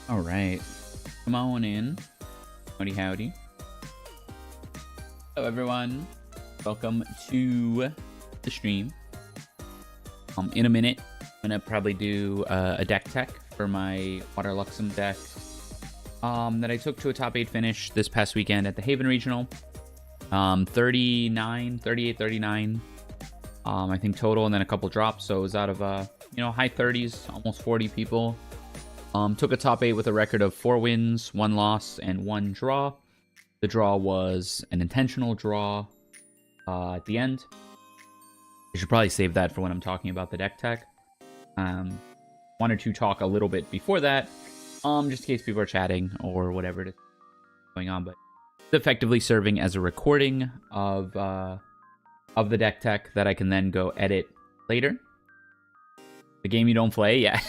All right, come on in. Howdy, howdy. Hello, everyone. Welcome to the stream. In a minute, I'm gonna probably do a deck tech for my Water Luxem deck that I took to a top 8 finish this past weekend at the Haven Regional. 38, 39, I think total, and then a couple drops. So it was out of high 30s, almost 40 people. Took a top 8 with a record of 4 wins, 1 loss, and 1 draw. The draw was an intentional draw at the end. I should probably save that for when I'm talking about the deck tech. Wanted to talk a little bit before that, just in case people are chatting or whatever it is going on. But it's effectively serving as a recording of the deck tech that I can then go edit later. The game you don't play, yeah.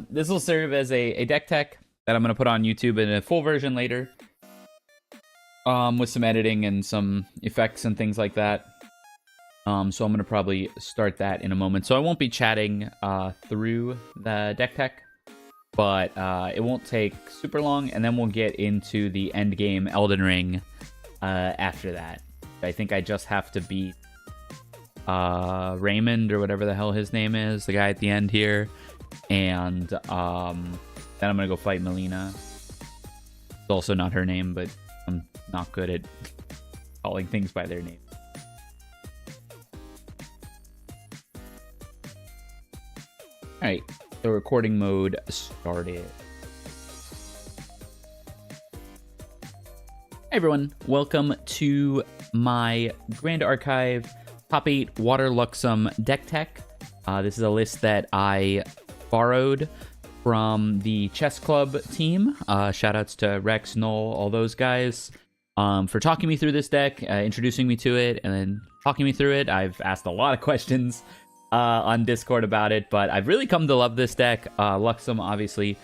This will serve as a deck tech that I'm going to put on YouTube in a full version later. With some editing and some effects and things like that. So I'm going to probably start that in a moment. So I won't be chatting through the deck tech, but it won't take super long, and then we'll get into the Endgame Elden Ring after that. I think I just have to beat Raymond, or whatever the hell his name is, the guy at the end here. And then I'm going to go fight Melina. It's also not her name, but I'm not good at calling things by their name. Alright, the recording mode started. Hey everyone, welcome to my Grand Archive Top 8 Water Luxem deck tech. This is a list that I borrowed from the Chess Club team. Shoutouts to Rex, Noel, all those guys for talking me through this deck, introducing me to it, and then talking me through it. I've asked a lot of questions on Discord about it, but I've really come to love this deck. Luxem, obviously,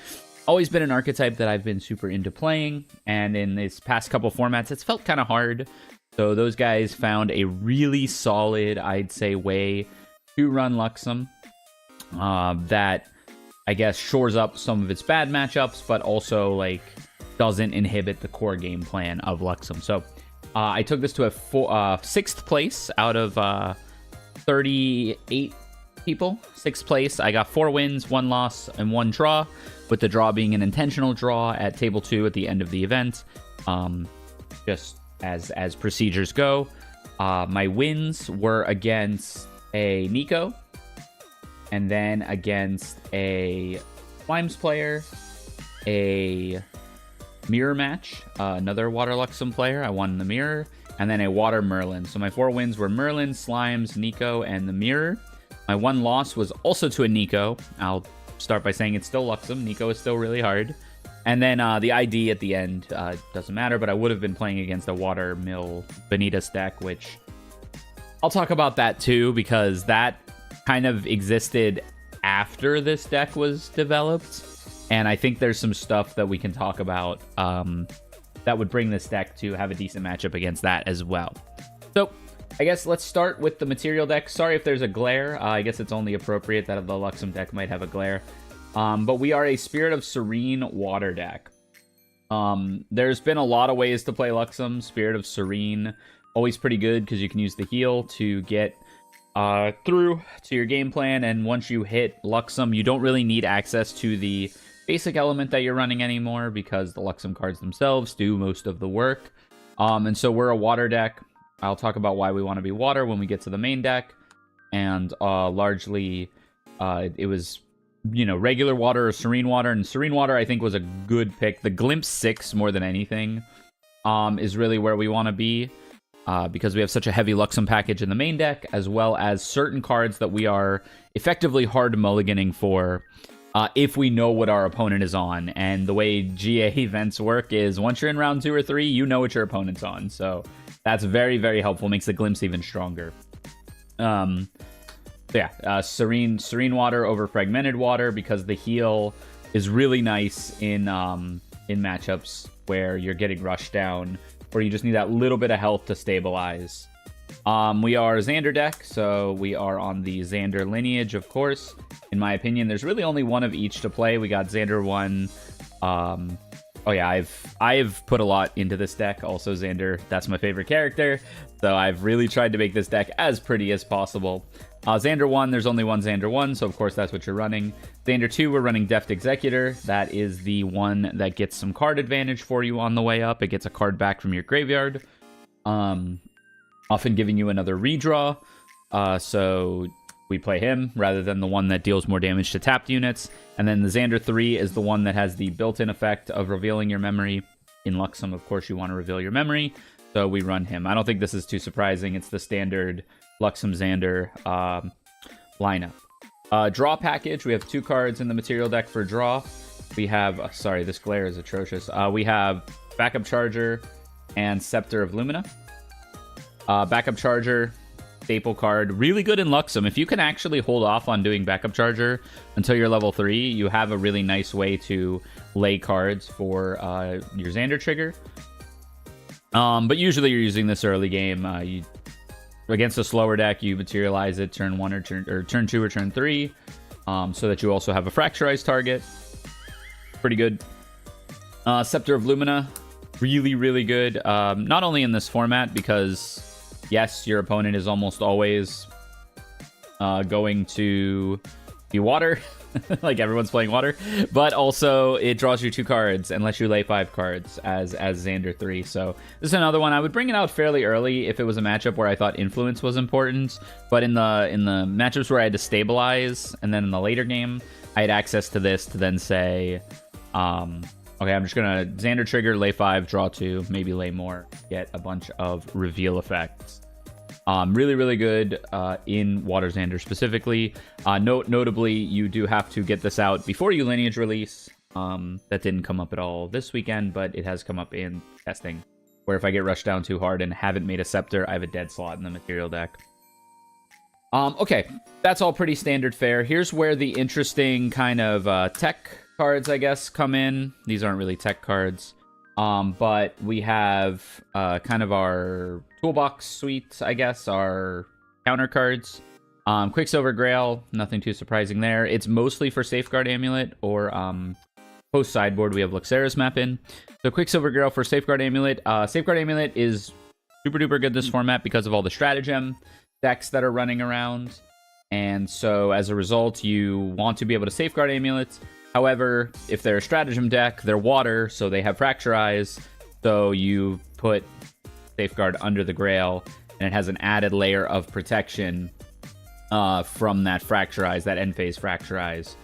always been an archetype that I've been super into playing, and in these past couple formats, it's felt kind of hard. So those guys found a really solid, I'd say, way to run Luxem that I guess shores up some of its bad matchups, but also like doesn't inhibit the core game plan of Luxem. So I took this to a 6th place out of 38 people. 6th place. I got 4 wins, 1 loss, and 1 draw, with the draw being an intentional draw at table 2 at the end of the event. Just as procedures go. My wins were against a Nico, and then against a Slimes player, a mirror match, another Water Luxem player. I won the mirror, and then a Water Merlin. So my 4 wins were Merlin, Slimes, Nico, and the mirror. My 1 loss was also to a Nico. I'll start by saying it's still Luxem. Nico is still really hard. And then the ID at the end doesn't matter, but I would have been playing against a Water Mill Vanitas deck, which I'll talk about that too, because that kind of existed after this deck was developed, and I think there's some stuff that we can talk about that would bring this deck to have a decent matchup against that as well. So I guess let's start with the material deck. Sorry if there's a glare. I guess it's only appropriate that the Luxem deck might have a glare. But we are a Spirit of Serene water deck. There's been a lot of ways to play Luxem. Spirit of Serene, always pretty good because you can use the heal to get through to your game plan, and once you hit Luxem, you don't really need access to the basic element that you're running anymore, because the Luxem cards themselves do most of the work. And so we're a water deck. I'll talk about why we want to be water when we get to the main deck, and largely it was, regular water or serene water, and serene water I think was a good pick. The Glimpse 6 more than anything is really where we want to be. Because we have such a heavy Luxem package in the main deck, as well as certain cards that we are effectively hard mulliganing for if we know what our opponent is on. And the way GA events work is once you're in round 2 or 3, you know what your opponent's on. So that's very, very helpful. Makes the Glimpse even stronger. Serene water over fragmented water, because the heal is really nice in matchups where you're getting rushed down, or you just need that little bit of health to stabilize. We are Xander deck, so we are on the Xander lineage, of course. In my opinion, there's really only one of each to play. We got Xander 1. Oh yeah, I've put a lot into this deck. Also, Xander, that's my favorite character. So I've really tried to make this deck as pretty as possible. Xander 1, there's only one Xander 1, so of course that's what you're running. Xander 2, we're running Deft Executor. That is the one that gets some card advantage for you on the way up. It gets a card back from your graveyard. Often giving you another redraw. So we play him rather than the one that deals more damage to tapped units. And then the Xander 3 is the one that has the built-in effect of revealing your memory. In Luxem, of course, you want to reveal your memory. So we run him. I don't think this is too surprising. It's the standard Luxem Xander lineup. Draw package. We have 2 cards in the material deck for draw. We have... sorry, this glare is atrocious. We have Backup Charger and Scepter of Lumina. Backup Charger, staple card, really good in Luxem. If you can actually hold off on doing Backup Charger until you're level 3, you have a really nice way to lay cards for your Xander trigger. But usually you're using this early game. Against a slower deck, you materialize it turn 1 or turn 2 or turn 3, so that you also have a Fracturized target. Pretty good. Scepter of Lumina, really, really good. Not only in this format, because yes, your opponent is almost always going to be water, like everyone's playing water, but also it draws you 2 cards and lets you lay 5 cards as Xander 3. So this is another one. I would bring it out fairly early if it was a matchup where I thought influence was important, but in the matchups where I had to stabilize, and then in the later game, I had access to this to then say, okay, I'm just gonna Xander trigger, lay 5, draw 2, maybe lay more, get a bunch of reveal effects. Really, really good in Water Xander specifically. Notably, you do have to get this out before you lineage release. That didn't come up at all this weekend, but it has come up in testing, where if I get rushed down too hard and haven't made a Scepter, I have a dead slot in the material deck. Okay, that's all pretty standard fare. Here's where the interesting kind of tech cards, I guess, come in. These aren't really tech cards. But we have kind of our toolbox suite, I guess, our counter cards. Quicksilver Grail, nothing too surprising there. It's mostly for Safeguard Amulet or post sideboard. We have Luxera's map in. So Quicksilver Grail for Safeguard Amulet. Safeguard Amulet is super duper good this format because of all the stratagem decks that are running around. And so as a result, you want to be able to Safeguard Amulets. However, if they're a stratagem deck, they're water, so they have Fracturize. So you put Safeguard under the Grail, and it has an added layer of protection from that Fracturize, that end phase Fracturize,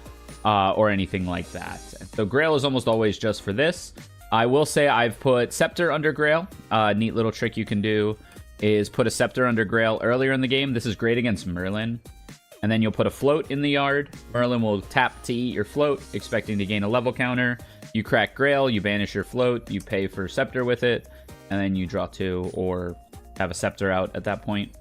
or anything like that. So Grail is almost always just for this. I will say I've put Scepter under Grail. Neat little trick you can do is put a Scepter under Grail earlier in the game. This is great against Merlin. And then you'll put a float in the yard. Merlin will tap to eat your float, expecting to gain a level counter. You crack Grail, you banish your float, you pay for Scepter with it, and then you draw 2 or have a Scepter out at that point.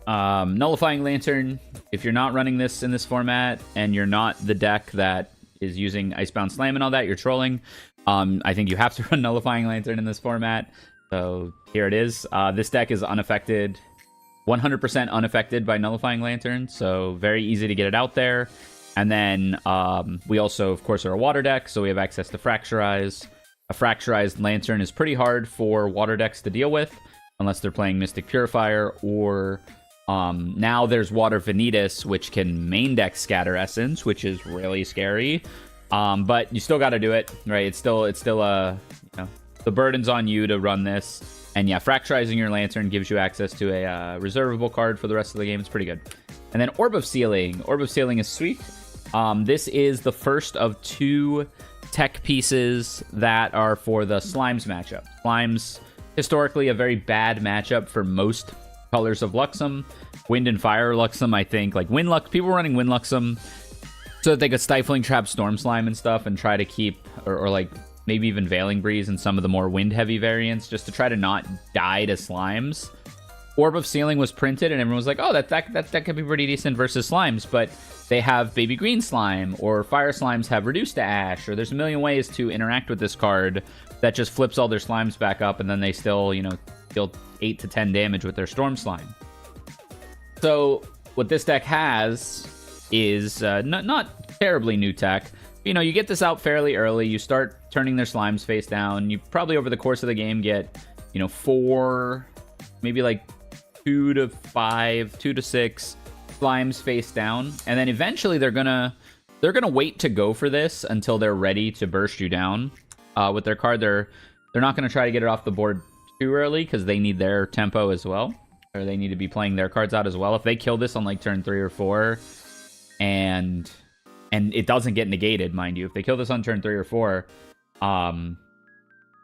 Nullifying Lantern, if you're not running this in this format, and you're not the deck that is using Icebound Slam and all that, you're trolling. I think you have to run Nullifying Lantern in this format. So here it is. This deck is unaffected. 100% unaffected by Nullifying Lantern, so very easy to get it out there. And then we also, of course, are a water deck, so we have access to Fracturize. A Fracturized Lantern is pretty hard for water decks to deal with, unless they're playing Mystic Purifier, or now there's Water Vanitas, which can main deck Scatter Essence, which is really scary. But you still got to do it, right? It's still you know, the burden's on you to run this. And yeah, Fracturizing your Lantern gives you access to a reservable card for the rest of the game. It's pretty good. And then Orb of Sealing. Orb of Sealing is sweet. This is the first of 2 tech pieces that are for the Slimes matchup. Slimes, historically, a very bad matchup for most colors of Luxem. Wind and Fire Luxem, I think. Like Wind Lux, people running Wind Luxem so that they could Stifling Trap Storm Slime and stuff and try to keep, or like maybe even Veiling Breeze and some of the more wind-heavy variants, just to try to not die to Slimes. Orb of Sealing was printed, and everyone was like, oh, that could be pretty decent versus Slimes, but they have Baby Green Slime, or Fire Slimes have Reduced to Ash, or there's a million ways to interact with this card that just flips all their Slimes back up, and then they still, you know, deal 8 to 10 damage with their Storm Slime. So what this deck has is not terribly new tech. You know, you get this out fairly early. You start turning their slimes face down. You probably over the course of the game get, you know, 4, maybe like 2 to 5, 2 to 6 slimes face down, and then eventually they're gonna wait to go for this until they're ready to burst you down with their card. They're not gonna try to get it off the board too early because they need their tempo as well, or they need to be playing their cards out as well. If they kill this on like turn 3 or 4, and it doesn't get negated, mind you, if they kill this on turn 3 or 4,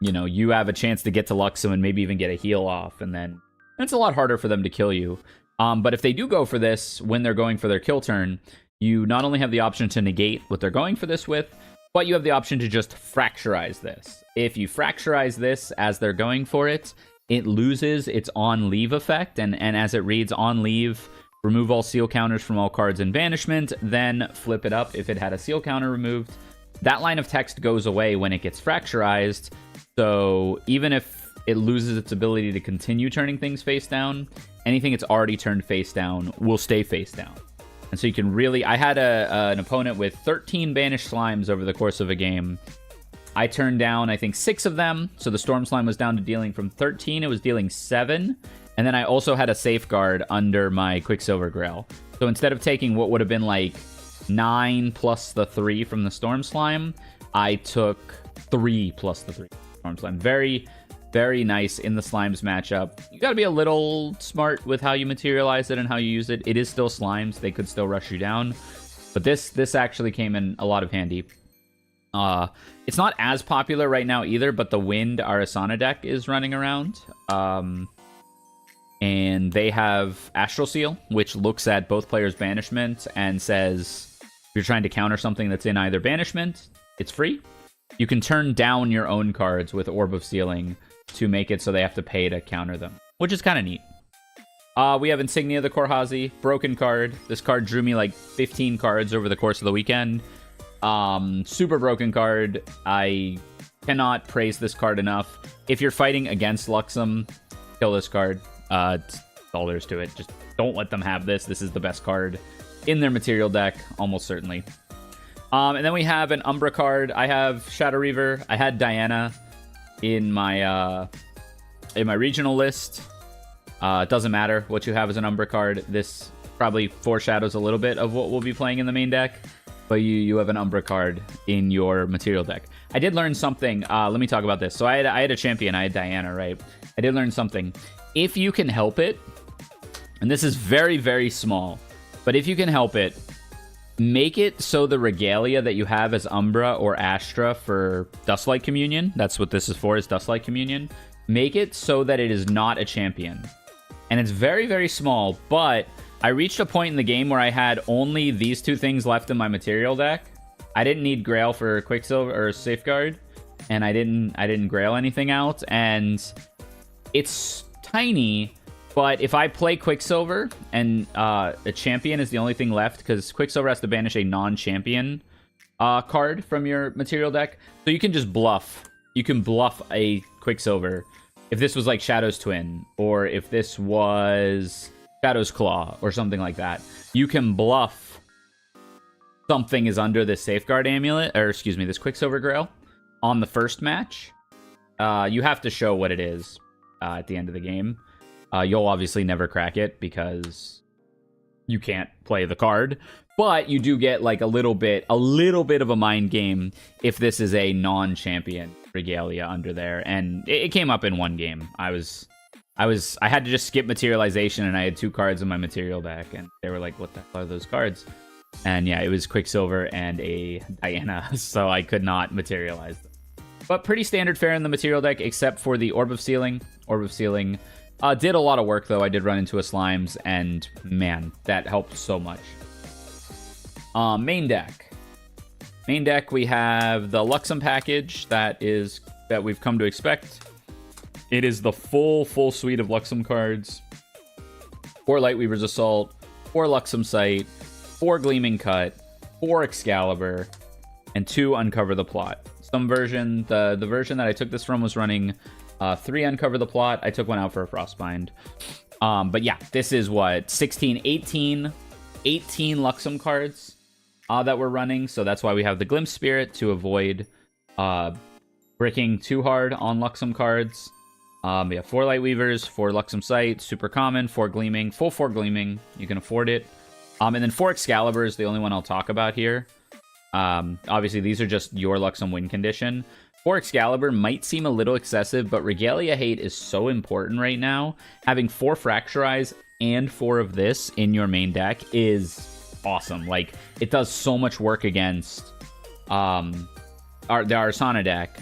you know, you have a chance to get to Luxem and maybe even get a heal off, and then it's a lot harder for them to kill you. But if they do go for this when they're going for their kill turn, you not only have the option to negate what they're going for this with, but you have the option to just fracturize this. If you fracturize this as they're going for it, it loses its on-leave effect, and as it reads on leave, remove all seal counters from all cards in banishment, then flip it up if it had a seal counter removed. That line of text goes away when it gets fracturized, so even if it loses its ability to continue turning things face down, anything it's already turned face down will stay face down. And so you can really... I had an opponent with 13 banished slimes over the course of a game. I turned down, I think, 6 of them. So the Storm Slime was down to dealing from 13. It was dealing 7. And then I also had a safeguard under my Quicksilver Grail. So instead of taking what would have been like 9 plus the 3 from the Storm Slime, I took 3 plus the 3 Storm Slime. Very, very nice in the Slimes matchup. You got to be a little smart with how you materialize it and how you use it. It is still Slimes. They could still rush you down. But this actually came in a lot of handy. It's not as popular right now either, but the Wind Arasana deck is running around. And they have Astral Seal, which looks at both players' banishment and says, if you're trying to counter something that's in either banishment, it's free. You can turn down your own cards with Orb of Sealing to make it so they have to pay to counter them, which is kind of neat. We have Insignia the Korhazi, broken card. This card drew me like 15 cards over the course of the weekend. Super broken card. I cannot praise this card enough. If you're fighting against Luxem, kill this card. That's all there is to it. Just don't let them have this. This is the best card in their material deck, almost certainly. And then we have an Umbra card. I have Shadow Reaver. I had Diana in my regional list. It doesn't matter what you have as an Umbra card. This probably foreshadows a little bit of what we'll be playing in the main deck. But you have an Umbra card in your material deck. I did learn something. Let me talk about this. So I had a champion. I had Diana, right? I did learn something. If you can help it, and this is very, very small, but if you can help it, make it so the regalia that you have as Umbra or Astra for Dustlight Communion, that's what this is for, is Dustlight Communion, make it so that it is not a champion. And it's very, very small, but I reached a point in the game where I had only these two things left in my material deck. I didn't need Grail for Quicksilver or Safeguard, and I didn't Grail anything out, and it's tiny, but if I play Quicksilver and a champion is the only thing left, because Quicksilver has to banish a non-champion card from your material deck, so you can just bluff. You can bluff a Quicksilver. If this was like Shadow's Twin, or if this was Shadow's Claw, or something like that, you can bluff something is under this Safeguard Amulet, or excuse me, this Quicksilver Grail on the first match. You have to show what it is at the end of the game. You'll obviously never crack it because you can't play the card, but you do get like a little bit of a mind game if this is a non-champion regalia under there. And it came up in one game. I had to just skip materialization, and I had 2 cards in my material deck, and they were like, what the hell are those cards? And yeah, it was Quicksilver and a Diana, so I could not materialize them. But pretty standard fare in the material deck, except for the Orb of Sealing. Orb of Sealing did a lot of work, though. I did run into a Slimes, and man, that helped so much. Main deck. Main deck, we have the Luxem package that we've come to expect. It is the full suite of Luxem cards. 4 Lightweaver's Assault, 4 Luxem Sight, 4 Gleaming Cut, 4 Excalibur, and 2 Uncover the Plot. Some version, the version that I took this from was running 3 Uncover the Plot. I took one out for a Frostbind. But yeah, this is what, 16, 18 Luxem cards that we're running. So that's why we have the Glimpse Spirit, to avoid bricking too hard on Luxem cards. We have 4 Light Weavers, 4 Luxem Sight, super common, 4 Gleaming, full 4 Gleaming. You can afford it. And then 4 Excalibur is the only one I'll talk about here. Obviously, these are just your Luxem win condition. 4 Excalibur might seem a little excessive, but Regalia Hate is so important right now. Having 4 Fracturize and 4 of this in your main deck is awesome. Like, it does so much work against the Arsana deck.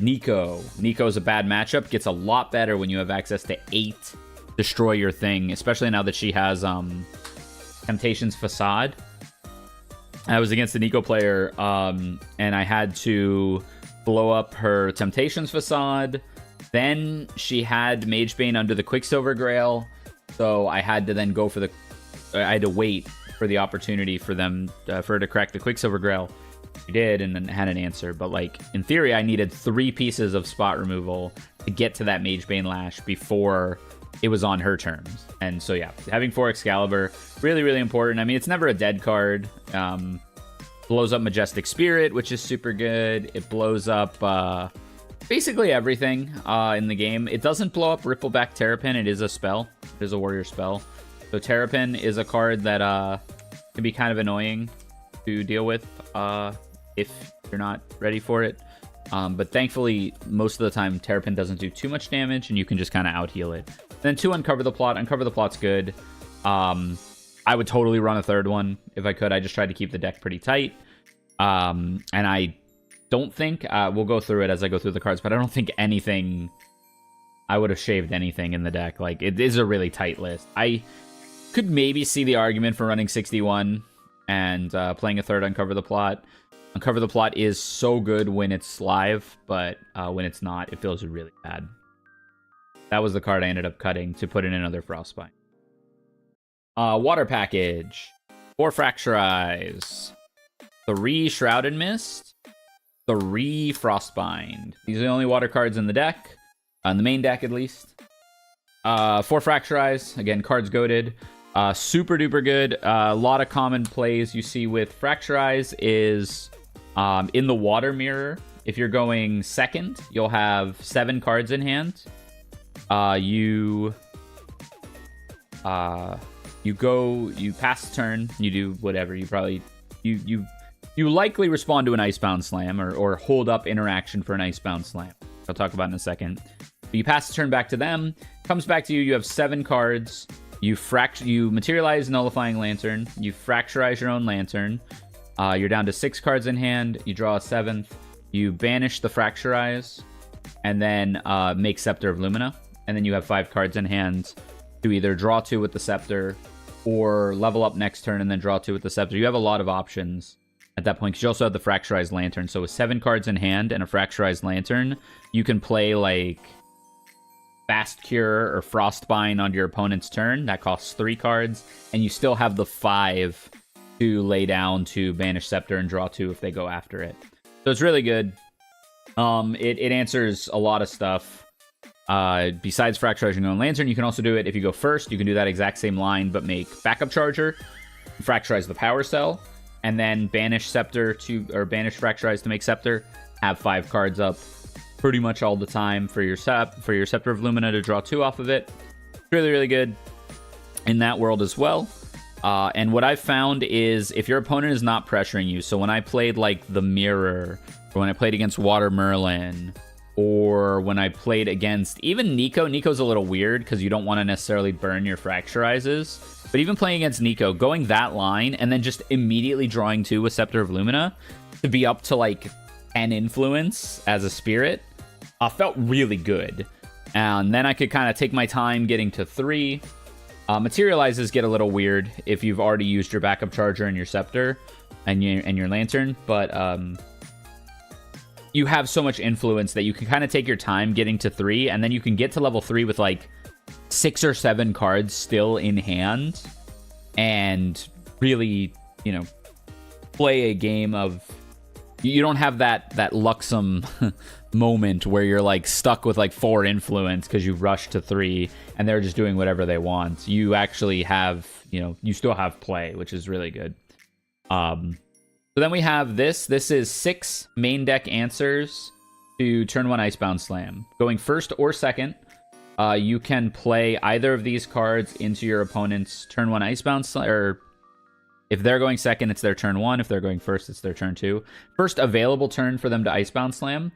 Nico's a bad matchup. Gets a lot better when you have access to 8 Destroy Your Thing, especially now that she has Temptation's Facade. I was against the Nico player, and I had to blow up her Temptation's Facade. Then she had Magebane under the Quicksilver Grail, so I had to then go for I had to wait for the opportunity for her to crack the Quicksilver Grail. She did, and then had an answer. But, like, in theory, I needed 3 pieces of spot removal to get to that Magebane Lash before it was on her terms. And so, yeah, having 4 Excalibur, really, really important. I mean, it's never a dead card. Blows up Majestic Spirit, which is super good. It blows up basically everything in the game. It doesn't blow up Rippleback Terrapin. It is a spell. It is a warrior spell. So Terrapin is a card that can be kind of annoying to deal with if you're not ready for it. But thankfully, most of the time, Terrapin doesn't do too much damage, and you can just kind of out-heal it. Then 2 Uncover the Plot. Uncover the Plot's good. I would totally run a 3rd one if I could. I just tried to keep the deck pretty tight. And I don't think, we'll go through it as I go through the cards, but I don't think anything, I would have shaved anything in the deck. Like, it is a really tight list. I could maybe see the argument for running 61 and playing a 3rd Uncover the Plot. Uncover the Plot is so good when it's live, but when it's not, it feels really bad. That was the card I ended up cutting to put in another Frostbind. Water Package. 4 Fracturize. 3 Shrouded Mist. 3 Frostbind. These are the only water cards in the deck. On the main deck, at least. 4 Fracturize. Again, cards goated. Super duper good. A lot of common plays you see with Fracturize is in the Water Mirror. If you're going second, you'll have 7 cards in hand. You pass the turn, you do whatever. You probably you likely respond to an Icebound Slam or hold up interaction for an Icebound Slam. I'll talk about in a second. But you pass the turn back to them, comes back to you. You have 7 cards. You materialize Nullifying Lantern. You fracturize your own Lantern. You're down to 6 cards in hand. You draw a 7th. You banish the Fracturize, and then make Scepter of Lumina. And then you have 5 cards in hand to either draw 2 with the Scepter or level up next turn and then draw 2 with the Scepter. You have a lot of options at that point because you also have the Fracturized Lantern. So with 7 cards in hand and a Fracturized Lantern, you can play like Fast Cure or Frostbind on your opponent's turn. That costs 3 cards. And you still have the 5 to lay down to banish Scepter and draw 2 if they go after it. So it's really good. It answers a lot of stuff. Besides fracturizing your own Lantern, you can also do it if you go first. You can do that exact same line, but make Backup Charger, fracturize the Power Cell, and then banish Scepter banish Fracturize to make Scepter. Have 5 cards up pretty much all the time for your Scepter of Lumina to draw 2 off of it. Really, really good in that world as well. And what I've found is if your opponent is not pressuring you, so when I played like the Mirror, or when I played against Water Merlin, or when I played against even Nico's a little weird because you don't want to necessarily burn your Fracturizes. But even playing against Nico, going that line and then just immediately drawing 2 with Scepter of Lumina to be up to like 10 influence as a spirit felt really good. And then I could kind of take my time getting to 3. Materializes get a little weird if you've already used your Backup Charger and your Scepter and your Lantern, but you have so much influence that you can kind of take your time getting to 3, and then you can get to level 3 with like 6 or 7 cards still in hand and really, play a game of You don't have that Luxem moment where you're like stuck with like 4 influence because you rushed to 3 and they're just doing whatever they want. You actually have, you still have play, which is really good. So then we have this. This is 6 main deck answers to turn 1 Icebound Slam. Going first or second, you can play either of these cards into your opponent's turn 1 Icebound Slam, or if they're going second, it's their turn 1. If they're going first, it's their turn 2. First available turn for them to Icebound Slam.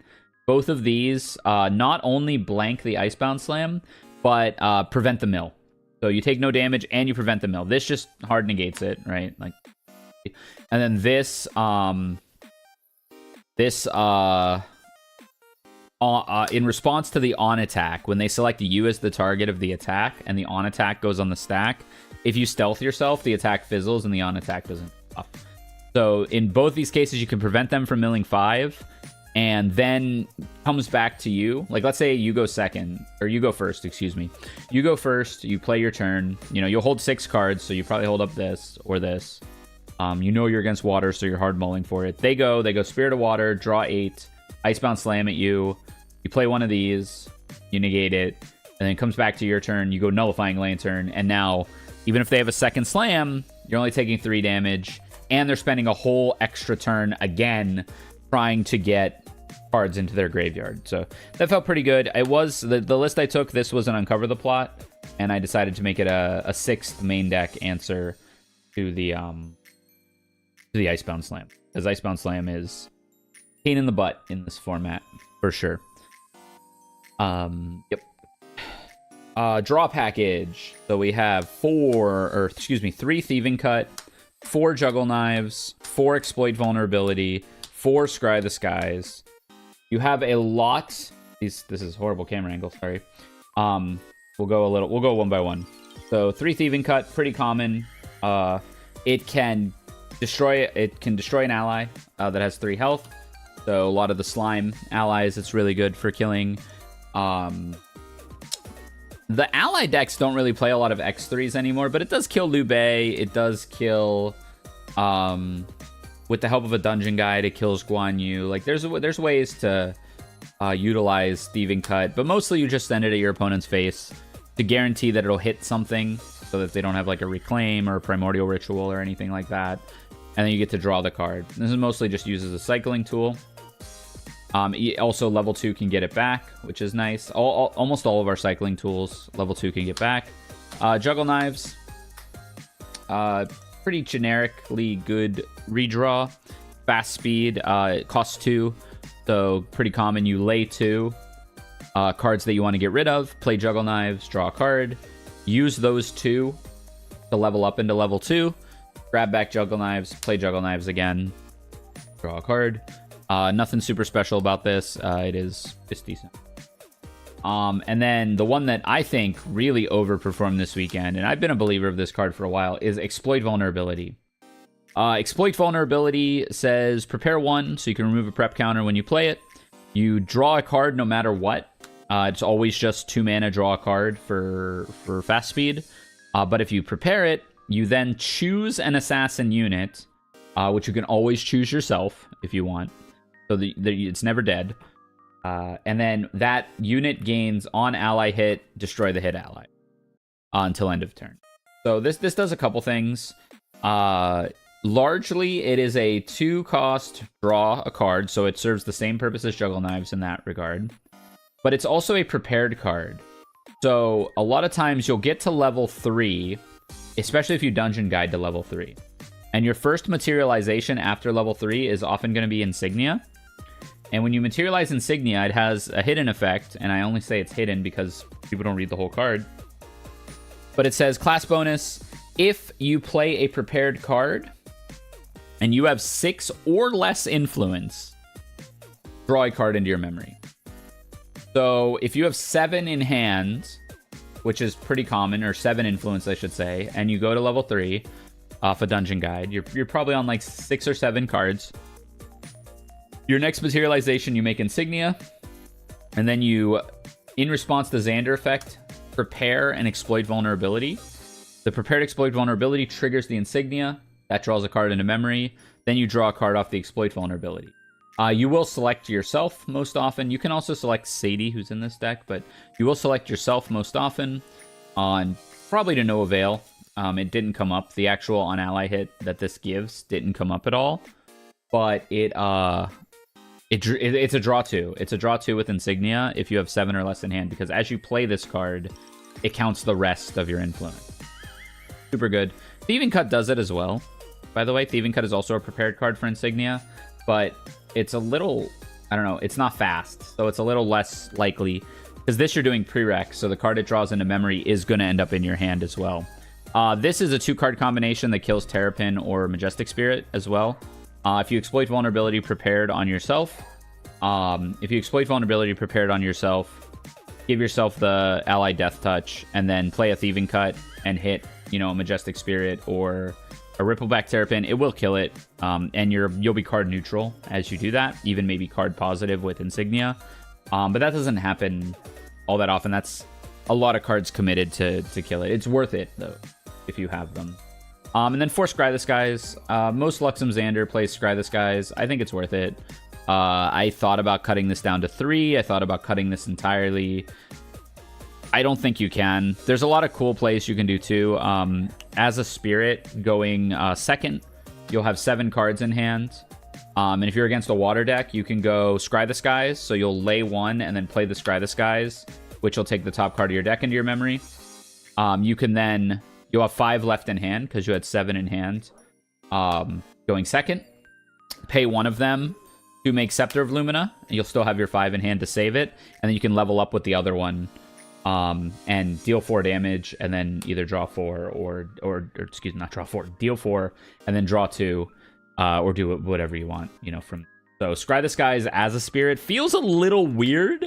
Both of these not only blank the Icebound Slam, but prevent the mill. So you take no damage and you prevent the mill. This just hard negates it, right? Like, and then this in response to the on attack, when they select you as the target of the attack and the on attack goes on the stack, if you stealth yourself, the attack fizzles and the on attack doesn't up. So in both these cases, you can prevent them from milling 5 and then comes back to you. Like, let's say you go second, or you go first, excuse me. You go first, you play your turn. You'll hold 6 cards, so you probably hold up this or this. You're against water, so you're hard mulling for it. They go Spirit of Water, draw 8, Icebound Slam at you. You play one of these, you negate it, and then it comes back to your turn. You go Nullifying Lantern, and now, even if they have a second slam, you're only taking 3 damage, and they're spending a whole extra turn again trying to get cards into their graveyard. So that felt pretty good. It was the list I took. This was an Uncover the Plot, and I decided to make it a 6th main deck answer to the Icebound Slam, because Icebound Slam is pain in the butt in this format for sure. Yep. Draw package. So we have 3 Thieving Cut, 4 Juggle Knives, 4 Exploit Vulnerability, 4 Scry the Skies. You have a lot. This is horrible camera angle. Sorry. We'll go one by one. So 3 Thieving Cut, pretty common. It can destroy an ally that has 3 health. So a lot of the slime allies, it's really good for killing. The ally decks don't really play a lot of X3s anymore, but it does kill Liu Bei. It does kill, with the help of a dungeon guide, it kills Guan Yu. Like, there's ways to utilize Thieving Cut, but mostly you just send it at your opponent's face to guarantee that it'll hit something, so that they don't have like a Reclaim or a Primordial Ritual or anything like that. And then you get to draw the card. This is mostly just used as a cycling tool. Also, level 2 can get it back, which is nice. Almost all of our cycling tools, level 2 can get back. Juggle Knives. Pretty generically good redraw. Fast speed. It costs 2. So, pretty common. You lay 2 cards that you want to get rid of. Play Juggle Knives. Draw a card. Use those 2 to level up into level 2. Grab back Juggle Knives. Play Juggle Knives again. Draw a card. Nothing super special about this. It's decent. And then the one that I think really overperformed this weekend, and I've been a believer of this card for a while, is Exploit Vulnerability. Exploit Vulnerability says prepare 1, so you can remove a prep counter when you play it. You draw a card no matter what. It's always just 2 mana, draw a card for fast speed. But if you prepare it, you then choose an assassin unit, which you can always choose yourself if you want. So it's never dead. And then that unit gains on ally hit, destroy the hit ally until end of turn. So this does a couple things. Largely, it is a 2-cost draw a card, so it serves the same purpose as Juggle Knives in that regard. But it's also a prepared card. So a lot of times you'll get to level 3, especially if you dungeon guide to level 3. And your first materialization after level 3 is often going to be Insignia. And when you materialize Insignia, it has a hidden effect, and I only say it's hidden because people don't read the whole card. But it says, class bonus, if you play a prepared card, and you have 6 or less influence, draw a card into your memory. So if you have 7 in hand, which is pretty common, or 7 influence, I should say, and you go to level 3 off a dungeon guide, you're probably on like 6 or 7 cards. Your next materialization, you make Insignia, and then you, in response to Xander effect, prepare and exploit vulnerability. The prepared exploit vulnerability triggers the Insignia. That draws a card into memory. Then you draw a card off the exploit vulnerability. You will select yourself most often. You can also select Sadie, who's in this deck, but you will select yourself most often, on probably to no avail. It didn't come up. The actual on-ally hit that this gives didn't come up at all, but it's a draw 2. It's a draw 2 with Insignia if you have 7 or less in hand, because as you play this card, it counts the rest of your influence. Super good. Thieving Cut does it as well. By the way, Thieving Cut is also a prepared card for Insignia, but it's a little, I don't know, it's not fast, so it's a little less likely, because this you're doing prereq, so the card it draws into memory is going to end up in your hand as well. This is a 2-card combination that kills Terrapin or Majestic Spirit as well. If you exploit vulnerability prepared on yourself, give yourself the ally Death Touch, and then play a Thieving Cut and hit, you know, a Majestic Spirit or a Rippleback Terrapin, it will kill it, and you'll be card neutral as you do that, even maybe card positive with Insignia. But that doesn't happen all that often. That's a lot of cards committed to kill it. It's worth it, though, if you have them. And then for Scry the Skies, most Luxem Xander plays Scry the Skies. I think it's worth it. I thought about cutting this down to 3. I thought about cutting this entirely. I don't think you can. There's a lot of cool plays you can do, too. As a Spirit, going second, you'll have 7 cards in hand. And if you're against a water deck, you can go Scry the Skies. So you'll lay 1 and then play the Scry the Skies, which will take the top card of your deck into your memory. You'll have 5 left in hand because you had 7 in hand. Going second, pay 1 of them to make Scepter of Lumina, and you'll still have your 5 in hand to save it. And then you can level up with the other one. And deal 4 damage, and then either draw 4 or excuse me, not draw 4, deal 4, and then draw 2, or do whatever you want, you know, from. So Scry the Skies as a Spirit feels a little weird,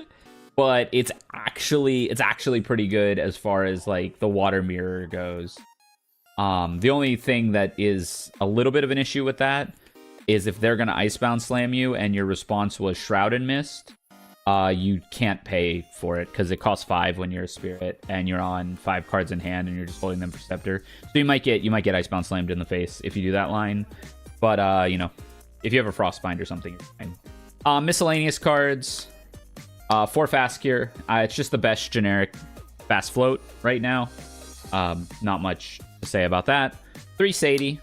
but it's actually pretty good as far as like the water mirror goes. The only thing that is a little bit of an issue with that is if they're gonna Icebound Slam you and your response was Shroud and Mist, you can't pay for it because it costs 5 when you're a Spirit and you're on 5 cards in hand and you're just holding them for Scepter. So you might get Icebound Slammed in the face if you do that line. But you know, if you have a Frostbind or something, you're fine. Miscellaneous cards, 4 Fast Cure. It's just the best generic fast float right now. Not much to say about that. 3 Sadie.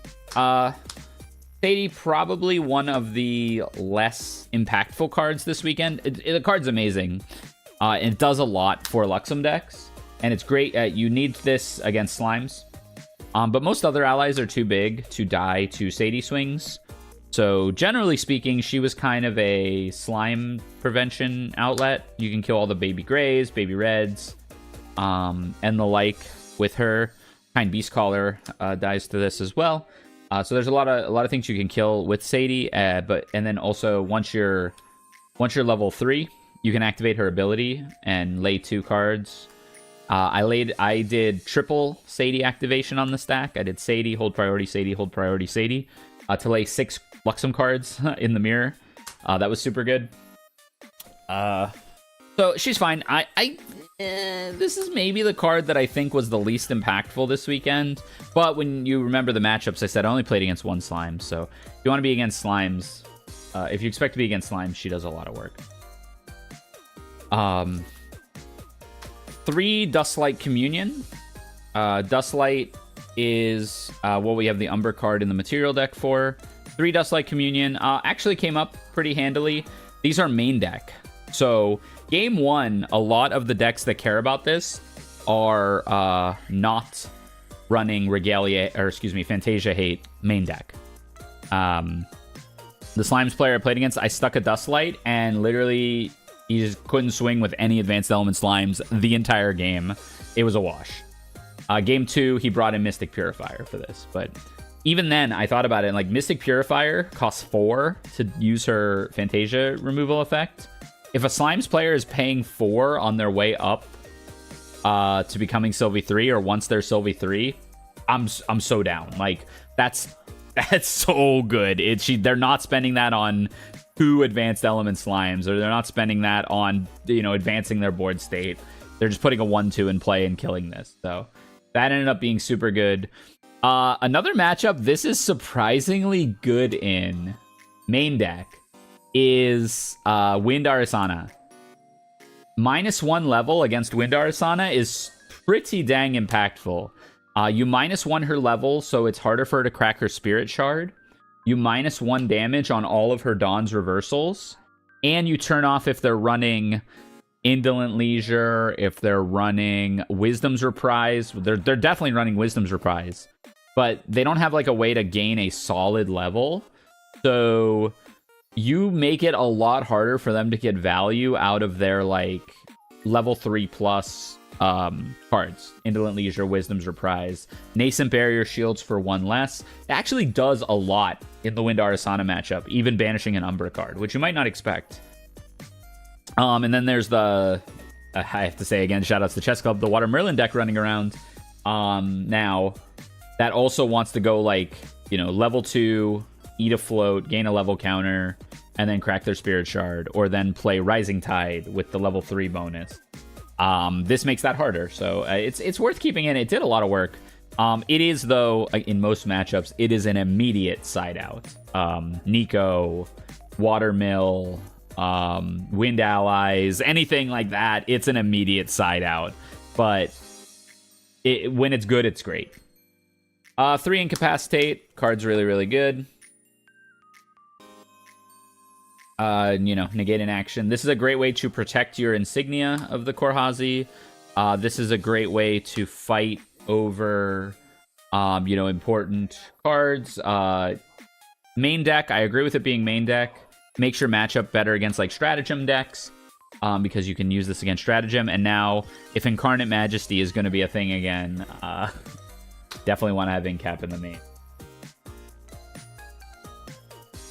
Sadie, probably one of the less impactful cards this weekend. The card's amazing. It does a lot for Luxem decks, and it's great. You need this against Slimes. But most other allies are too big to die to Sadie swings. So generally speaking, she was kind of a slime prevention outlet. You can kill all the baby grays, baby reds, and the like with her. Kind Beast Caller dies to this as well. So there's a lot of things you can kill with Sadie, and then also once you're level 3, you can activate her ability and lay 2 cards. I did triple Sadie activation on the stack. I did Sadie, hold priority Sadie, hold priority Sadie, to lay 6 Luxem cards in the mirror. That was super good. So she's fine. This is maybe the card that I think was the least impactful this weekend. But when you remember the matchups, I said I only played against 1 slime. So if you want to be against slimes, if you expect to be against slimes, she does a lot of work. 3 Dustlight Communion. Dustlight is what we have the Umber card in the material deck for. 3 Dustlight Communion actually came up pretty handily. These are main deck. So game 1, a lot of the decks that care about this are not running Fantasia Hate main deck. The Slimes player I played against, I stuck a Dustlight, and literally he just couldn't swing with any Advanced Element Slimes the entire game. It was a wash. Game 2, he brought in Mystic Purifier for this, but even then, I thought about it, and like Mystic Purifier costs 4 to use her Fantasia removal effect. If a Slimes player is paying 4 on their way up to becoming Sylvie 3, or once they're Sylvie 3, I'm so down. Like, that's so good. They're not spending that on 2 Advanced Element Slimes, or they're not spending that on, you know, advancing their board state. They're just putting a 1/2 in play and killing this. So that ended up being super good. Another matchup this is surprisingly good in main deck is Wind Arasana. -1 level against Wind Arasana is pretty dang impactful. You -1 her level, so it's harder for her to crack her Spirit Shard. You -1 damage on all of her Dawn's reversals. And you turn off if they're running Indolent Leisure, if they're running Wisdom's Reprise. They're definitely running Wisdom's Reprise. But they don't have like a way to gain a solid level. So you make it a lot harder for them to get value out of their like level 3+ cards. Indolent Leisure, Wisdom's Reprise, Nascent Barrier shields for 1 less. It actually does a lot in the Wind Arasana matchup, even banishing an Umbra card, which you might not expect. And then there's the, I have to say again, shoutouts to Chess Club, the Water Merlin deck running around. Now, that also wants to go like, you know, level 2, eat a float, gain a level counter, and then crack their Spirit Shard, or then play Rising Tide with the level 3 bonus. This makes that harder, so it's worth keeping in. It did a lot of work. It is, though, in most matchups, it is an immediate side out. Nico, Watermill, Wind Allies, anything like that, it's an immediate side out. But when it's good, it's great. 3 Incapacitate. Card's really, really good. Negate an action. This is a great way to protect your insignia of the Korhazi. This is a great way to fight over, important cards. Main deck, I agree with it being main deck. Makes your matchup better against, like, Stratagem decks, because you can use this against Stratagem. And now, if Incarnate Majesty is going to be a thing again, definitely want to have Incap in the main.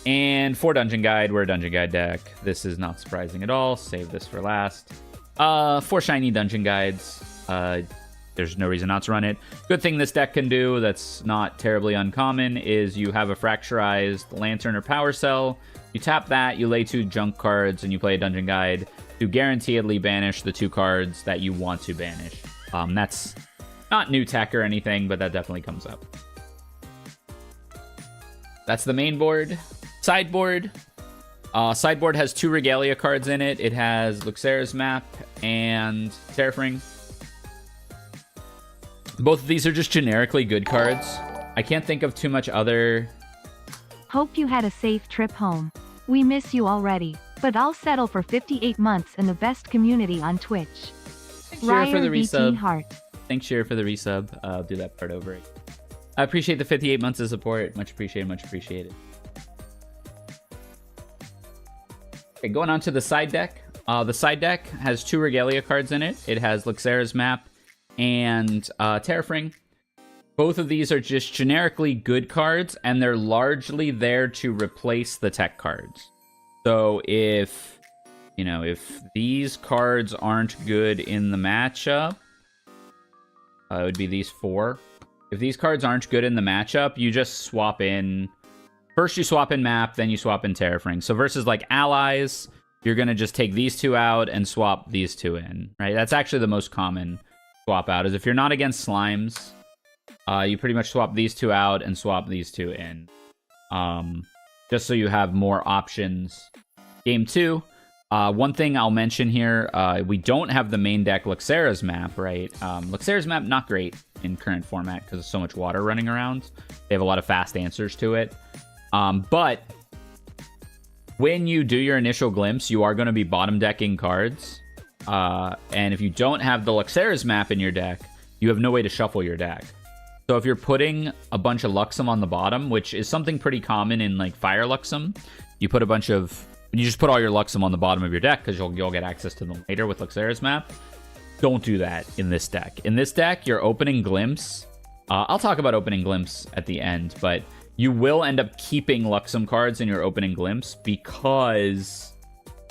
And for Dungeon Guide, we're a Dungeon Guide deck. This is not surprising at all. Save this for last. 4 shiny Dungeon Guides. There's no reason not to run it. Good thing this deck can do that's not terribly uncommon is you have a Fracturized Lantern or Power Cell. You tap that, you lay 2 junk cards, and you play a Dungeon Guide to guaranteedly banish the 2 cards that you want to banish. That's not new tech or anything, but that definitely comes up. That's the main board. Sideboard. Sideboard has 2 Regalia cards in it. It has Luxera's Map and Terrafring. Both of these are just generically good cards. I can't think of too much other... Hope you had a safe trip home. We miss you already, but I'll settle for 58 months in the best community on Twitch. Thanks, Shira, for the resub. Heart. Thanks, Shira, for the resub. I'll do that part over. I appreciate the 58 months of support. Much appreciated, much appreciated. Okay, going on to the side deck. The side deck has 2 Regalia cards in it. It has Luxera's Map and Terrafring. Both of these are just generically good cards, and they're largely there to replace the tech cards. So if these cards aren't good in the matchup, it would be these 4. If these cards aren't good in the matchup, you just swap in. First you swap in Map, then you swap in Terrafring. So versus like Allies, you're going to just take these 2 out and swap these 2 in, right? That's actually the most common swap out, is if you're not against Slimes, you pretty much swap these 2 out and swap these 2 in. Just so you have more options. Game 2. One thing I'll mention here, we don't have the main deck Luxera's Map, right? Luxera's Map, not great in current format because there's so much water running around. They have a lot of fast answers to it. But when you do your initial glimpse, you are going to be bottom decking cards. And if you don't have the Luxera's Map in your deck, you have no way to shuffle your deck. So if you're putting a bunch of Luxem on the bottom, which is something pretty common in like Fire Luxem, you just put all your Luxem on the bottom of your deck because you'll get access to them later with Luxera's Map. Don't do that in this deck. In this deck, your opening glimpse, I'll talk about opening glimpse at the end, but you will end up keeping Luxem cards in your opening glimpse because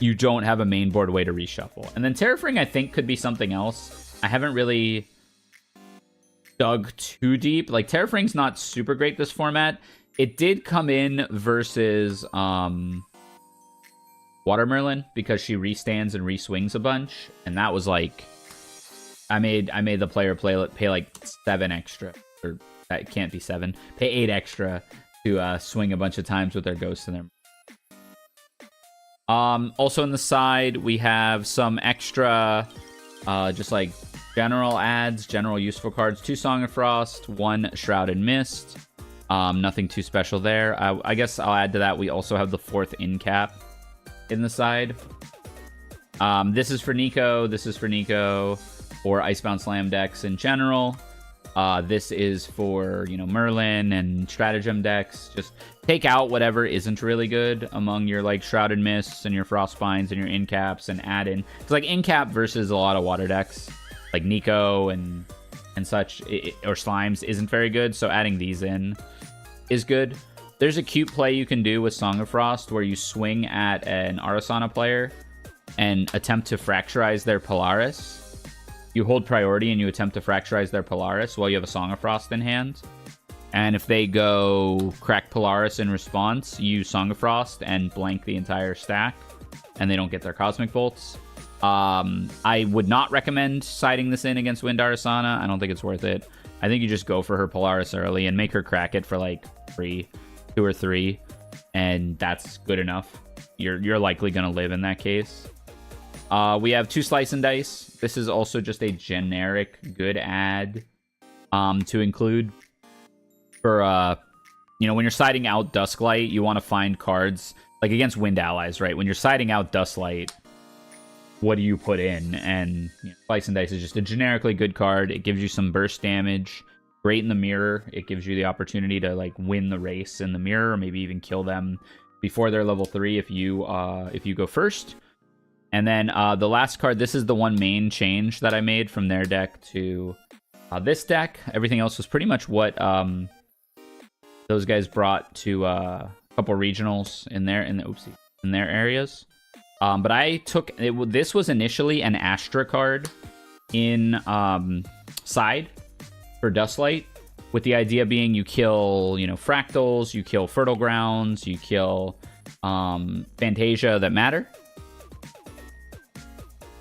you don't have a main board way to reshuffle. And then Terrafring, I think, could be something else. I haven't really dug too deep. Like, Terrafring's not super great this format. It did come in versus Watermerlin because she restands and reswings a bunch, and that was like, I made the player pay like 7 extra, or that can't be 7, pay 8 extra to swing a bunch of times with their ghosts in their. Also on the side, we have some extra, just like general ads, general useful cards. 2 Song of Frost, 1 Shrouded Mist. Nothing too special there. I guess I'll add to that. We also have the 4th in cap in the side. This is for Nico. This is for Nico or Icebound Slam decks in general. This is for, you know, Merlin and Stratagem decks. Just take out whatever isn't really good among your, like, Shrouded Mists and your Frostbinds and your in-caps and add in. It's like in-cap versus a lot of water decks, like Nico and such, or Slimes, isn't very good, so adding these in is good. There's a cute play you can do with Song of Frost where you swing at an Arasana player and attempt to fracturize their Polaris. You hold priority and you attempt to fracturize their Polaris while you have a Song of Frost in hand. And if they go crack Polaris in response, you use Song of Frost and blank the entire stack, and they don't get their Cosmic Bolts. I would not recommend siding this in against Wind Arasana. I don't think it's worth it. I think you just go for her Polaris early and make her crack it for like 2 or 3, and that's good enough. You're likely going to live in that case. We have 2 Slice and Dice. This is also just a generic good ad to include for, you know, when you're siding out Dusklight, you want to find cards, like against Wind Allies, right? When you're siding out Dusklight, what do you put in? And you know, Slice and Dice is just a generically good card. It gives you some burst damage. Great in the mirror. It gives you the opportunity to, like, win the race in the mirror, or maybe even kill them before they're level 3 if you go first. And then the last card, this is the one main change that I made from their deck to this deck. Everything else was pretty much what those guys brought to a couple regionals in their areas. But I took it. This was initially an Astra card in side for Dustlight, with the idea being you kill, you know, Fractals, you kill Fertile Grounds, you kill Fantasia that matter.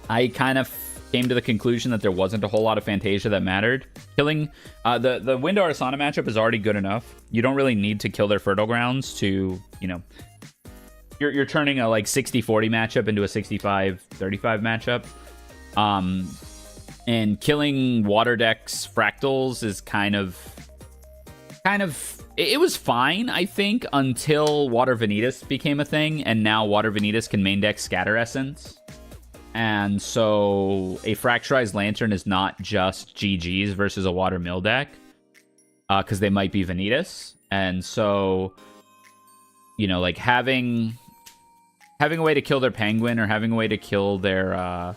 I kind of came to the conclusion that there wasn't a whole lot of Fantasia that mattered. Killing the Wind Arasana matchup is already good enough. You don't really need to kill their Fertile Grounds to, you know, you're turning a like 60-40 matchup into a 65-35 matchup. And killing water decks Fractals is kind of it was fine, I think, until Water Vanitas became a thing, and now Water Vanitas can main deck Scatter Essence. And so a Fracturized Lantern is not just GG's versus a Water Mill deck, because they might be Vanitas. And so, you know, like having a way to kill their Penguin, or having a way to kill their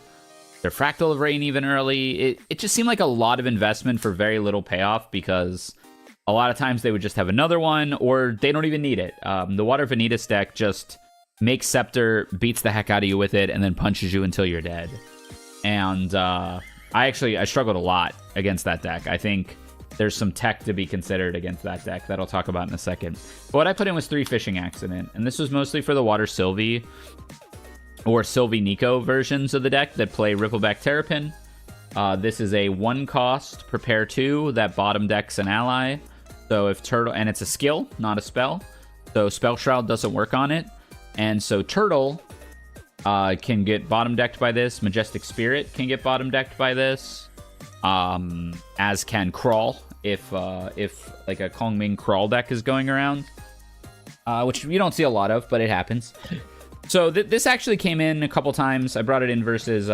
Fractal of Rain even early, it just seemed like a lot of investment for very little payoff, because a lot of times they would just have another one, or they don't even need it. The Water Vanitas deck just makes Scepter, beats the heck out of you with it, and then punches you until you're dead. And I struggled a lot against that deck. I think there's some tech to be considered against that deck that I'll talk about in a second. But what I put in was 3 Fishing Accident, and this was mostly for the Water Sylvie or Sylvie Nico versions of the deck that play Rippleback Terrapin. This is a 1-cost Prepare 2 that bottom decks an ally. So if Turtle, and it's a skill, not a spell, so Spell Shroud doesn't work on it. And so Turtle can get bottom decked by this. Majestic Spirit can get bottom decked by this. As can Crawl if like a Kongming Crawl deck is going around, which you don't see a lot of, but it happens. So this actually came in a couple times. I brought it in versus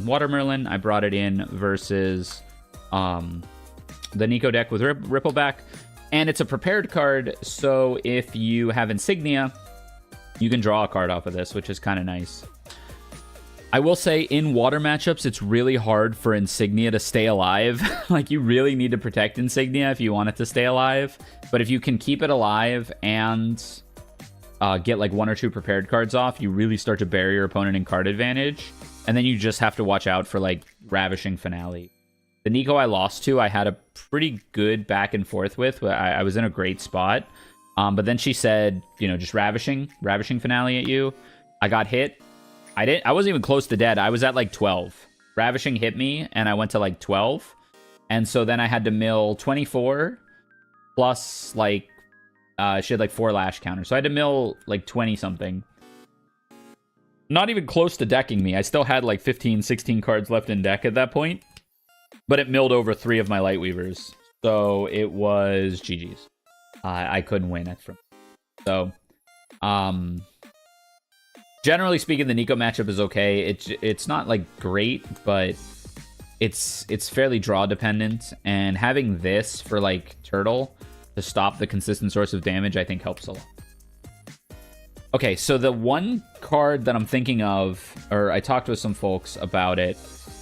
Water Merlin. I brought it in versus the Nico deck with Rippleback. And it's a prepared card, so if you have Insignia, you can draw a card off of this, which is kind of nice. I will say, in water matchups, it's really hard for Insignia to stay alive. Like, you really need to protect Insignia if you want it to stay alive. But if you can keep it alive and get like 1 or 2 prepared cards off, you really start to bury your opponent in card advantage. And then you just have to watch out for like Ravishing Finale. The Nico I lost to, I had a pretty good back and forth with. I was in a great spot. But then she said, you know, just Ravishing Finale at you. I got hit. I wasn't even close to dead. I was at like 12. Ravishing hit me, and I went to like 12. And so then I had to mill 24 plus like, she had like 4 lash counters. So I had to mill like 20 something. not even close to decking me. I still had like 15, 16 cards left in deck at that point, but it milled over 3 of my Lightweavers. So it was GG's. I couldn't win it from. So, generally speaking, the Nico matchup is okay. It's not like great, but it's fairly draw dependent. And having this for like Turtle to stop the consistent source of damage, I think helps a lot. Okay, so the one card that I'm thinking of, or I talked with some folks about it,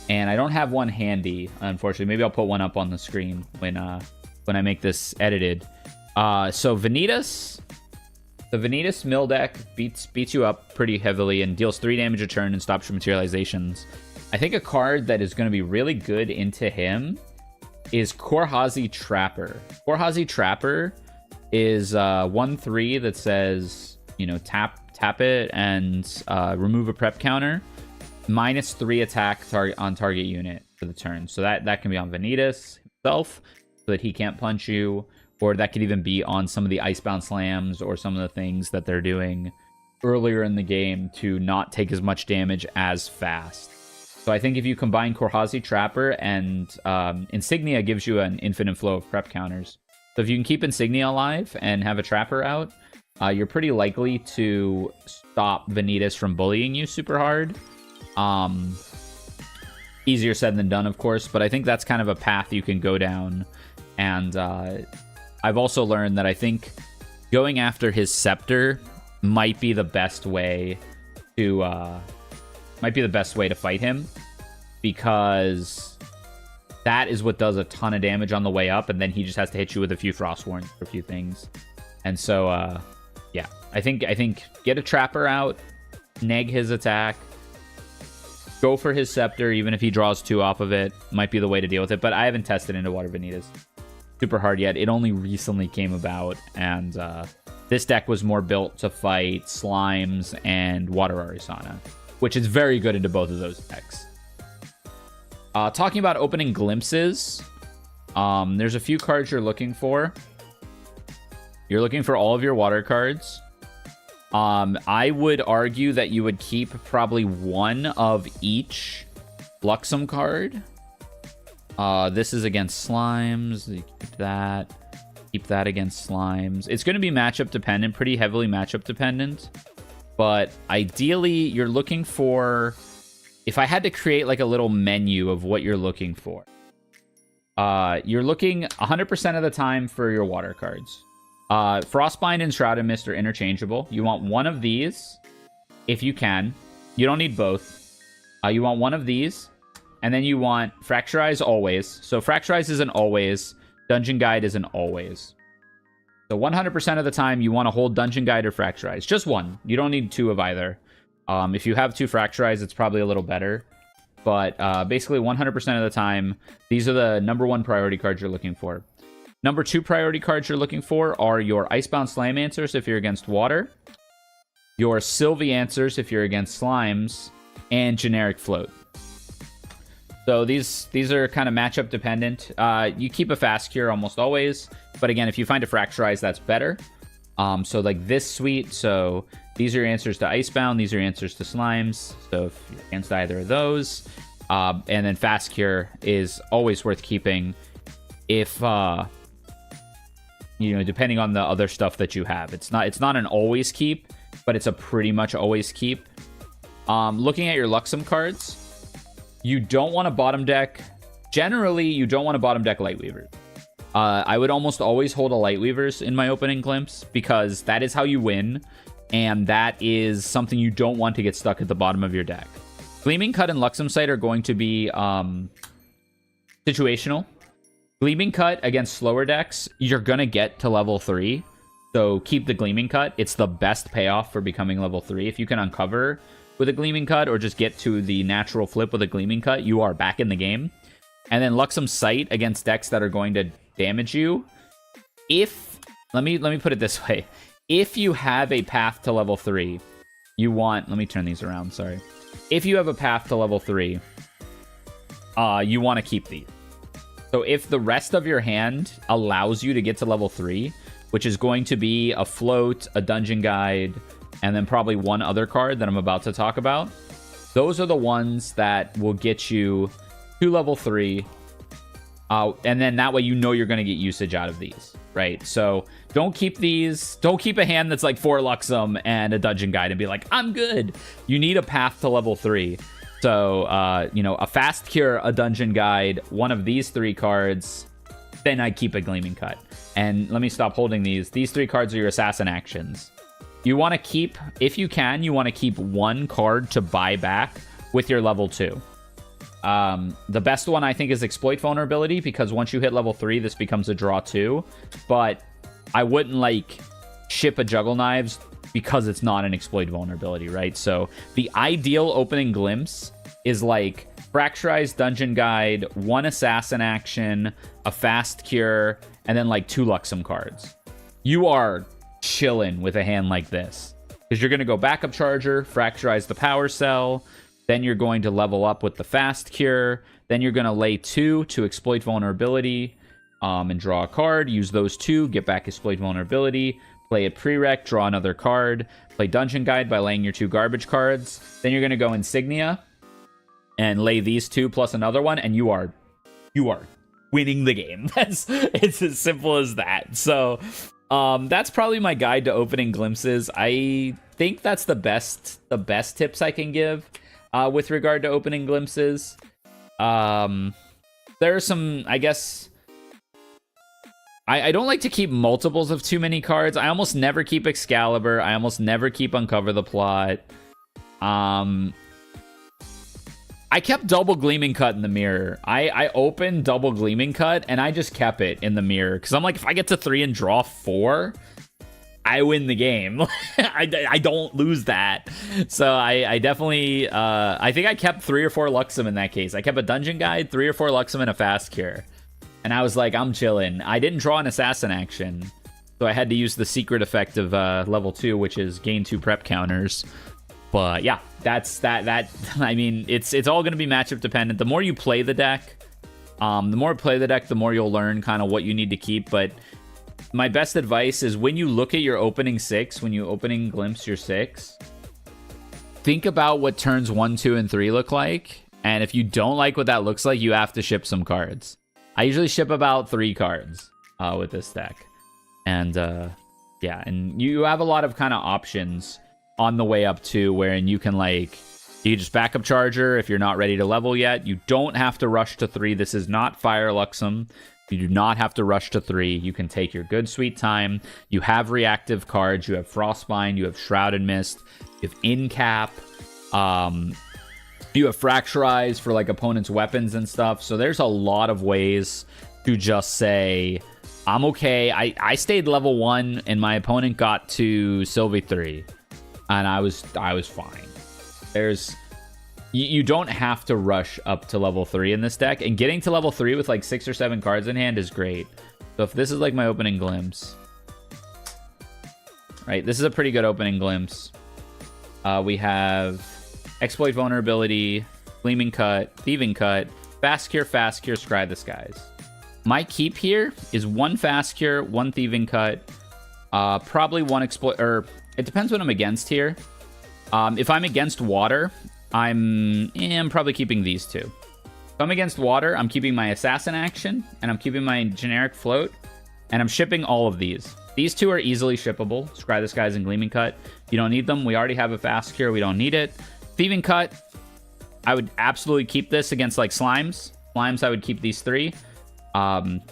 and I don't have one handy, unfortunately. Maybe I'll put one up on the screen when I make this edited. So Vanitas, the Vanitas mill deck beats you up pretty heavily and deals 3 damage a turn and stops your materializations. I think a card that is going to be really good into him is Korhazi Trapper. Korhazi Trapper is 1/3 that says, you know, tap it and remove a prep counter, -3 attack on target unit for the turn. So that can be on Vanitas himself, so that he can't punch you, or that could even be on some of the Icebound Slams or some of the things that they're doing earlier in the game to not take as much damage as fast. So I think if you combine Korhazi Trapper and Insignia gives you an infinite flow of prep counters. So if you can keep Insignia alive and have a Trapper out, you're pretty likely to stop Vanitas from bullying you super hard. Easier said than done, of course, but I think that's kind of a path you can go down. And I've also learned that I think going after his Scepter might be the best way to fight him, because that is what does a ton of damage on the way up, and then he just has to hit you with a few Frostwarns for a few things. And so yeah, I think get a Trapper out, neg his attack, go for his Scepter, even if he draws 2 off of it, might be the way to deal with it. But I haven't tested into Water Vanitas super hard yet. It only recently came about, and this deck was more built to fight Slimes and Water Arisana, which is very good into both of those decks. Talking about opening glimpses, there's a few cards you're looking for. You're looking for all of your water cards. I would argue that you would keep probably 1 of each Luxem card. This is against Slimes. You keep that. Keep that against Slimes. It's going to be matchup dependent, pretty heavily matchup dependent. But ideally, you're looking for... If I had to create like a little menu of what you're looking for, you're looking 100% of the time for your water cards. Frostbind and Shrouded Mist are interchangeable. You want 1 of these, if you can. You don't need both. You want 1 of these, and then you want Fracturize always. So Fracturize is an always. Dungeon Guide is an always. So 100% of the time, you want to hold Dungeon Guide or Fracturize. Just 1. You don't need 2 of either. If you have 2 Fracturize, it's probably a little better. But basically, 100% of the time, these are the number 1 priority cards you're looking for. Number 2 priority cards you're looking for are your Icebound Slam answers if you're against water, your Sylvie answers if you're against Slimes, and Generic Float. So these are kind of matchup dependent. You keep a Fast Cure almost always, but again, if you find a Fracturize, that's better. So like this suite, so these are your answers to Icebound, these are your answers to Slimes, so if you're against either of those. And then Fast Cure is always worth keeping if... you know, depending on the other stuff that you have. It's not an always keep, but it's a pretty much always keep. Looking at your Luxem cards, you don't want to bottom deck. Generally, you don't want to bottom deck Lightweavers. I would almost always hold a Lightweavers in my opening glimpse, because that is how you win, and that is something you don't want to get stuck at the bottom of your deck. Gleaming Cut and Luxem Sight are going to be situational. Gleaming Cut against slower decks, you're going to get to level 3. So keep the Gleaming Cut. It's the best payoff for becoming level 3. If you can uncover with a Gleaming Cut or just get to the natural flip with a Gleaming Cut, you are back in the game. And then Luxem Sight against decks that are going to damage you. Let me put it this way. If you have a path to level 3, you want... Let me turn these around, sorry. If you have a path to level 3, you want to keep these. So if the rest of your hand allows you to get to level 3, which is going to be a Float, a Dungeon Guide, and then probably one other card that I'm about to talk about. Those are the ones that will get you to level 3. And then that way you know you're going to get usage out of these, right? So don't keep these. Don't keep a hand that's like 4 Luxem and a dungeon guide and be like, I'm good. You need a path to level 3. So, you know, a fast cure, a dungeon guide, one of these 3 cards, then I keep a Gleaming Cut. And let me stop holding these. These 3 cards are your assassin actions. You want to keep, if you can, you want to keep 1 card to buy back with your level 2. The best one, I think, is Exploit Vulnerability, because once you hit level 3, this becomes a draw 2. But I wouldn't, like, ship a Juggle Knives because it's not an Exploit Vulnerability, right? So the ideal opening glimpse is, like, Fracturized Dungeon Guide, 1 Assassin action, a Fast Cure, and then, like, 2 Luxem cards. You are chilling with a hand like this, because you're going to go Backup Charger, Fracturize the Power Cell, then you're going to level up with the Fast Cure, then you're going to lay 2 to Exploit Vulnerability, and draw a card, use those 2, get back Exploit Vulnerability, play a Prereq, draw another card, play Dungeon Guide by laying your 2 garbage cards, then you're going to go Insignia, and lay these 2 plus another one, and you are winning the game. It's as simple as that. So that's probably my guide to opening glimpses. I think that's the best tips I can give with regard to opening glimpses. There are some, I guess, I don't like to keep multiples of too many cards. I almost never keep Excalibur. I almost never keep Uncover the Plot. I kept double Gleaming Cut in the mirror. I opened double Gleaming Cut, and I just kept it in the mirror. Because I'm like, if I get to 3 and draw 4, I win the game. I don't lose that. So I definitely, I think I kept 3 or 4 Luxem in that case. I kept a Dungeon Guide, 3 or 4 Luxem, and a Fast Cure. And I was like, I'm chilling. I didn't draw an Assassin action. So I had to use the secret effect of level 2, which is gain 2 prep counters. But yeah, that's that. I mean, it's all going to be matchup dependent. The more you play the deck, the more you'll learn kind of what you need to keep. But my best advice is, when you look at your opening 6, when you opening glimpse your 6, think about what turns 1, 2, and 3 look like. And if you don't like what that looks like, you have to ship some cards. I usually ship about 3 cards with this deck. And yeah, and you have a lot of kind of options on the way up to, wherein you can, like, you just Backup Charger if you're not ready to level yet. You don't have to rush to 3. This is not Fire Luxem. You do not have to rush to 3. You can take your good sweet time. You have reactive cards. You have Frostbind. You have Shrouded Mist. You have Incap. You have Fracturize for, like, opponents' weapons and stuff. So there's a lot of ways to just say, I'm okay. I stayed level 1 and my opponent got to Sylvie 3. And I was fine. You don't have to rush up to level 3 in this deck. And getting to level 3 with like 6 or 7 cards in hand is great. So if this is like my opening glimpse, right? This is a pretty good opening glimpse. We have Exploit Vulnerability, Gleaming Cut, Thieving Cut, Fast Cure, Scry the Skies. My keep here is 1 Fast Cure, 1 Thieving Cut, probably 1 Exploit, or it depends what I'm against here. If I'm against water, I'm probably keeping these 2. If I'm against water, I'm keeping my Assassin action, and I'm keeping my generic float, and I'm shipping all of these. These 2 are easily shippable, Scry the Skies and Gleaming Cut. You don't need them. We already have a Fast Cure. We don't need it. Thieving Cut, I would absolutely keep this against, like, Slimes. Slimes, I would keep these 3.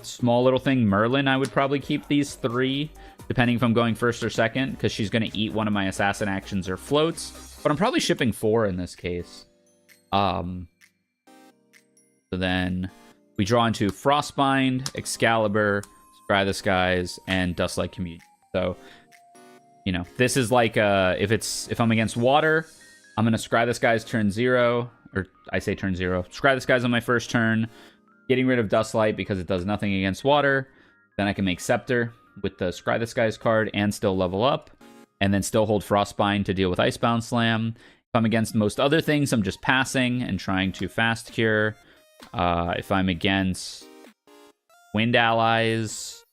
Small little thing, Merlin, I would probably keep these 3, depending if I'm going first or second, because she's going to eat one of my Assassin actions or floats. But I'm probably shipping 4 in this case. So then we draw into Frostbind, Excalibur, Scry the Skies, and Dustlight Communion. So, you know, this is like, if I'm against water, I'm going to Scry the Skies turn 0, or I say turn 0. Scry the Skies on my first turn, getting rid of Dustlight because it does nothing against water. Then I can make Scepter with the Scry the Skies card and still level up, and then still hold Frostbind to deal with Icebound Slam. If I'm against most other things, I'm just passing and trying to Fast Cure. If I'm against Wind Allies,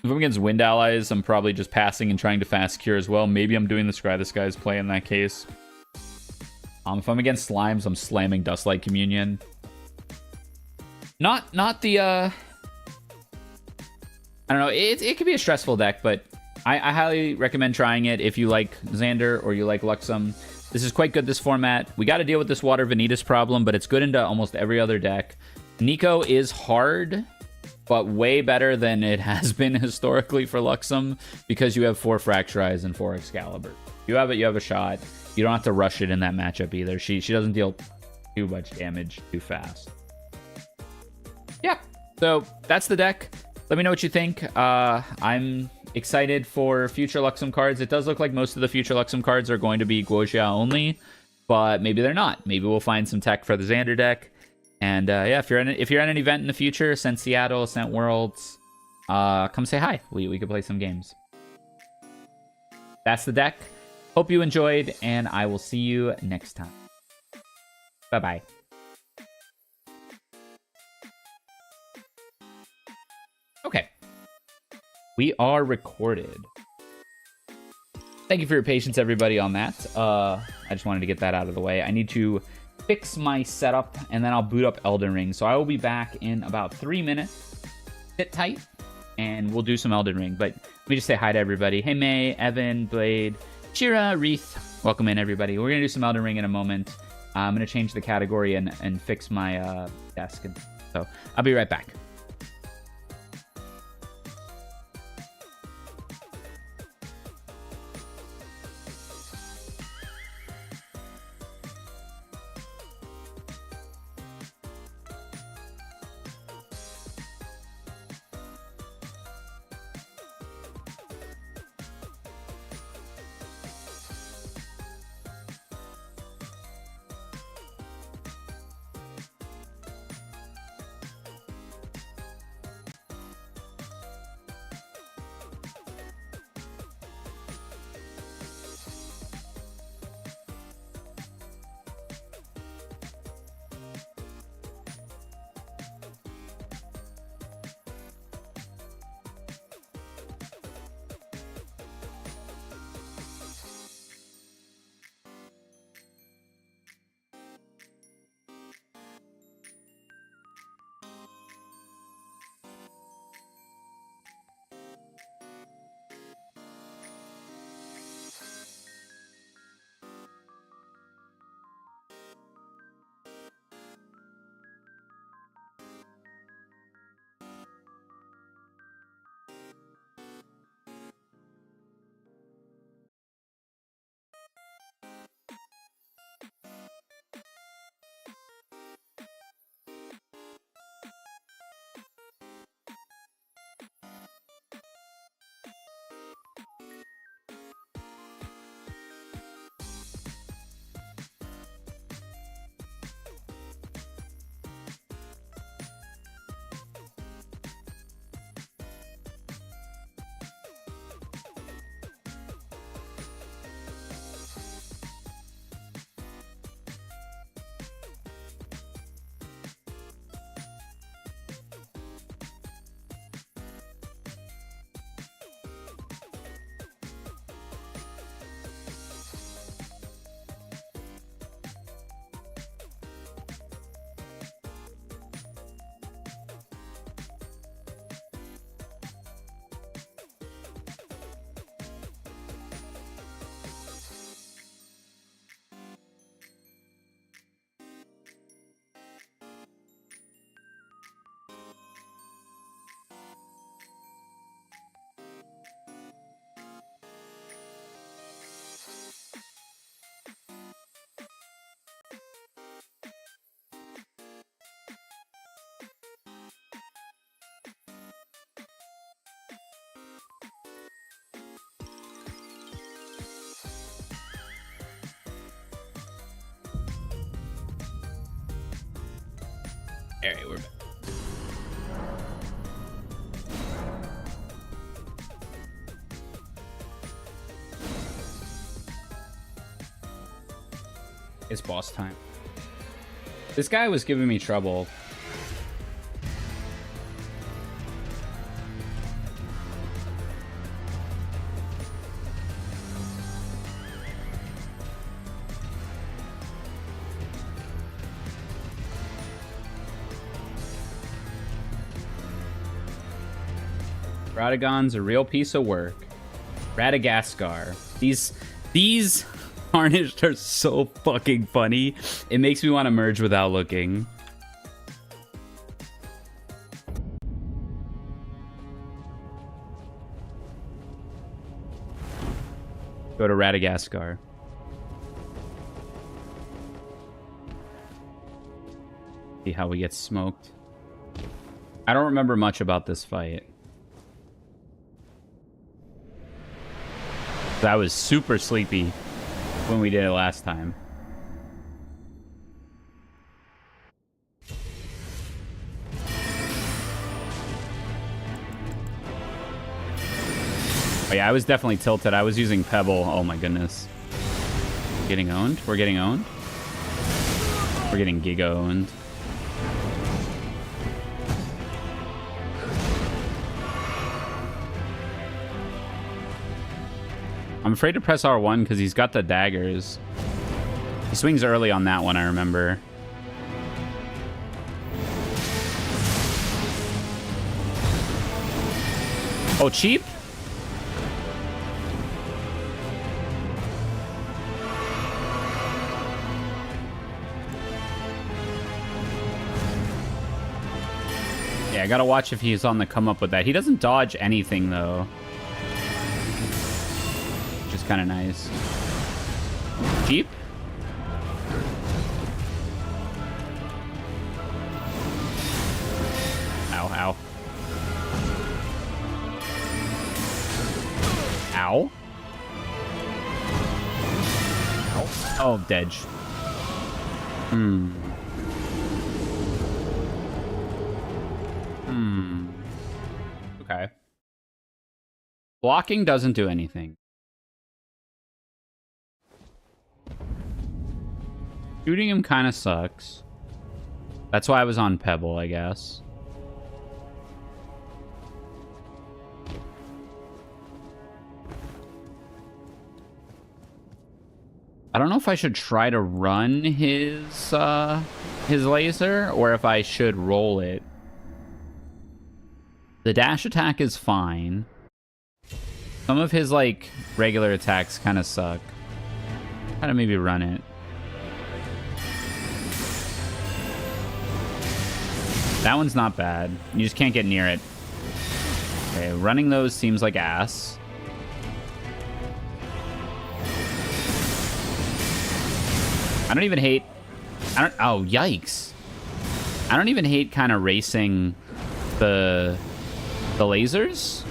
If I'm against wind allies, I'm probably just passing and trying to fast cure as well. Maybe I'm doing the Scry the Skies play in that case. If I'm against slimes, I'm slamming Dustlight Communion. Not the I don't know. It could be a stressful deck, but I highly recommend trying it if you like Xander or you like Luxem. This is quite good, this format. We got to deal with this Water Vanitas problem, but it's good into almost every other deck. Nico is hard, but way better than it has been historically for Luxem because you have 4 Fracture Eyes and 4 Excalibur. You have a shot. You don't have to rush it in that matchup either. She doesn't deal too much damage too fast. Yeah, so that's the deck. Let me know what you think. I'm excited for future Luxem cards. It does look like most of the future Luxem cards are going to be Guojia only, but maybe they're not. Maybe we'll find some tech for the Xander deck. And yeah, if you're at an event in the future, send Seattle, send Worlds, come say hi. We could play some games. That's the deck. Hope you enjoyed, and I will see you next time. Bye-bye. Okay. We are recorded. Thank you for your patience, everybody, on that. I just wanted to get that out of the way. I need to fix my setup, and then I'll boot up Elden Ring. So I will be back in about 3 minutes. Sit tight, and we'll do some Elden Ring. But let me just say hi to everybody. Hey, May, Evan, Blade, Shira, Wreath. Welcome in, everybody. We're going to do some Elden Ring in a moment. I'm going to change the category and fix my desk. So I'll be right back. All right, we're back. It's boss time. This guy was giving me trouble. Radagon's a real piece of work. Radagaskar. These Harnished are so fucking funny. It makes me want to merge without looking. Go to Radagaskar. See how we get smoked. I don't remember much about this fight. I was super sleepy when we did it last time. Oh yeah, I was definitely tilted. I was using Pebble. Oh my goodness. Getting owned? We're getting owned? We're getting giga owned. I'm afraid to press R1 because he's got the daggers. He swings early on that one, I remember. Oh, cheap? Yeah, I gotta watch if he's on the come up with that. He doesn't dodge anything, though. Which is kind of nice. Cheap? Ow, ow. Ow. Ow. Oh, Dedge. Okay. Blocking doesn't do anything. Shooting him kind of sucks. That's why I was on Pebble, I guess. I don't know if I should try to run his laser or if I should roll it. The dash attack is fine. Some of his, like, regular attacks kind of suck. Kind of maybe run it. That one's not bad. You just can't get near it. Okay, running those seems like ass. I don't even hate... Oh, yikes. I don't even hate kind of racing the lasers.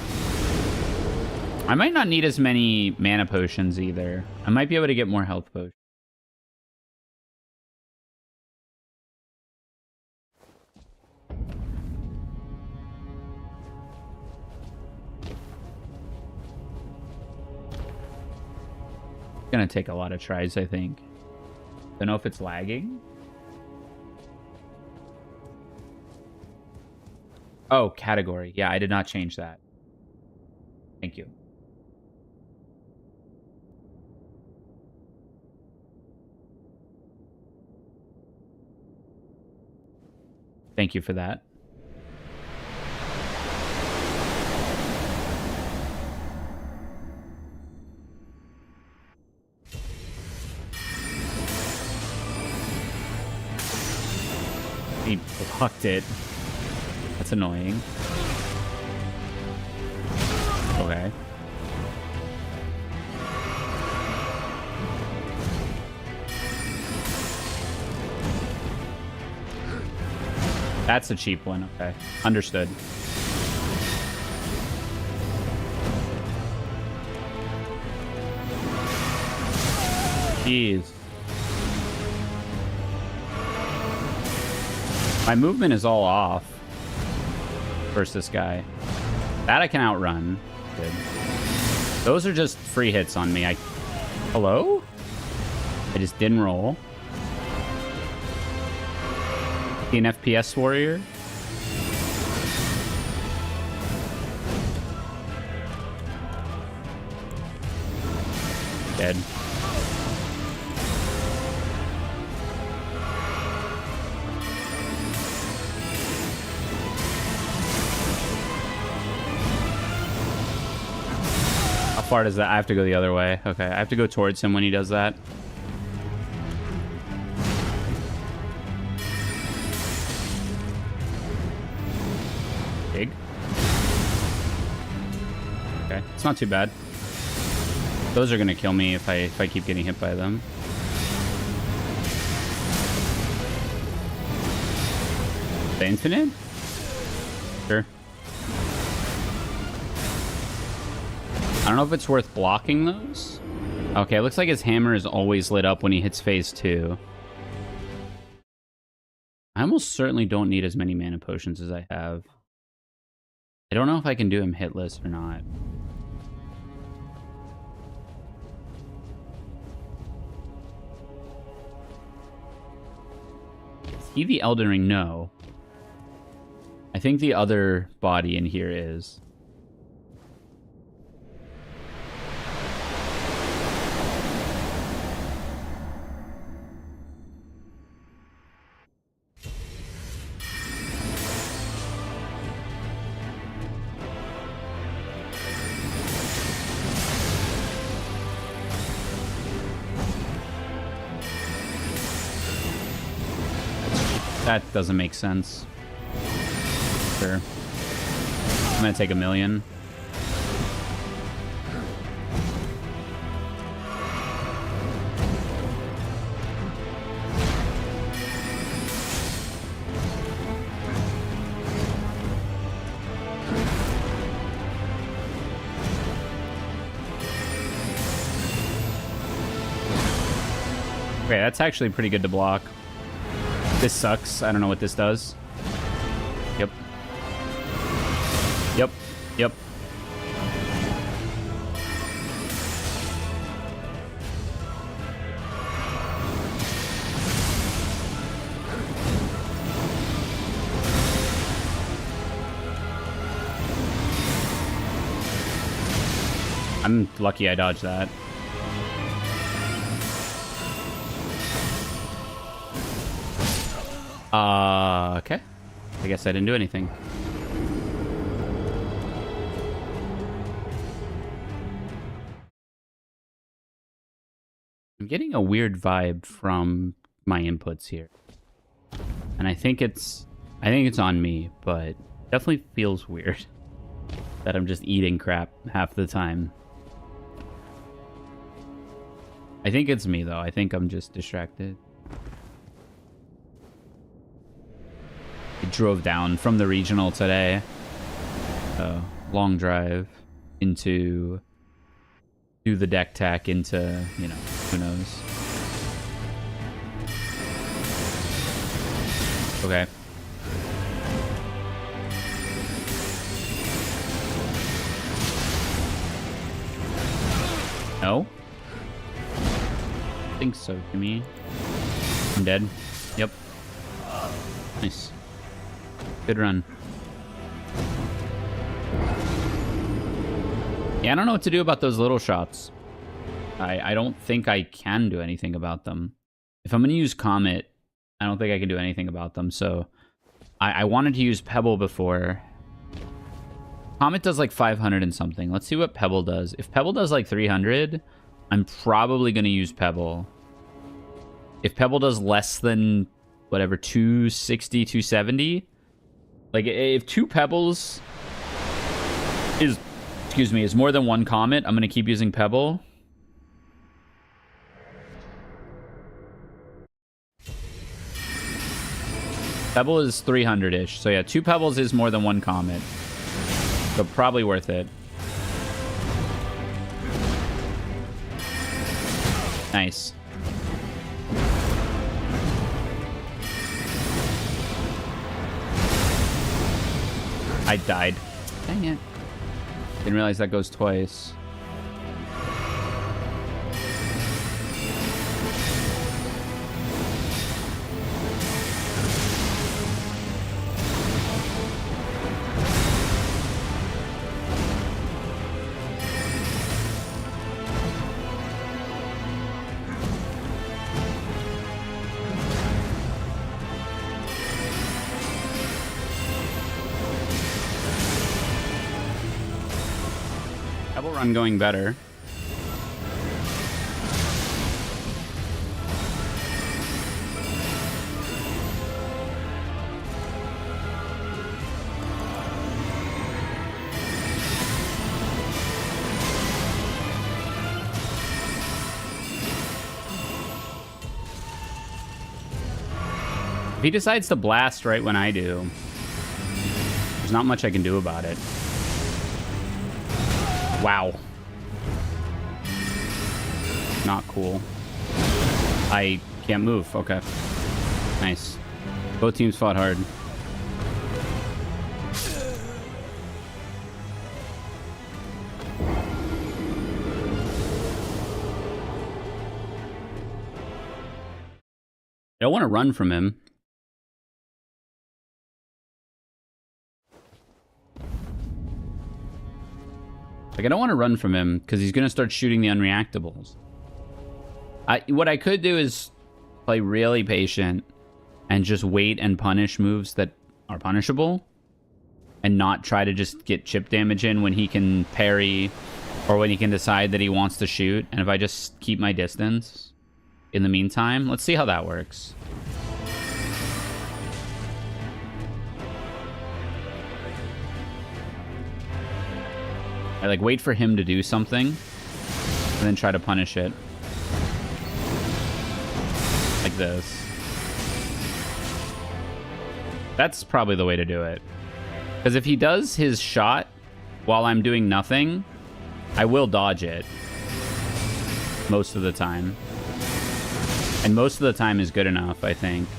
I might not need as many mana potions either. I might be able to get more health potions. It's gonna take a lot of tries, I think. Don't know if it's lagging. Oh, category. Yeah, I did not change that. Thank you. Thank you for that. He blocked it. That's annoying. Okay. That's a cheap one. Okay. Understood. Jeez. My movement is all off versus this guy. That I can outrun. Good. Those are just free hits on me. Hello? I just didn't roll. An FPS warrior. Dead. far does that... I have to go the other way. Okay, I have to go towards him when he does that. Big. Okay, it's not too bad. Those are gonna kill me if I keep getting hit by them. The infinite? Sure. I don't know if it's worth blocking those. Okay, it looks like his hammer is always lit up when he hits phase 2. I almost certainly don't need as many mana potions as I have. I don't know if I can do him hitless or not. Is he the Elden Ring? No. I think the other body in here is. That doesn't make sense. Sure. I'm gonna take 1,000,000. Okay, that's actually pretty good to block. This sucks. I don't know what this does. Yep. Yep. Yep. I'm lucky I dodged that. Okay. I guess I didn't do anything. I'm getting a weird vibe from my inputs here. And I think it's on me, but definitely feels weird that I'm just eating crap half the time. I think it's me though. I think I'm just distracted. I drove down from the regional today. Long drive into... do the deck tack into, you know, who knows. Okay. No? I think so, Jimmy. I'm dead. Yep. Nice. Good run. Yeah, I don't know what to do about those little shots. I don't think I can do anything about them. If I'm going to use Comet, I don't think I can do anything about them. So I wanted to use Pebble before. Comet does like 500 and something. Let's see what Pebble does. If Pebble does like 300, I'm probably going to use Pebble. If Pebble does less than, whatever, 260, 270... like, if 2 Pebbles is, excuse me, is more than 1 Comet, I'm going to keep using Pebble. Pebble is 300-ish. So, yeah, 2 Pebbles is more than 1 Comet. So, probably worth it. Nice. I died. Dang it. Didn't realize that goes twice. Run going better. If he decides to blast right when I do, there's not much I can do about it. Wow. Not cool. I can't move. Okay. Nice. Both teams fought hard. I don't want to run from him. Like, I don't want to run from him because he's going to start shooting the unreactables. What I could do is play really patient and just wait and punish moves that are punishable and not try to just get chip damage in when he can parry or when he can decide that he wants to shoot. And if I just keep my distance in the meantime, let's see how that works. I like wait for him to do something and then try to punish it. Like this. That's probably the way to do it. Because if he does his shot while I'm doing nothing, I will dodge it. Most of the time. And most of the time is good enough, I think.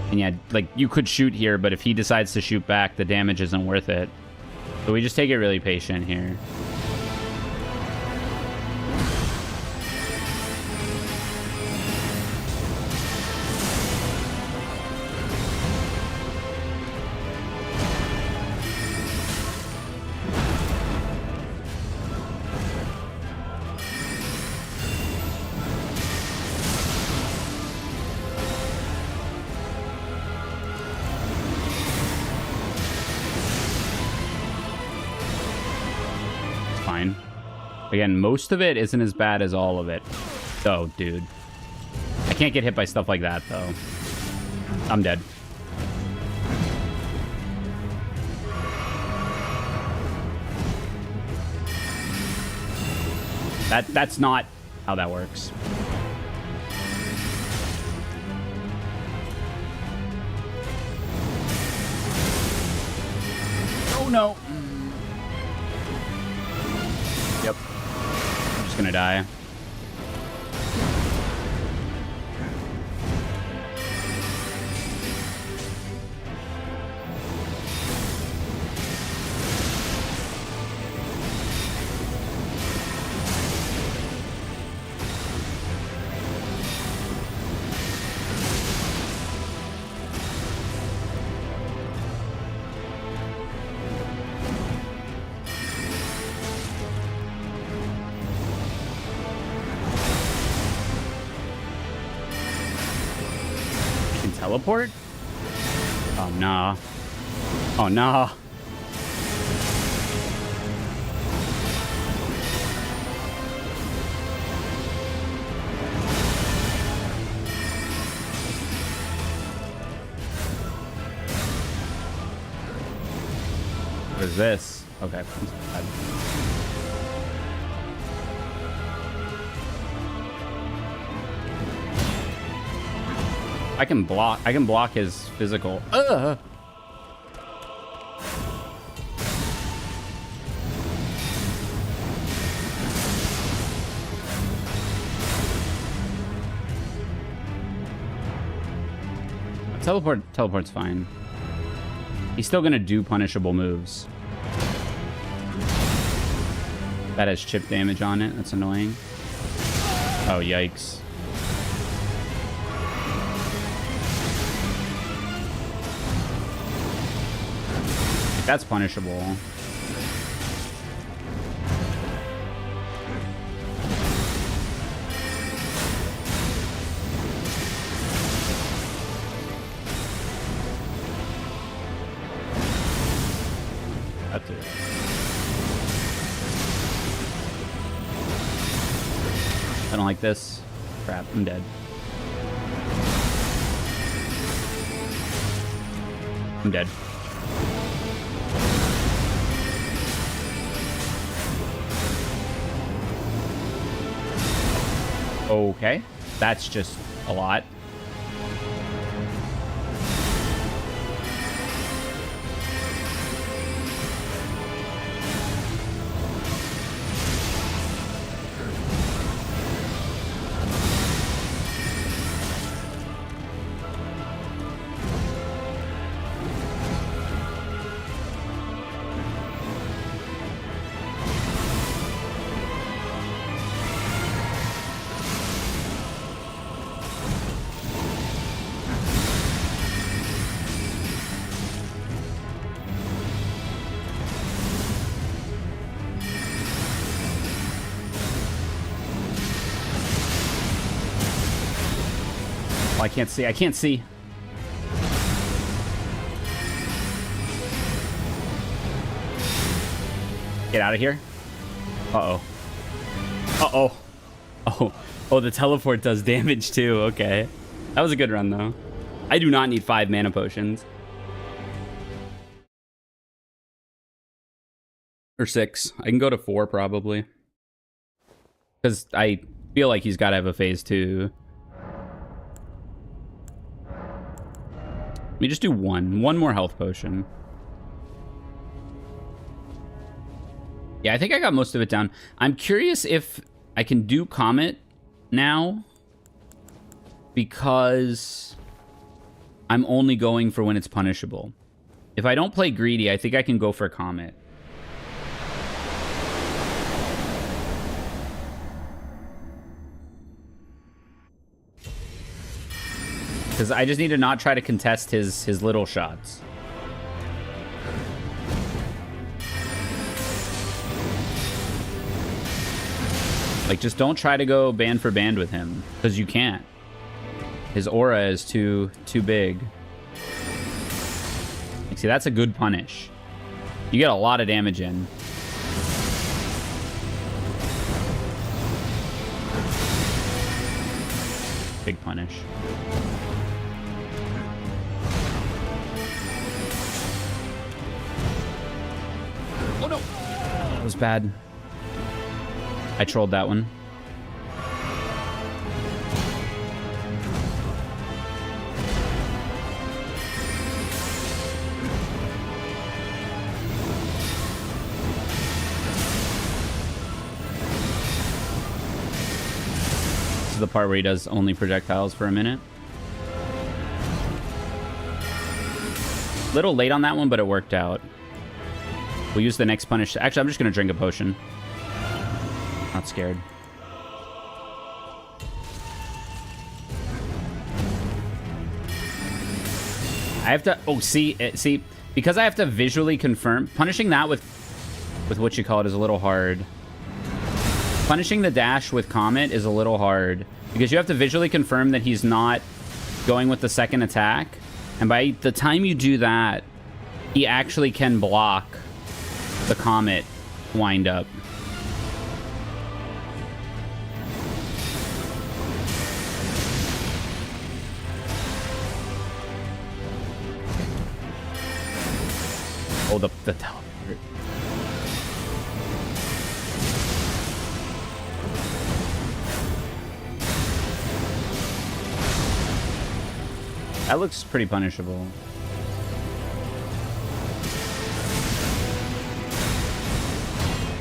And yeah, like, you could shoot here, but if he decides to shoot back, the damage isn't worth it. So we just take it really patient here. Again, most of it isn't as bad as all of it. Oh, dude. I can't get hit by stuff like that, though. I'm dead. That's not how that works. Oh, no. Yep. I'm just gonna die. Teleport? Oh, no. Oh, no. What is this? Okay. I can block his physical. Teleport's fine. He's still gonna do punishable moves. That has chip damage on it. That's annoying. Oh, yikes. That's punishable. That's it. I don't like this. Crap, I'm dead. I'm dead. Okay, that's just a lot. Oh, I can't see. I can't see. Get out of here. Uh-oh. Uh-oh. Oh. Oh, the teleport does damage too. Okay. That was a good run, though. I do not need 5 mana potions. Or 6. I can go to 4, probably. Because I feel like he's got to have a phase 2. Let me just do 1. 1 more health potion. Yeah, I think I got most of it down. I'm curious if I can do Comet now, because I'm only going for when it's punishable. If I don't play Greedy, I think I can go for Comet. Because I just need to not try to contest his little shots. Like, just don't try to go band for band with him, because you can't. His aura is too big. Like, see, that's a good punish. You get a lot of damage in. Big punish. Oh no! That was bad. I trolled that one. This is the part where he does only projectiles for a minute. Little late on that one, but it worked out. We'll use the next punish. Actually, I'm just going to drink a potion. Not scared. I have to... Oh, see, because I have to visually confirm... Punishing that with what you call it is a little hard. Punishing the dash with Comet is a little hard, because you have to visually confirm that he's not going with the second attack. And by the time you do that, he actually can block the Comet wind up. Oh, the teleport. That looks pretty punishable.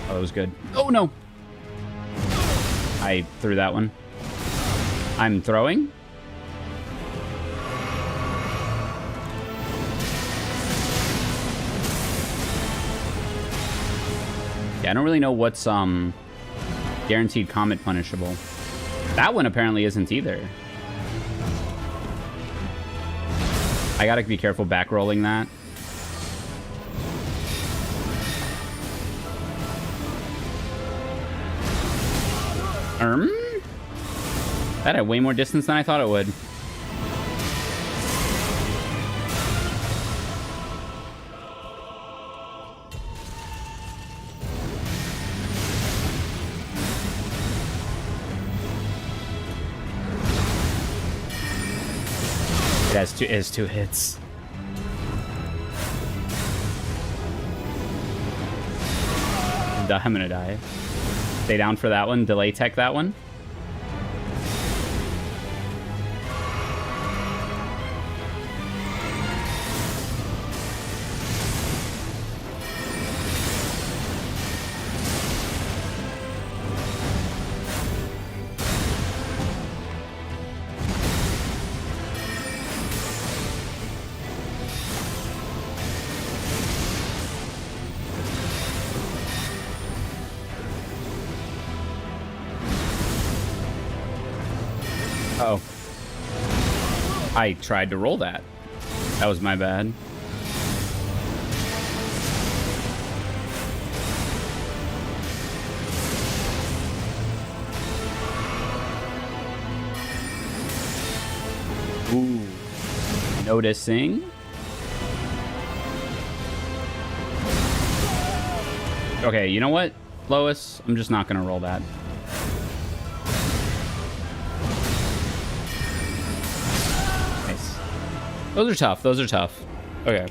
Oh, that was good. Oh, no. I threw that one. I'm throwing. Yeah, I don't really know what's guaranteed Comet punishable. That one apparently isn't either. I gotta be careful back rolling that. That had way more distance than I thought it would. It has two hits. I'm gonna die. Stay down for that one. Delay tech that one. Uh-oh. I tried to roll that. That was my bad. Ooh. Noticing. Okay, you know what, Lois? I'm just not gonna roll that. Nice. Those are tough. Those are tough. Okay.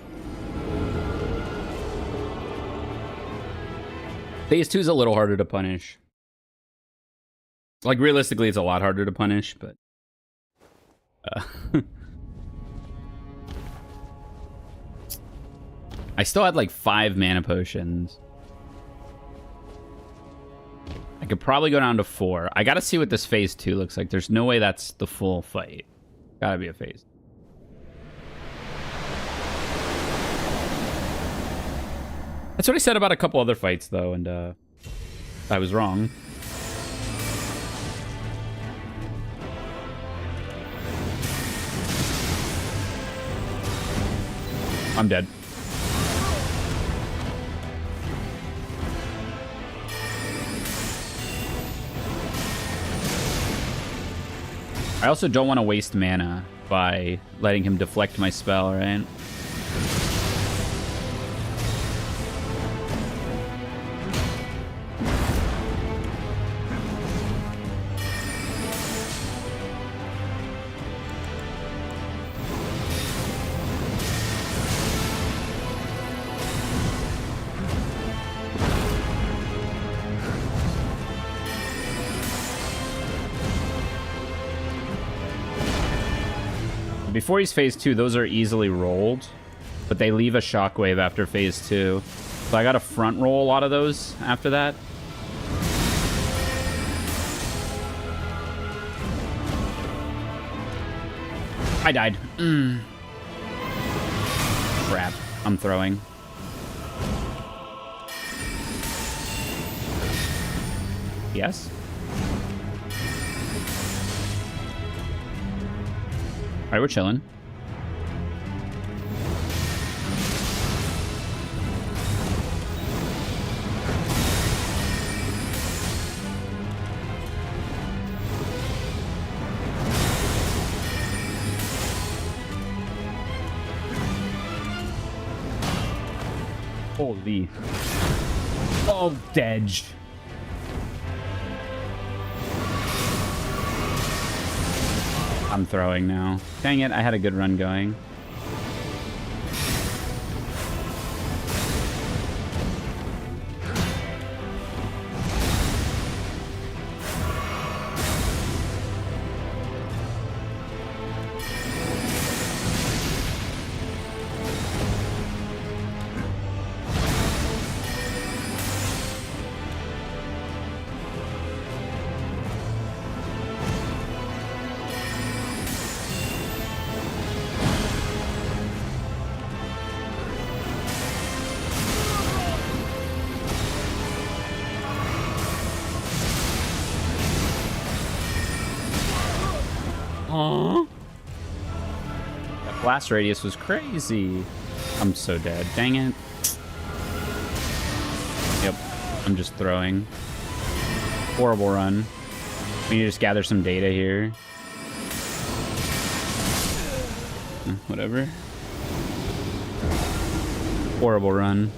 Phase 2 is a little harder to punish. Like, realistically, it's a lot harder to punish, but... I still had, like, 5 mana potions. I could probably go down to 4. I gotta see what this phase 2 looks like. There's no way that's the full fight. Gotta be a phase. That's what I said about a couple other fights, though, and I was wrong. I'm dead. I also don't want to waste mana by letting him deflect my spell, right? Before he's phase 2, those are easily rolled, but they leave a shockwave after phase 2. So I gotta front roll a lot of those after that. I died. Crap. I'm throwing. Yes? Alright, we're chilling. Holy. Oh, Dedge. I'm throwing now. Dang it, I had a good run going. Blast radius was crazy. I'm so dead. Dang it. Yep. I'm just throwing. Horrible run. We need to just gather some data here. Whatever. Horrible run.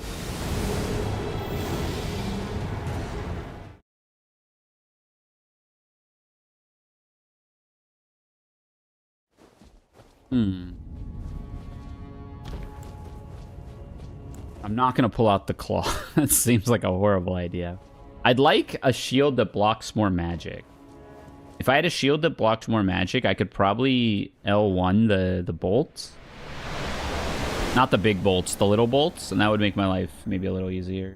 I'm not going to pull out the claw. That seems like a horrible idea. I'd like a shield that blocks more magic. If I had a shield that blocked more magic, I could probably L1 the bolts. Not the big bolts, the little bolts, and that would make my life maybe a little easier.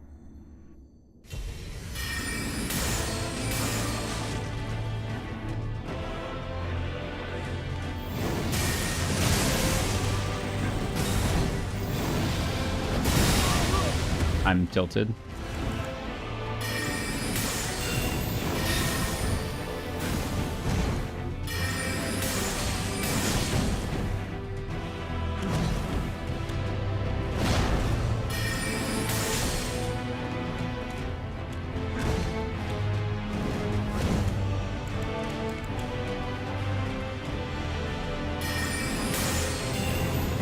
I'm tilted.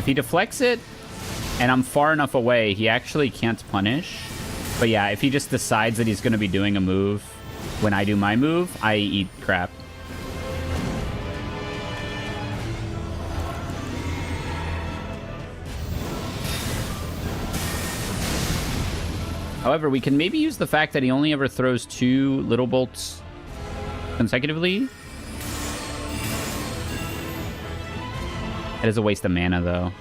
he deflects it and I'm far enough away, he actually can't punish. But yeah, if he just decides that he's going to be doing a move when I do my move, I eat crap. However, we can maybe use the fact that he only ever throws 2 little bolts consecutively. It is a waste of mana, though.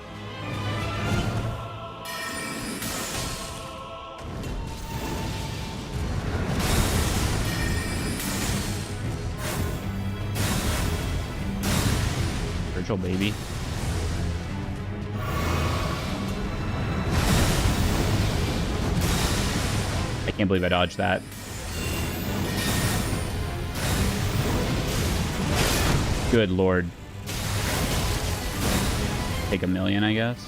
Virtual baby. I can't believe I dodged that. Good lord. Take a million, I guess.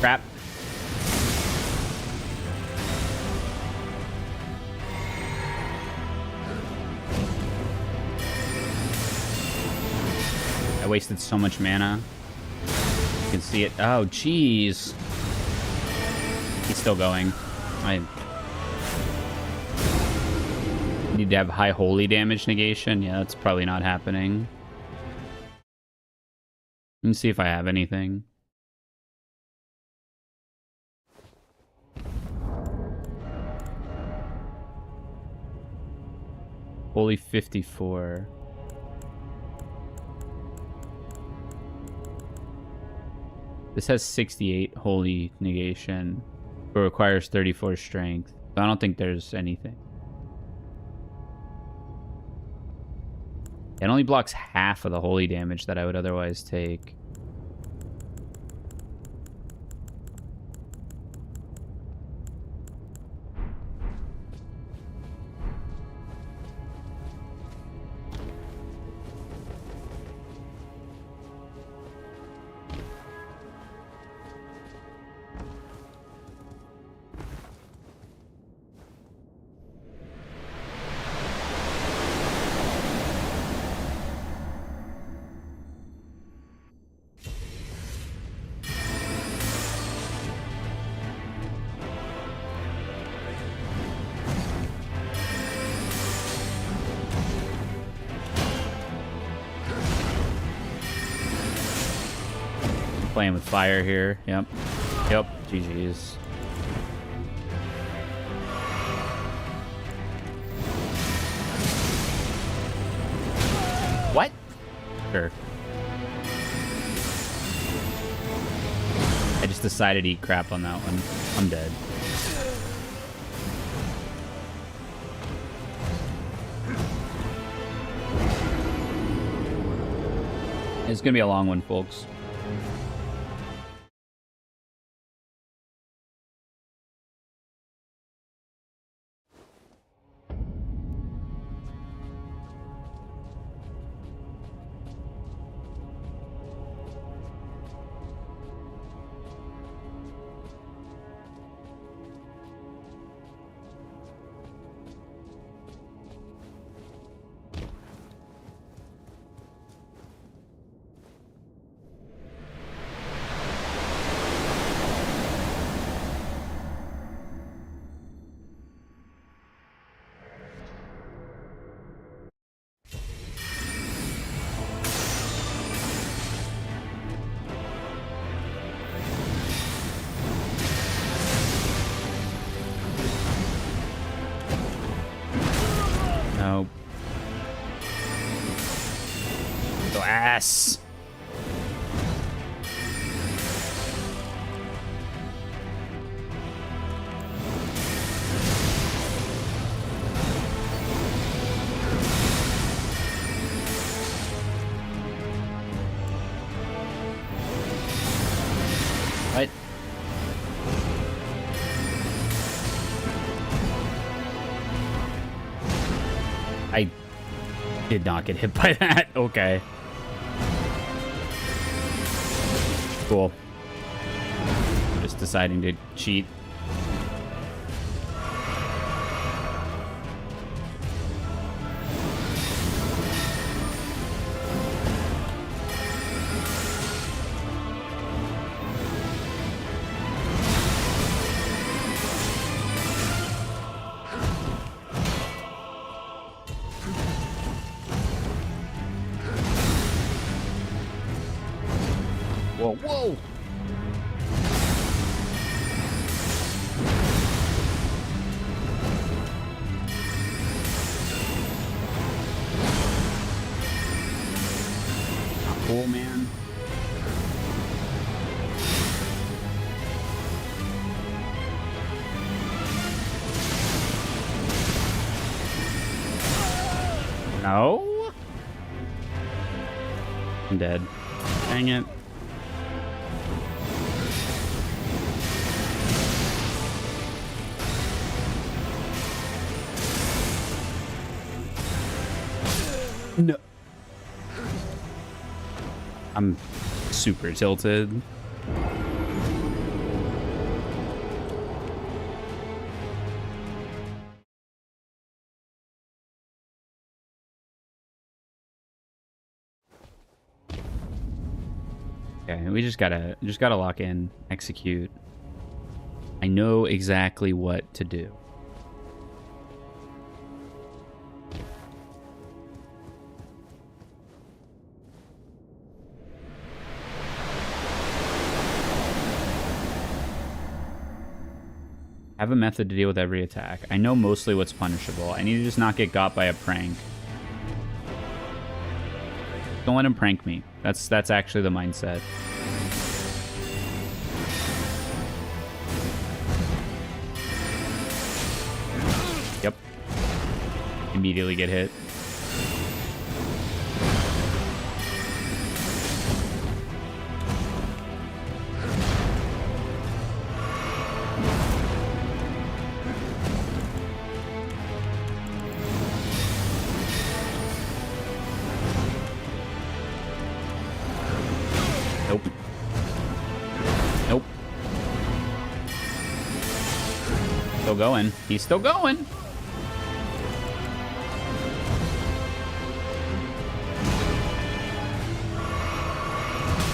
Crap. I wasted so much mana. You can see it. Oh, jeez. He's still going. I need to have high holy damage negation. Yeah, that's probably not happening. Let me see if I have anything. Holy 54. This has 68 holy negation, but requires 34 strength. So I don't think there's anything. It only blocks half of the holy damage that I would otherwise take. Playing with fire here. Yep. Yep. GG's. What? Sure. I just decided to eat crap on that one. I'm dead. It's gonna be a long one, folks. No. Go ass. What? I did not get hit by that. Okay. Cool. Just deciding to cheat. Whoa, whoa! Not cool, man. No? I'm dead. Dang it. No. I'm super tilted. Okay, we just gotta lock in, execute. I know exactly what to do. Have a method to deal with every attack. I know mostly what's punishable. I need to just not get got by a prank. Don't let him prank me. That's actually the mindset. Yep. Immediately get hit. Nope. Nope. Still going. He's still going.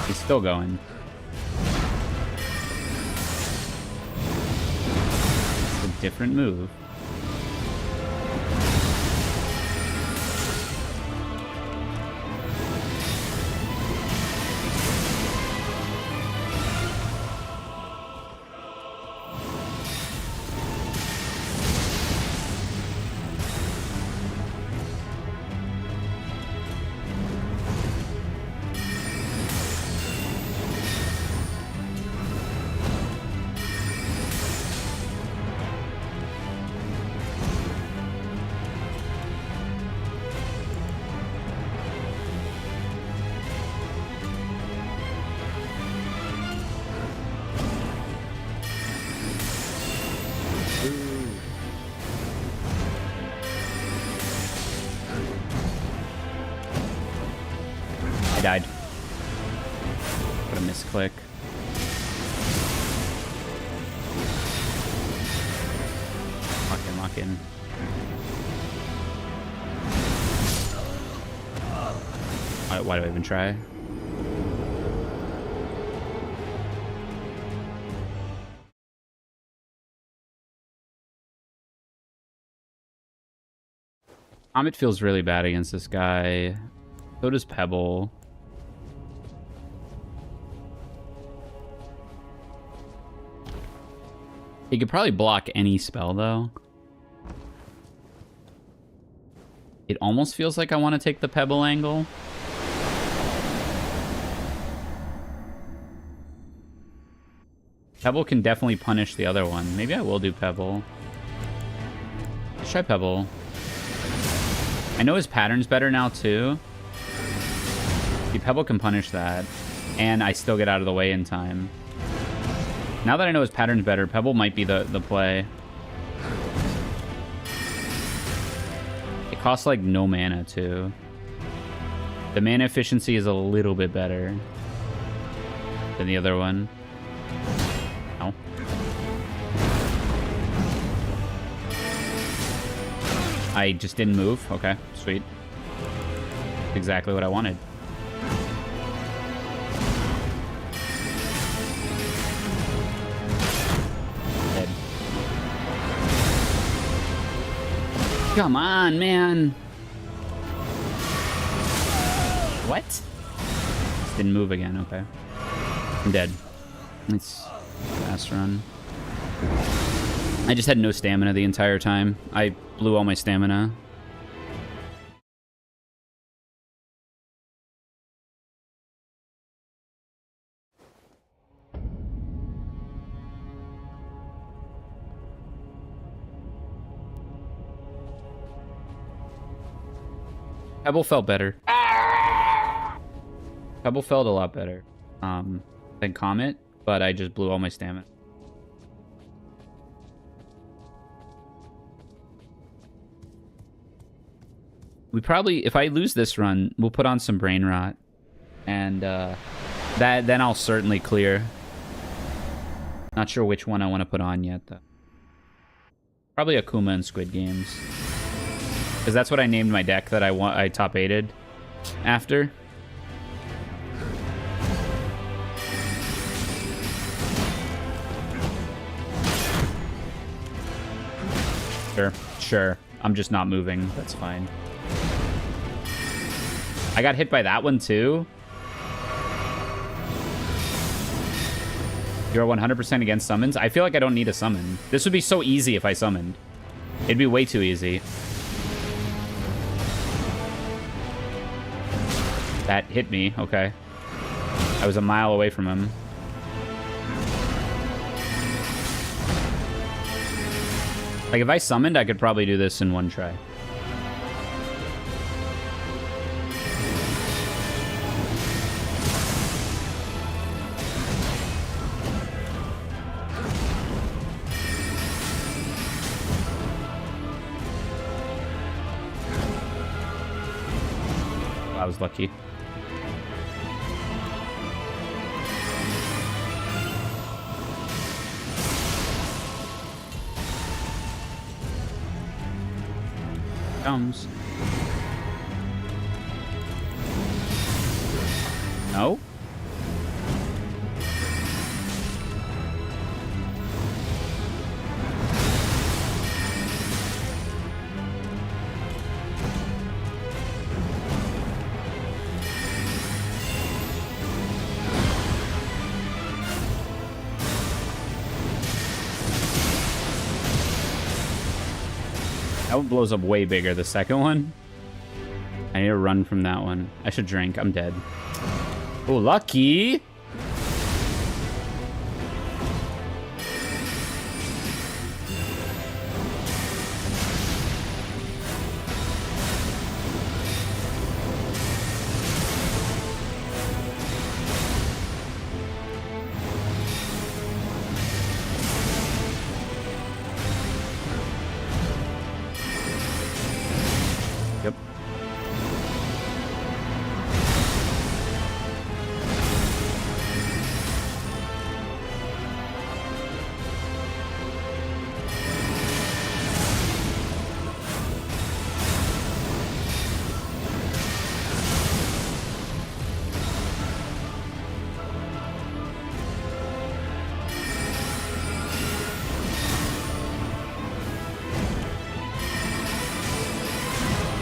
He's still going. It's a different move. I died. What a misclick. Lock in. Why do I even try? Comet feels really bad against this guy. So does Pebble. He could probably block any spell, though. It almost feels like I want to take the Pebble angle. Pebble can definitely punish the other one. Maybe I will do Pebble. Let's try Pebble. I know his pattern's better now, too. See, Pebble can punish that. And I still get out of the way in time. Now that I know his pattern's better, Pebble might be the play. It costs, like, no mana, too. The mana efficiency is a little bit better. than the other one. No. I just didn't move. Okay, sweet. Exactly what I wanted. Dead. Come on, man. What? Just didn't move again. Okay. I'm dead. It's fast run. I just had no stamina the entire time. I blew all my stamina. Pebble felt better. Pebble felt a lot better than Comet, but I just blew all my stamina. We probably, if I lose this run, we'll put on some brain rot, and then I'll certainly clear. Not sure which one I want to put on yet, though. Probably Akuma and Squid Games, because that's what I named my deck that I top 8'd after. Sure. I'm just not moving. That's fine. I got hit by that one too. You're 100% against summons? I feel like I don't need a summon. This would be so easy if I summoned. It'd be way too easy. That hit me. Okay. I was a mile away from him. Like, if I summoned, I could probably do this in one try. I was lucky. Comes. No? That one blows up way bigger, the second one. I need to run from that one. I should drink. I'm dead. Oh, lucky! Yep.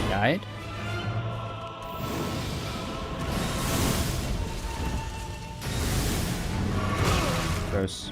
Died? Gross.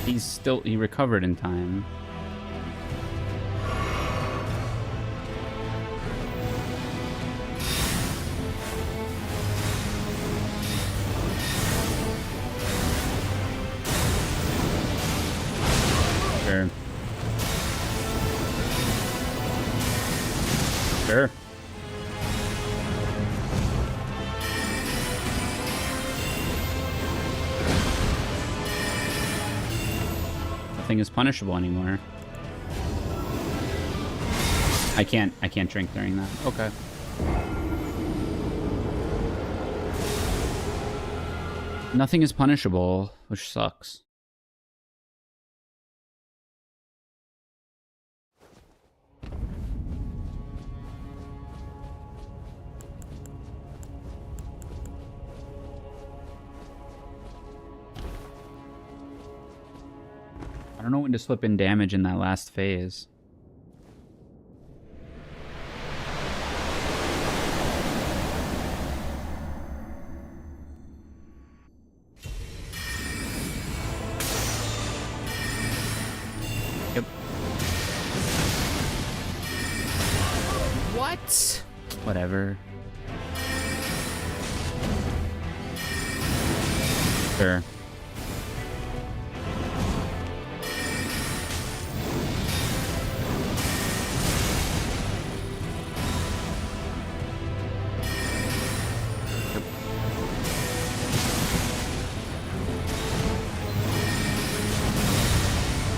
He recovered in time. Sure. Sure. Nothing is punishable anymore. I can't drink during that. Okay. Nothing is punishable, which sucks. I don't know when to slip in damage in that last phase. Yep. What? Whatever. Sure.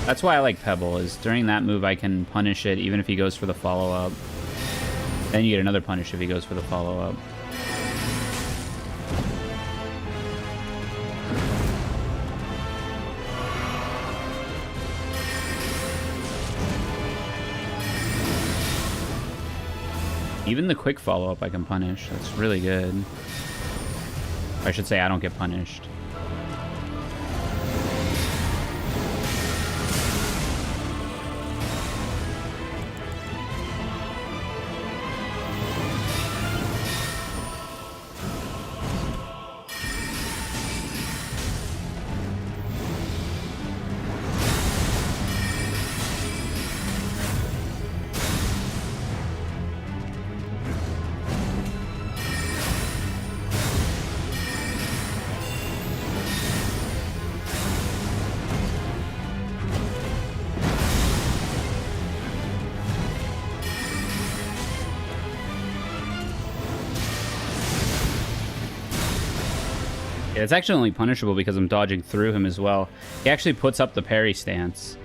That's why I like Pebble, is during that move I can punish it even if he goes for the follow-up. Then you get another punish if he goes for the follow-up. Even the quick follow-up I can punish. That's really good. I should say I don't get punished. Yeah, it's actually only punishable because I'm dodging through him as well. He actually puts up the parry stance.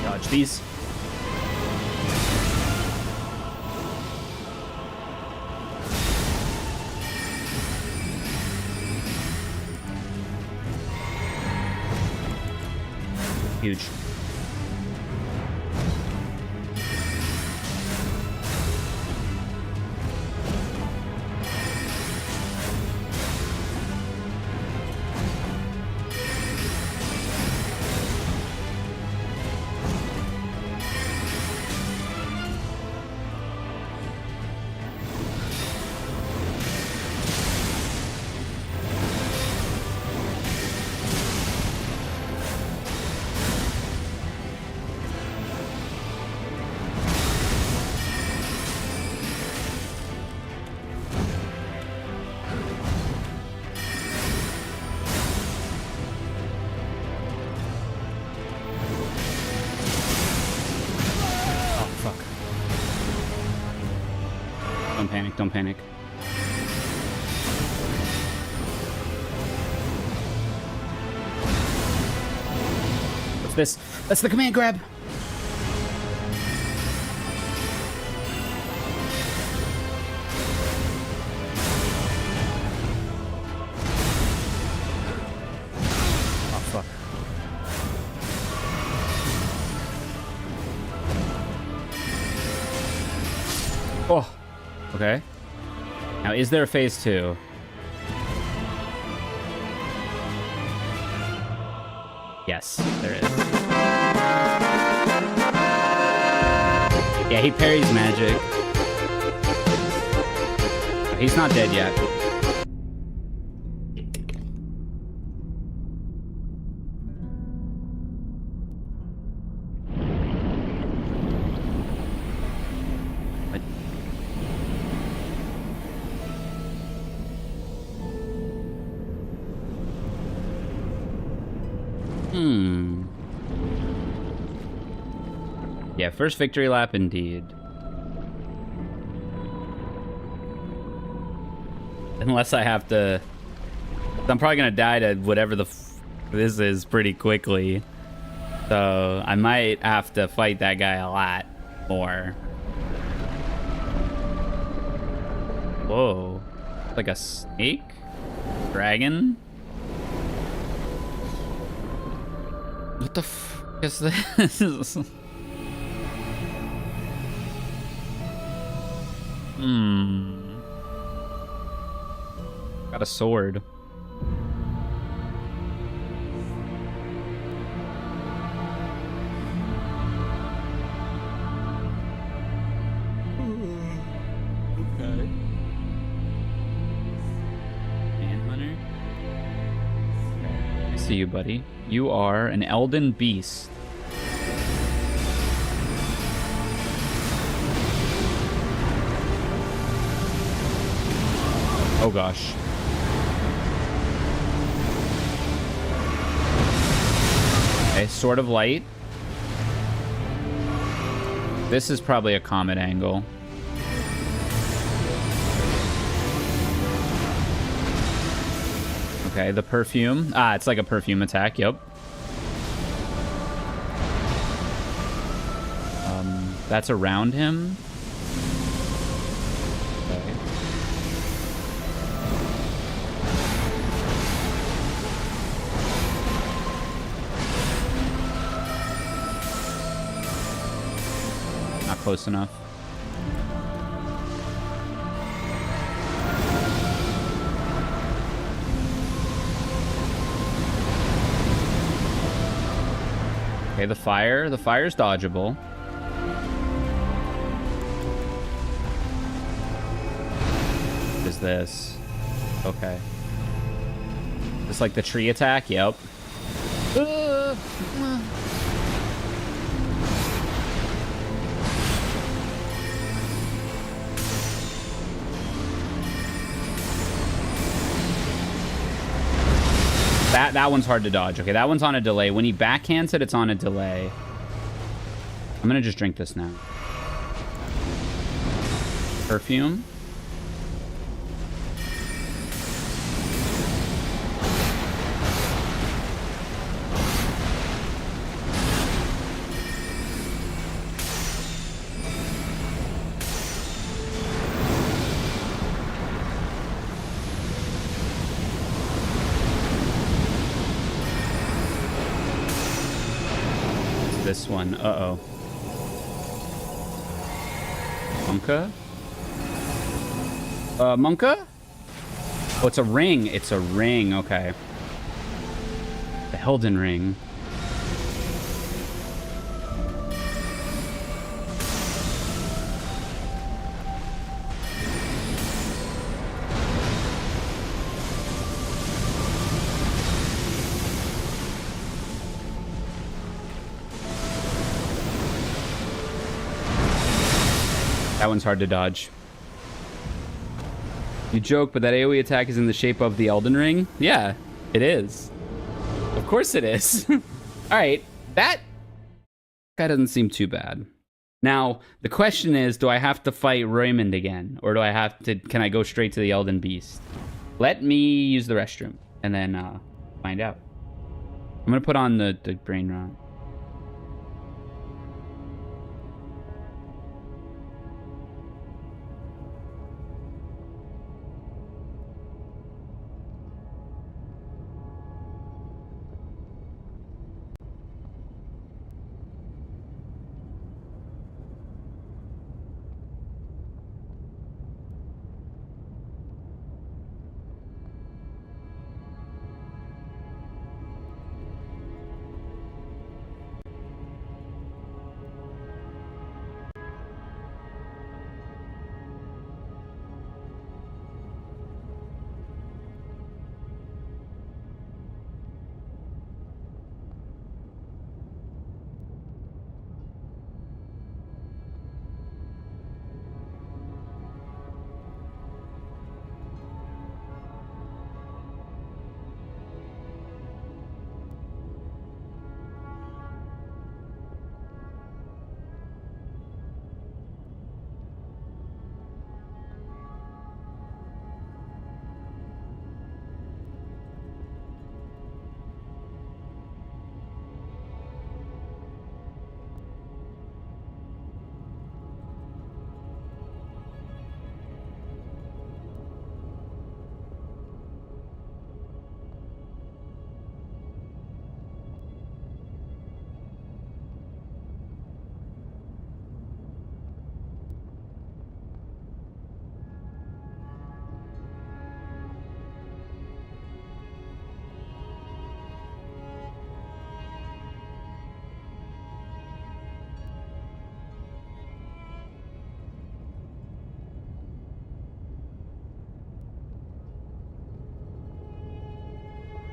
Dodge these. Huge. panic, don't panic. What's this? That's the command grab! Oh, fuck. Oh, okay. Now, is there a phase 2? Yes, there is. Yeah, he parries magic. He's not dead yet. What? Yeah, first victory lap indeed. Unless I have to... I'm probably gonna die to whatever the this is pretty quickly. So I might have to fight that guy a lot more. Whoa. Like a snake? Dragon? What the f is this? Got a sword. Okay. Manhunter? I see you, buddy. You are an Elden beast. Oh gosh. Okay, Sword of Light. This is probably a comet angle. Okay, the perfume. Ah, it's like a perfume attack, yep. That's around him. Okay. Not close enough. Okay, the fire. The fire's dodgeable. What is this? Okay. It's like the tree attack? Yep. That one's hard to dodge. Okay, that one's on a delay. When he backhands it, it's on a delay. I'm gonna just drink this now. Perfume. This one. Uh-oh. Monka? Monka? Oh, it's a ring. It's a ring. Okay. The Elden ring. That one's hard to dodge. You joke, but that AoE attack is in the shape of the Elden Ring? Yeah, it is. Of course it is. All right, that guy doesn't seem too bad. Now, the question is, do I have to fight Raymond again? Or do I have to... Can I go straight to the Elden Beast? Let me use the restroom and then find out. I'm going to put on the brain rot.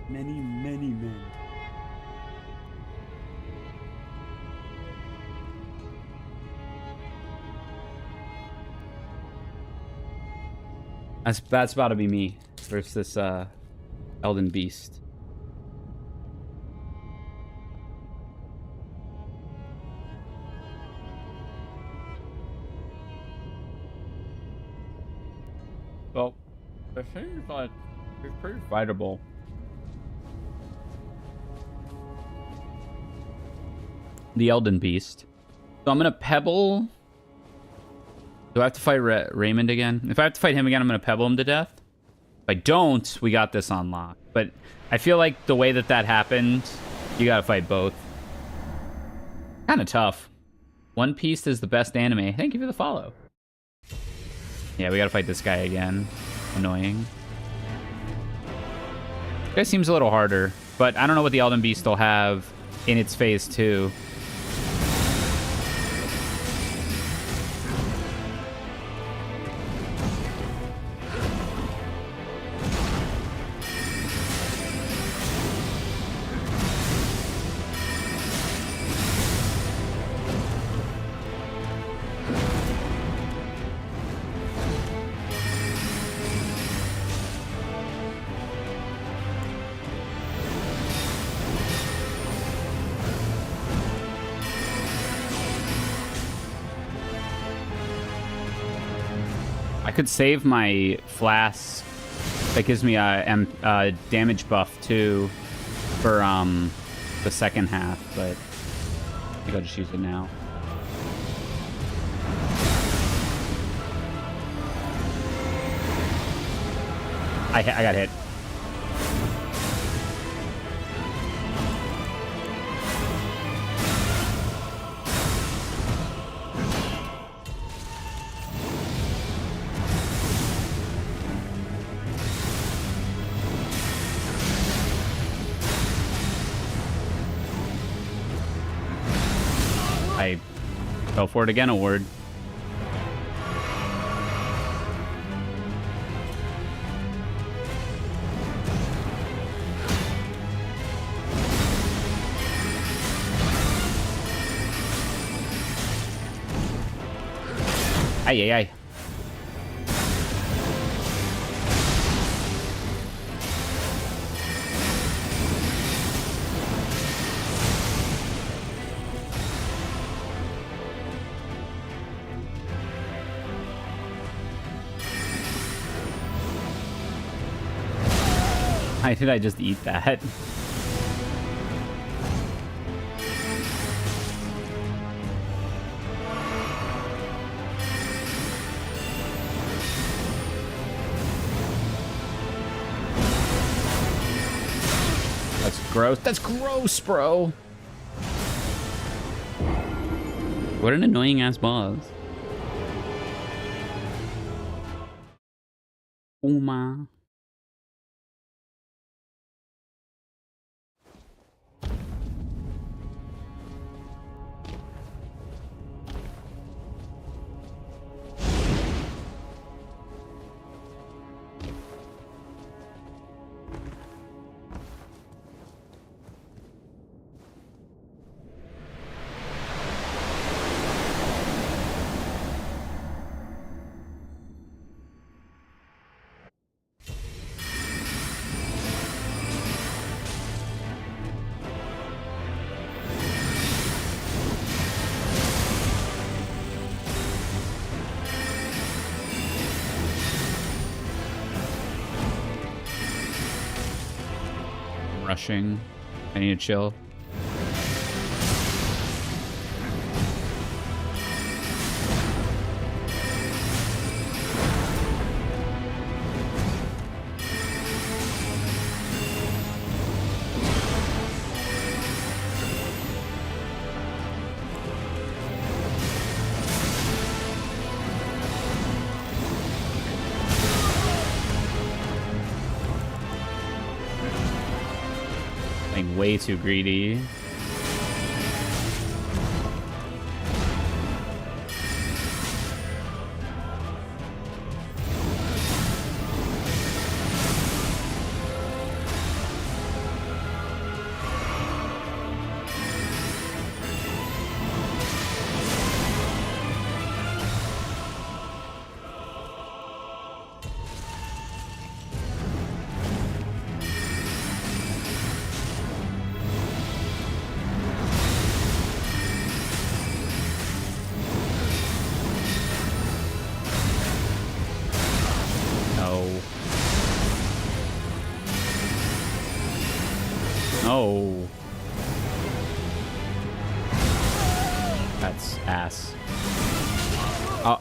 Many, many men. That's about to be me versus this Elden Beast. Well, it seems like it's pretty fightable. The Elden Beast. So I'm gonna Pebble. Do I have to fight Raymond again? If I have to fight him again, I'm gonna Pebble him to death. If I don't, we got this on lock. But I feel like the way that happened, you gotta fight both. Kind of tough. One Piece is the best anime. Thank you for the follow. Yeah, we gotta fight this guy again. Annoying. This guy seems a little harder, but I don't know what the Elden Beast will have in its phase 2. I could save my flask. That gives me a damage buff too for the second half, but I think I'll just use it now. I got hit. I fell for it again, a word. Ay, ay, ay. Why did I just eat that? That's gross. That's gross, bro. What an annoying ass boss. Uma. Rushing. I need to chill. Like way too greedy. Oh. That's ass. Oh,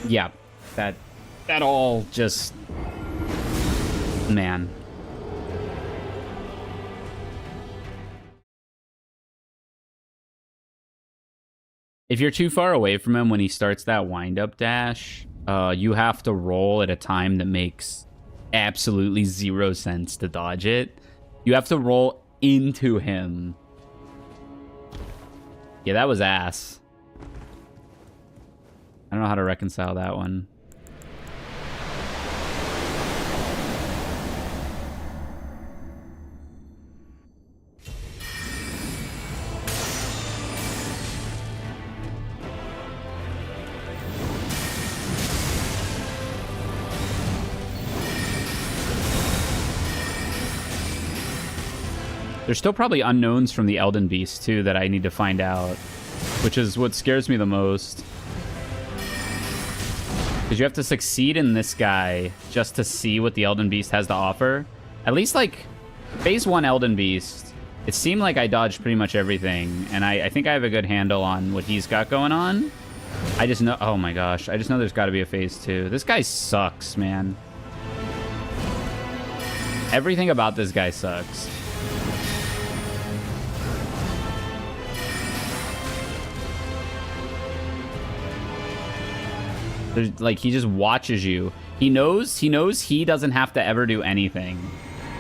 yeah, that all just, man. If you're too far away from him when he starts that wind-up dash, you have to roll at a time that makes absolutely zero sense to dodge it. You have to roll into him. Yeah, that was ass. I don't know how to reconcile that one. There's still probably unknowns from the Elden Beast, too, that I need to find out. Which is what scares me the most. Because you have to succeed in this guy just to see what the Elden Beast has to offer. At least, like, Phase 1 Elden Beast, it seemed like I dodged pretty much everything. And I think I have a good handle on what he's got going on. I just know... Oh, my gosh. I just know there's got to be a Phase 2. This guy sucks, man. Everything about this guy sucks. There's, like, he just watches you. He knows he doesn't have to ever do anything.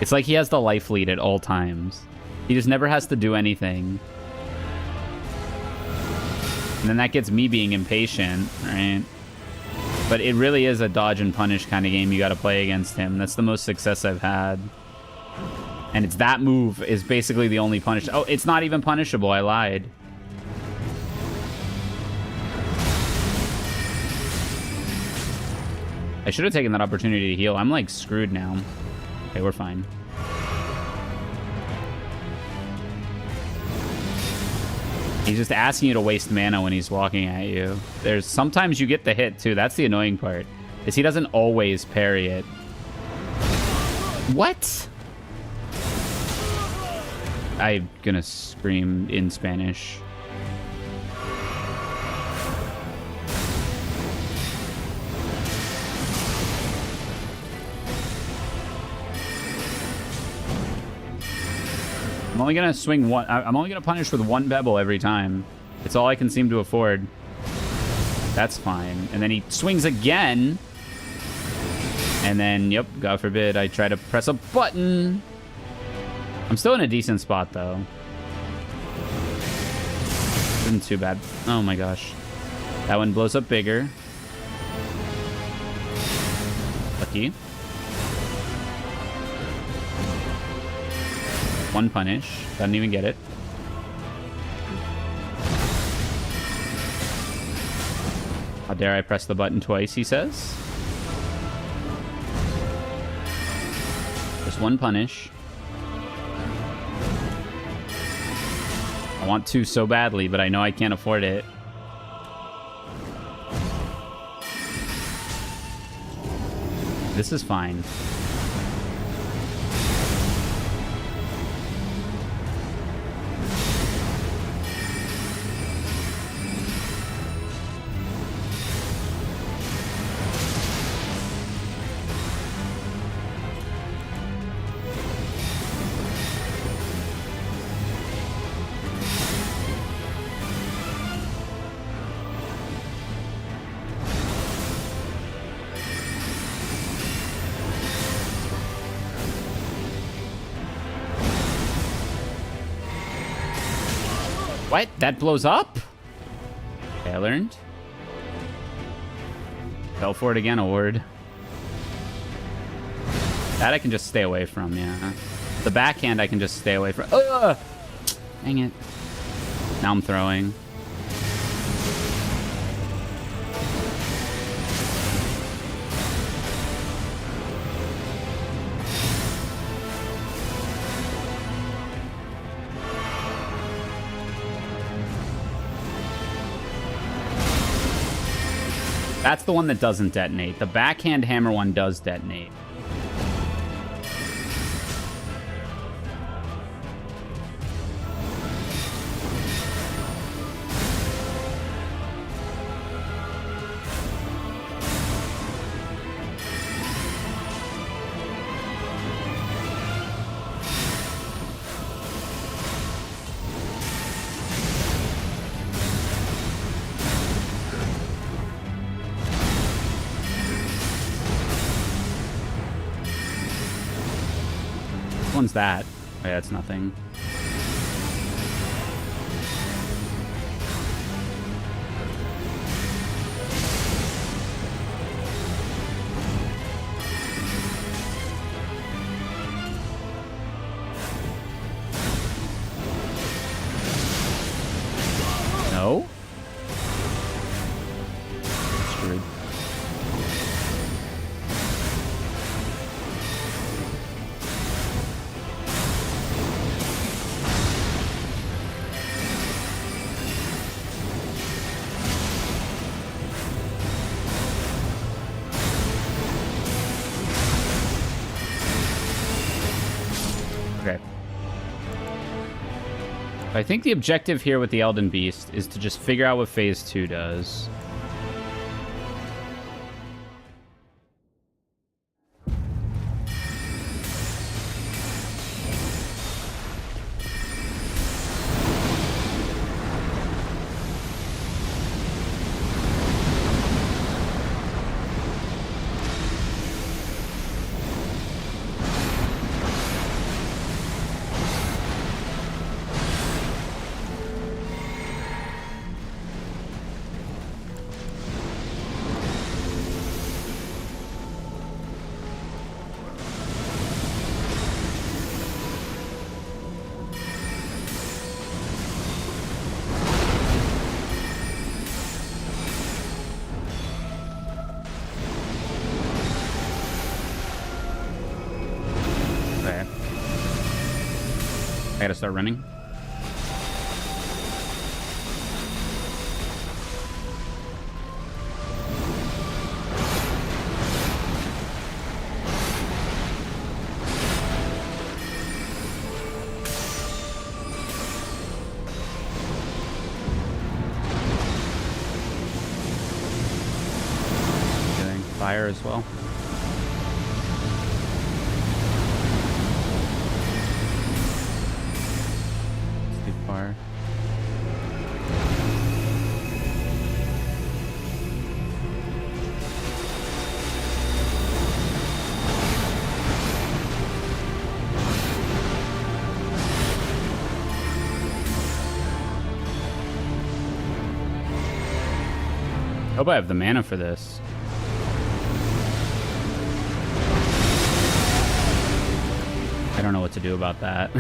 It's like he has the life lead at all times. He just never has to do anything. And then that gets me being impatient, right? But it really is a dodge and punish kind of game you got to play against him. That's the most success I've had. And it's that move is basically the only punish. Oh, it's not even punishable. I lied. I should have taken that opportunity to heal. I'm, like, screwed now. Okay, we're fine. He's just asking you to waste mana when he's walking at you. There's sometimes you get the hit too. That's the annoying part. Is he doesn't always parry it. What? I'm gonna scream in Spanish. I'm only gonna swing one. I'm only gonna punish with one Bebble every time. It's all I can seem to afford. That's fine. And then he swings again. And then, yep, God forbid, I try to press a button. I'm still in a decent spot, though. Isn't too bad. Oh my gosh. That one blows up bigger. Lucky. One punish. Doesn't even get it. How dare I press the button twice, he says. Just one punish. I want to so badly, but I know I can't afford it. This is fine. What? That blows up? Okay, I learned. Fell for it again, award. That I can just stay away from, yeah. The backhand I can just stay away from. Ugh! Dang it. Now I'm throwing. That's the one that doesn't detonate. The backhand hammer one does detonate. One's that? Oh, yeah, it's nothing. No? Screwed. Okay. I think the objective here with the Elden Beast is to just figure out what Phase 2 does. I gotta start running. fire as well. It's too far. Hope I have the mana for this. I don't know what to do about that.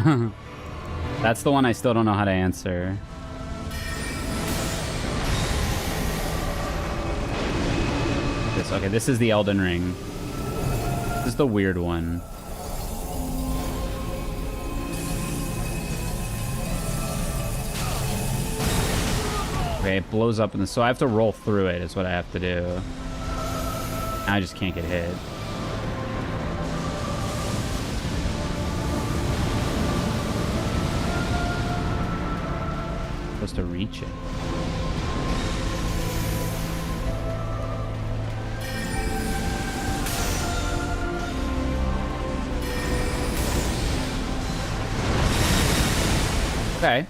That's the one I still don't know how to answer. Okay, this is the Elden Ring. This is the weird one. Okay, it blows up in the... So I have to roll through it is what I have to do. I just can't get hit. Supposed to reach it. Okay.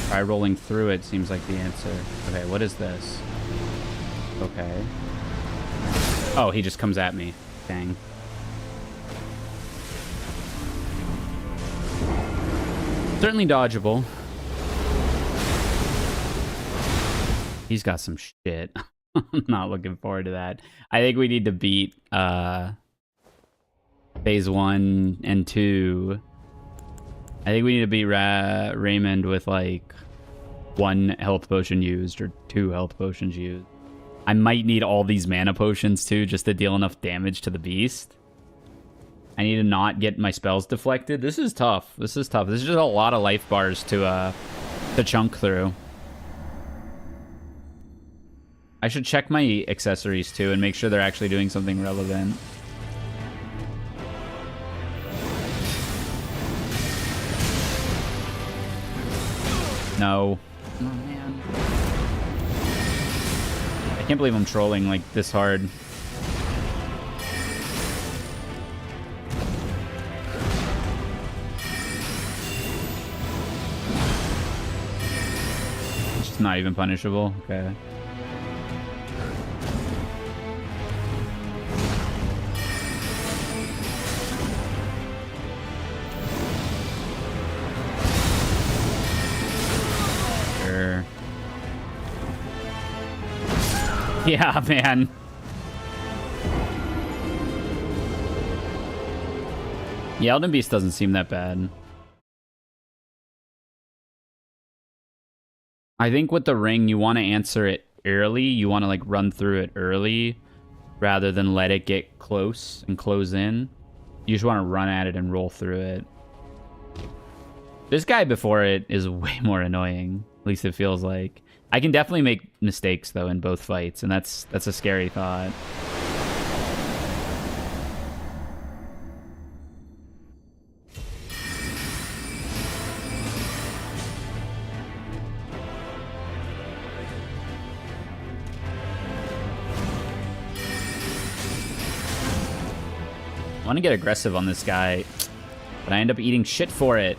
Try rolling through it seems like the answer. Okay, what is this? Okay. Oh, he just comes at me. Dang. Certainly dodgeable. He's got some shit. I'm not looking forward to that. I think we need to beat phase 1 and 2. I think we need to beat Raymond with like 1 health potion used or 2 health potions used. I might need all these mana potions too just to deal enough damage to the beast. I need to not get my spells deflected. This is tough. This is tough. This is just a lot of life bars to chunk through. I should check my accessories too and make sure they're actually doing something relevant. No. Oh, man. I can't believe I'm trolling like this hard. It's just not even punishable. Okay. Yeah, man. Yeah, Elden Beast doesn't seem that bad. I think with the ring, you want to answer it early. You want to like run through it early rather than let it get close and close in. You just want to run at it and roll through it. This guy before it is way more annoying. At least it feels like. I can definitely make mistakes though in both fights, and that's a scary thought. I want to get aggressive on this guy, but I end up eating shit for it.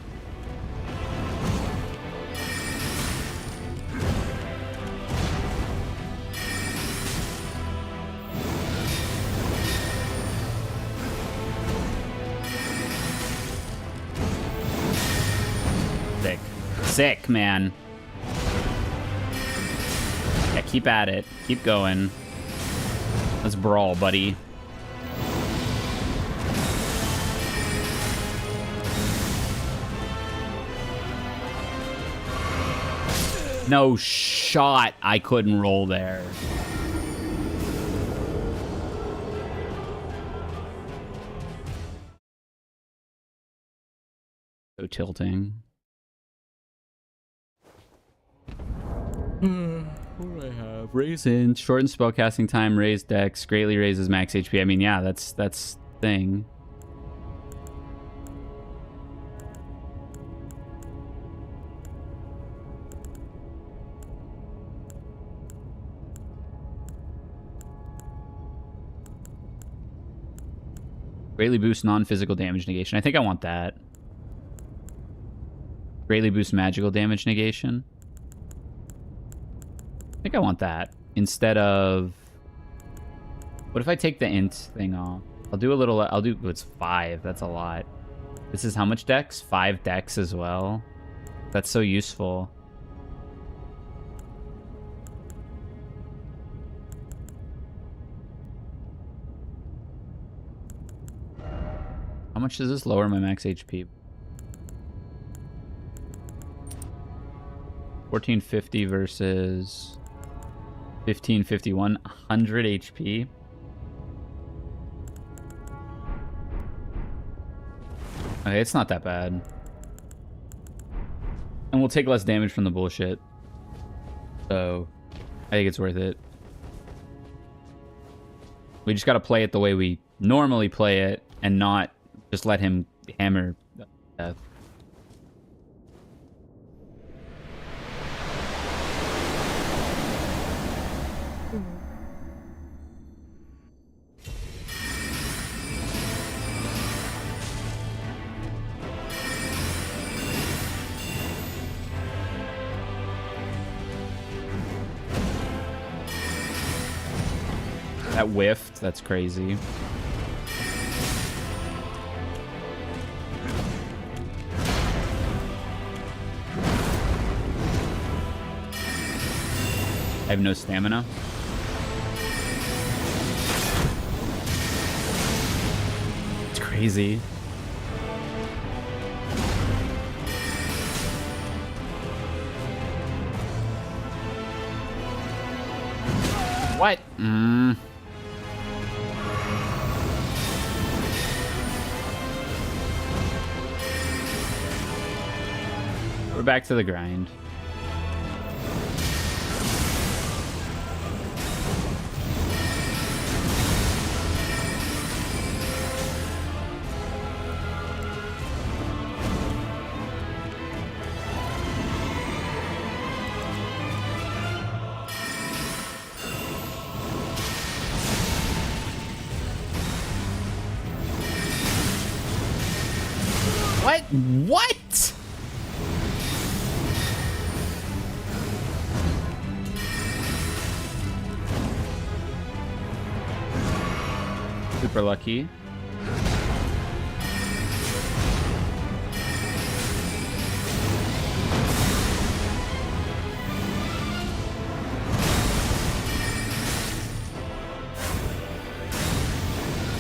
Sick, man. Yeah, keep at it. Keep going. Let's brawl, buddy. No shot I couldn't roll there. So tilting. What do I have? Raise in, shorten spellcasting time, raise dex, greatly raises max HP. I mean, yeah, that's thing. Greatly boost non-physical damage negation. I think I want that. Greatly boost magical damage negation. I think I want that. Instead of... What if I take the int thing off? I'll do a little... I'll do... It's 5. That's a lot. This is how much dex? 5 dex as well. That's so useful. How much does this lower my max HP? 1450 versus 1551, 100 HP. Okay, it's not that bad. And we'll take less damage from the bullshit. So, I think it's worth it. We just gotta play it the way we normally play it and not just let him hammer death. That whiffed. That's crazy. I have no stamina. It's crazy. What? We're back to the grind. What? What? Super lucky.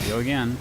Go again.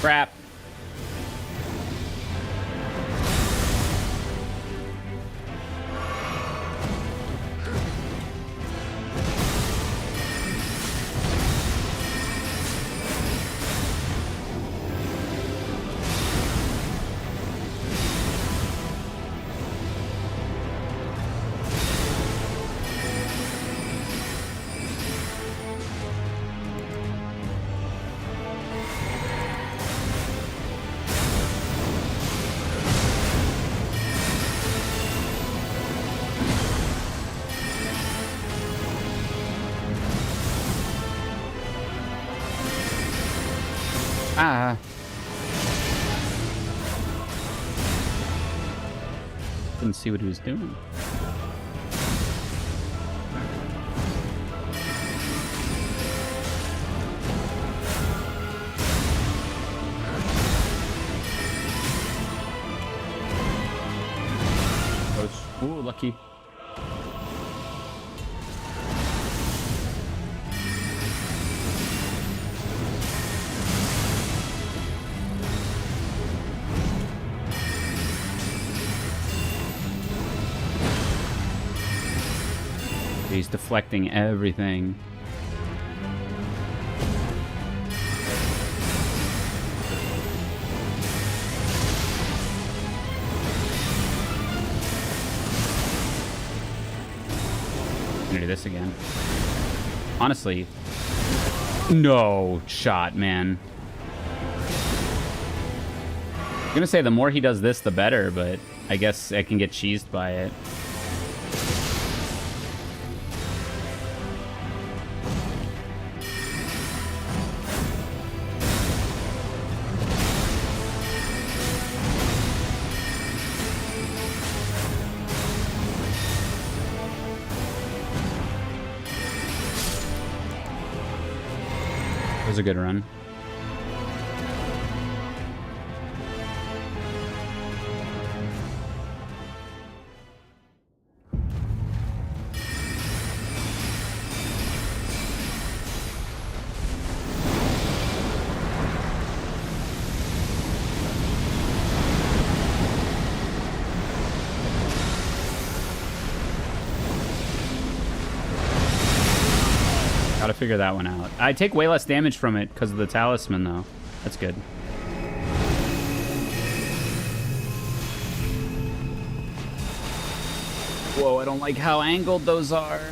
Crap. Ah. Didn't see what he was doing. Ooh, lucky. He's deflecting everything. I'm gonna do this again. Honestly, no shot, man. I'm gonna say the more he does this, the better, but I guess I can get cheesed by it. It was a good run. Gotta figure that one out. I take way less damage from it because of the talisman, though. That's good. Whoa, I don't like how angled those are.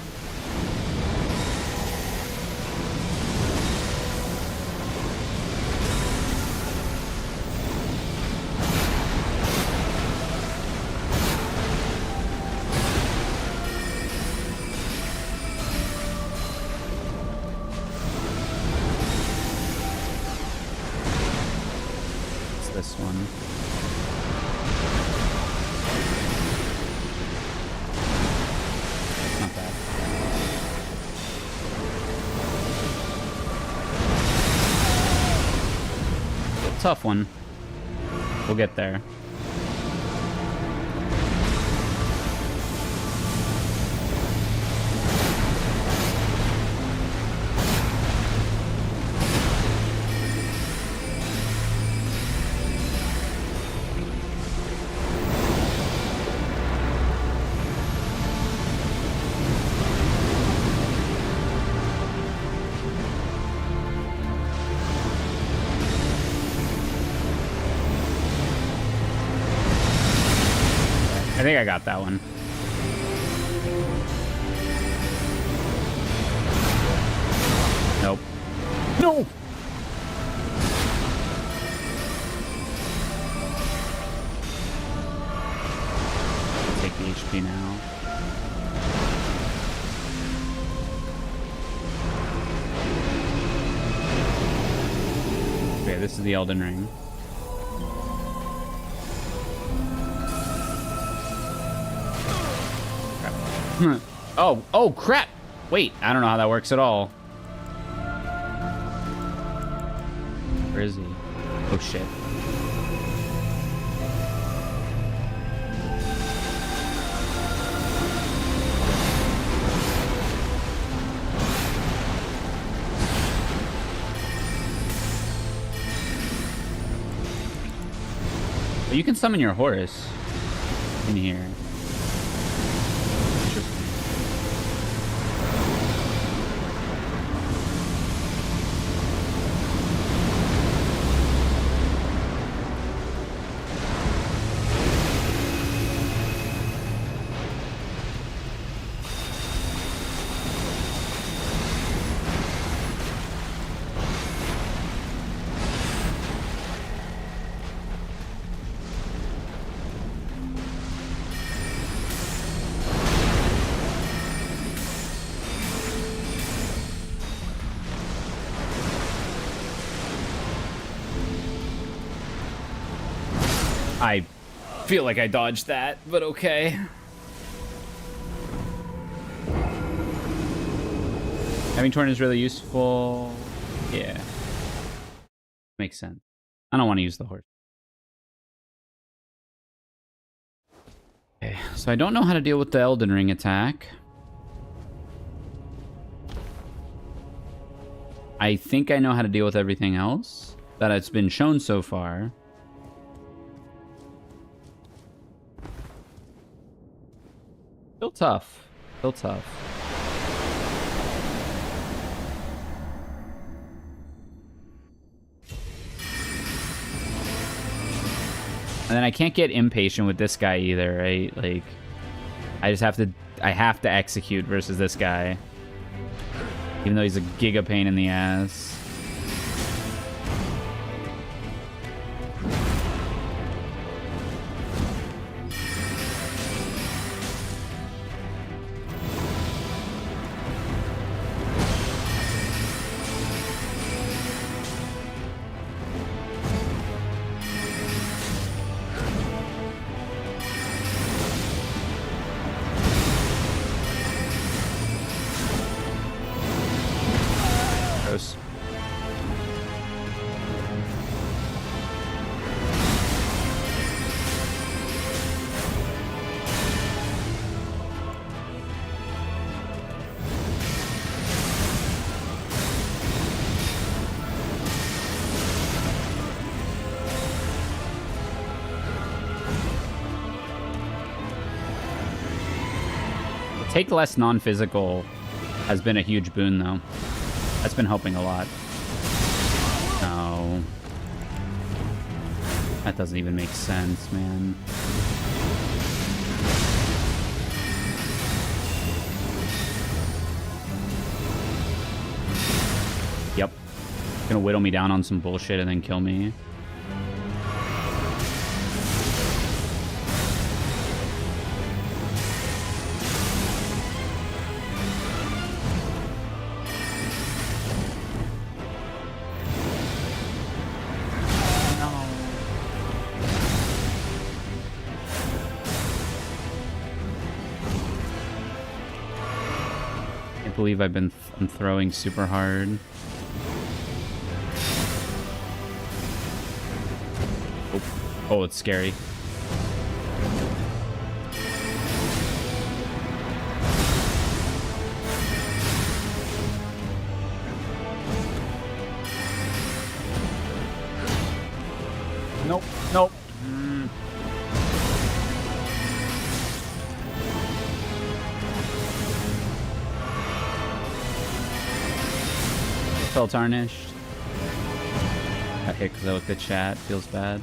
This one. Not bad. Tough one. We'll get there. I think I got that one. Nope. No! Take the HP now. Okay, this is the Elden Ring. Oh crap! Wait, I don't know how that works at all. Where is he? Oh shit. But you can summon your horse in here. I feel like I dodged that, but okay. Having Torn is really useful. Yeah. Makes sense. I don't want to use the horse. Okay, so I don't know how to deal with the Elden Ring attack. I think I know how to deal with everything else that it's been shown so far. Still tough. Still tough. And then I can't get impatient with this guy either, right? Like, I have to execute versus this guy. Even though he's a giga pain in the ass. Take less non-physical has been a huge boon, though. That's been helping a lot. No. That doesn't even make sense, man. Yep. Gonna whittle me down on some bullshit and then kill me. I believe I'm throwing super hard. Oh, it's scary. Nope, nope. Felt tarnished. Got hit because I looked at chat. Feels bad.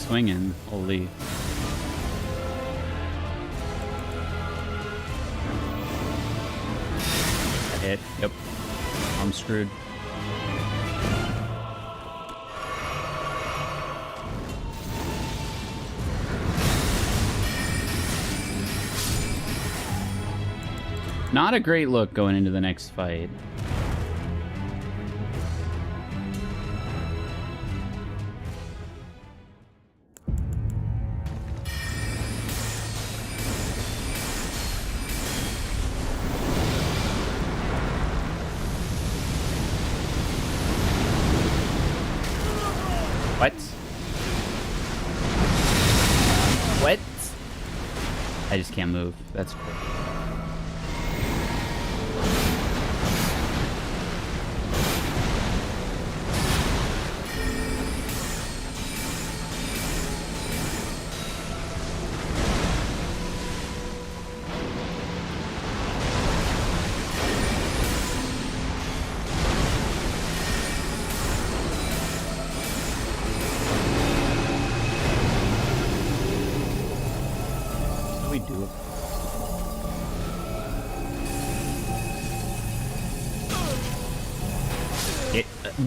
Swinging, holy. Hit. Yep. I'm screwed. Not a great look going into the next fight. What? What? I just can't move. That's cool.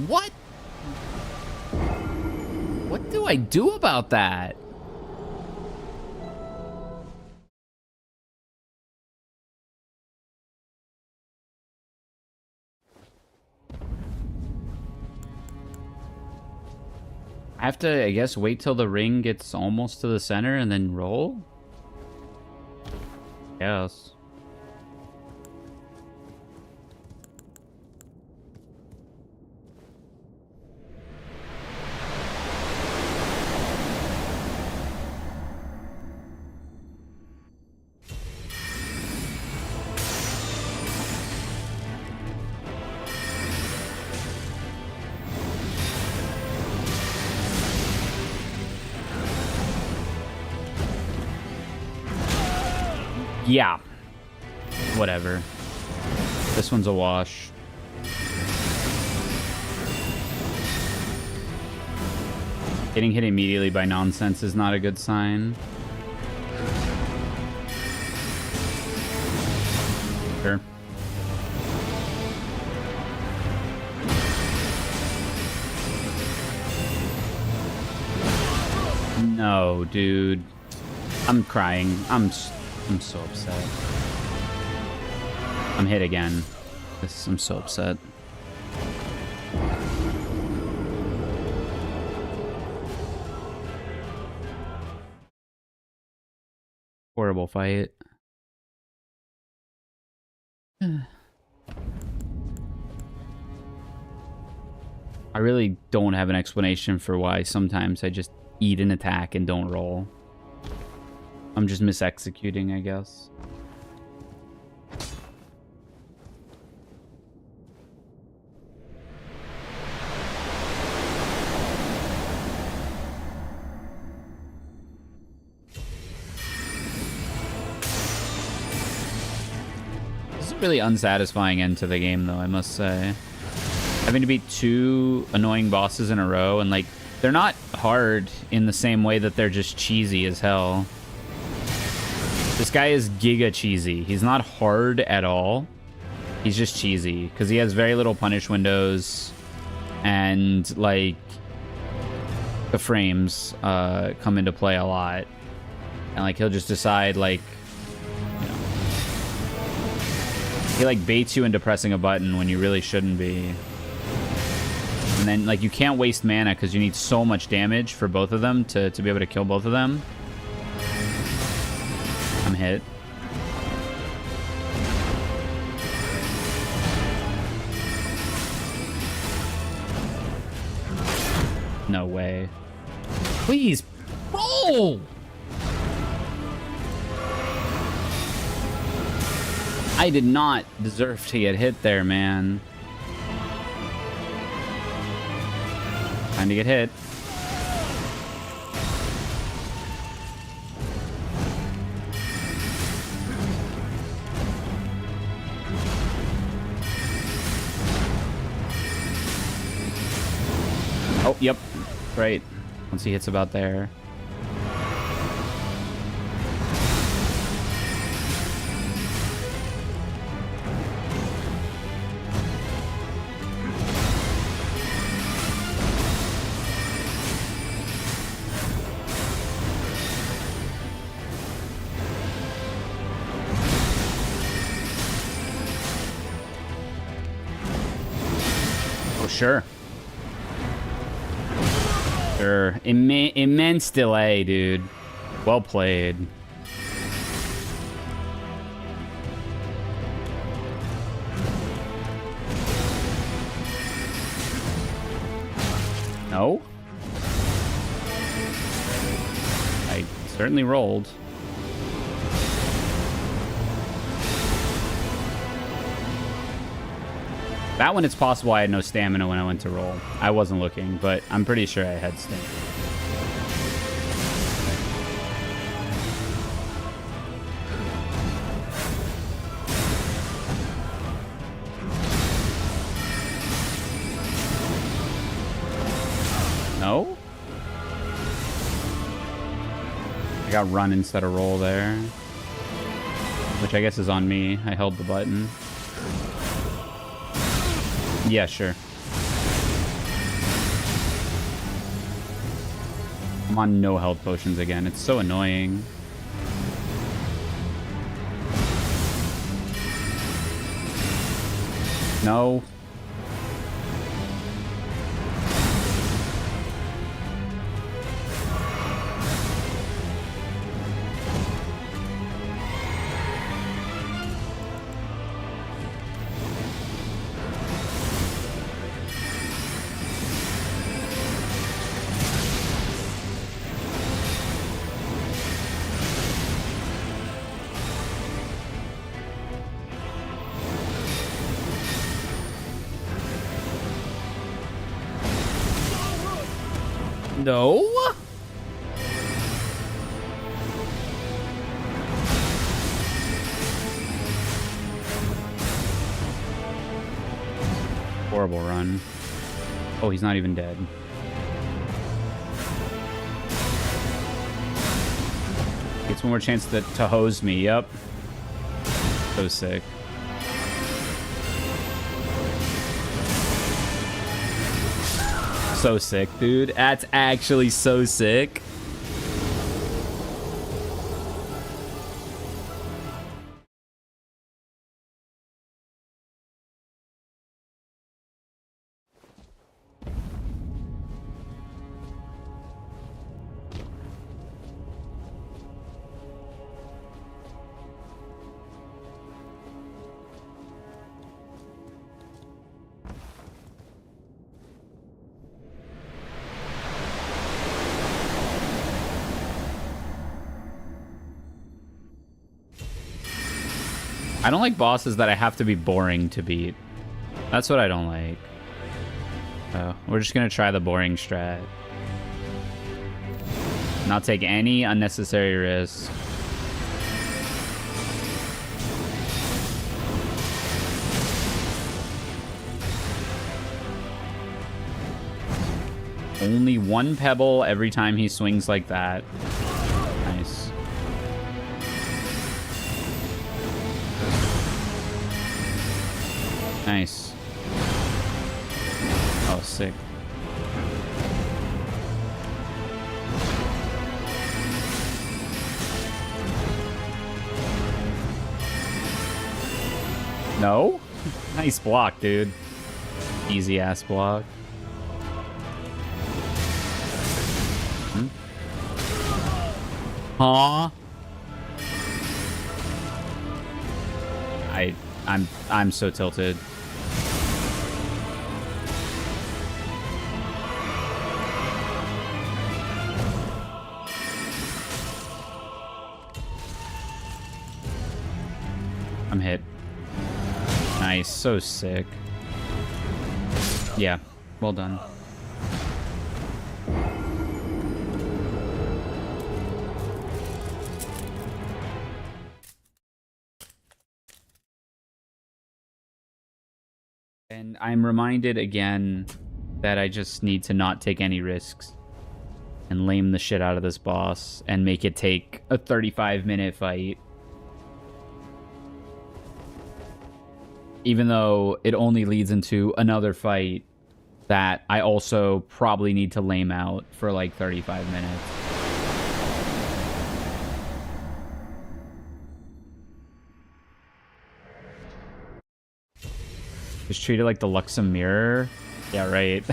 What? What do I do about that? I have to, I guess, wait till the ring gets almost to the center and then roll? Yes. Yeah. Whatever. This one's a wash. Getting hit immediately by nonsense is not a good sign. Sure. No, dude. I'm crying. I'm so upset. I'm hit again. I'm so upset. Horrible fight. I really don't have an explanation for why sometimes I just eat an attack and don't roll. I'm just misexecuting, I guess. This is a really unsatisfying end to the game, though, I must say. Having to beat 2 annoying bosses in a row, and, like, they're not hard in the same way that they're just cheesy as hell. This guy is giga cheesy. He's not hard at all. He's just cheesy because he has very little punish windows, and like the frames come into play a lot, and like he'll just decide, like, you know, he like baits you into pressing a button when you really shouldn't be, and then like you can't waste mana because you need so much damage for both of them to be able to kill both of them. I'm hit. No way. Please, roll! I did not deserve to get hit there, man. Time to get hit. Oh, yep. Right. Once he hits about there. sure. Sure. Immense delay, dude. Well played. No? I certainly rolled. That one, it's possible I had no stamina when I went to roll. I wasn't looking, but I'm pretty sure I had stamina. No? I got run instead of roll there. Which I guess is on me. I held the button. Yeah, sure. I'm on no health potions again. It's so annoying. No. No? Horrible run. Oh, he's not even dead. Gets one more chance to hose me. Yep. So sick. So sick, dude. That's actually so sick. I don't like bosses that I have to be boring to beat. That's what I don't like. So we're just gonna try the boring strat. Not take any unnecessary risks. Only one pebble every time he swings like that. Nice. Nice. Oh, sick. No? Nice block, dude. Easy ass block. Huh? I'm so tilted. I'm hit. Nice, so sick. Yeah, well done. And I'm reminded again that I just need to not take any risks and lame the shit out of this boss and make it take a 35-minute fight. Even though it only leads into another fight that I also probably need to lame out for like 35 minutes. Just treat it like the Luxem mirror. Yeah, right.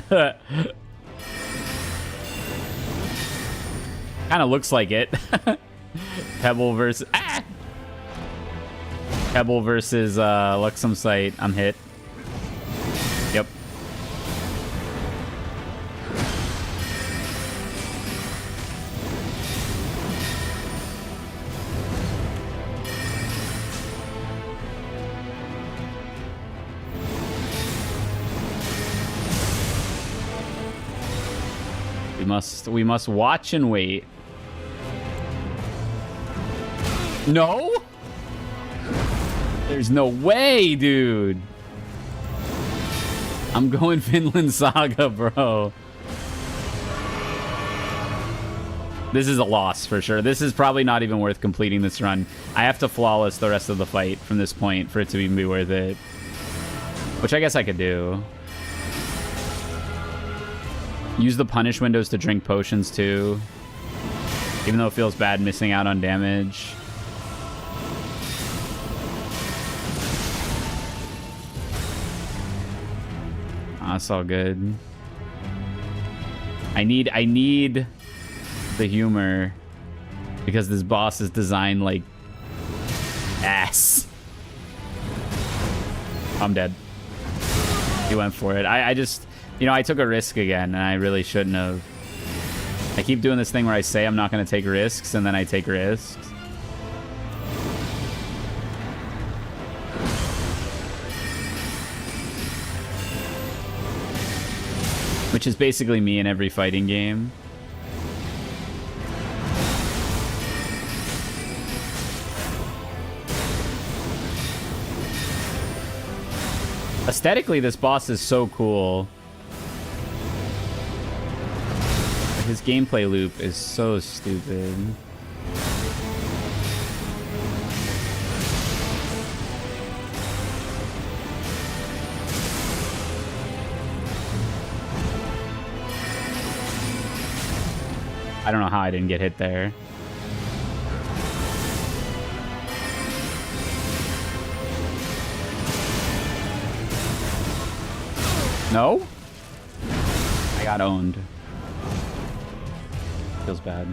Kind of looks like it. Pebble versus... Ah! Pebble versus Luxem Sight. I'm hit. Yep. We must watch and wait. No? There's no way, dude. I'm going Vinland Saga, bro. This is a loss for sure. This is probably not even worth completing this run. I have to flawless the rest of the fight from this point for it to even be worth it. Which I guess I could do. Use the punish windows to drink potions too. Even though it feels bad missing out on damage. That's all good. I need the humor because this boss is designed like ass. I'm dead. He went for it. I just, you know, I took a risk again and I really shouldn't have. I keep doing this thing where I say I'm not going to take risks and then I take risks. Which is basically me in every fighting game. Aesthetically, this boss is so cool. His gameplay loop is so stupid. I don't know how I didn't get hit there. No? I got owned. Feels bad.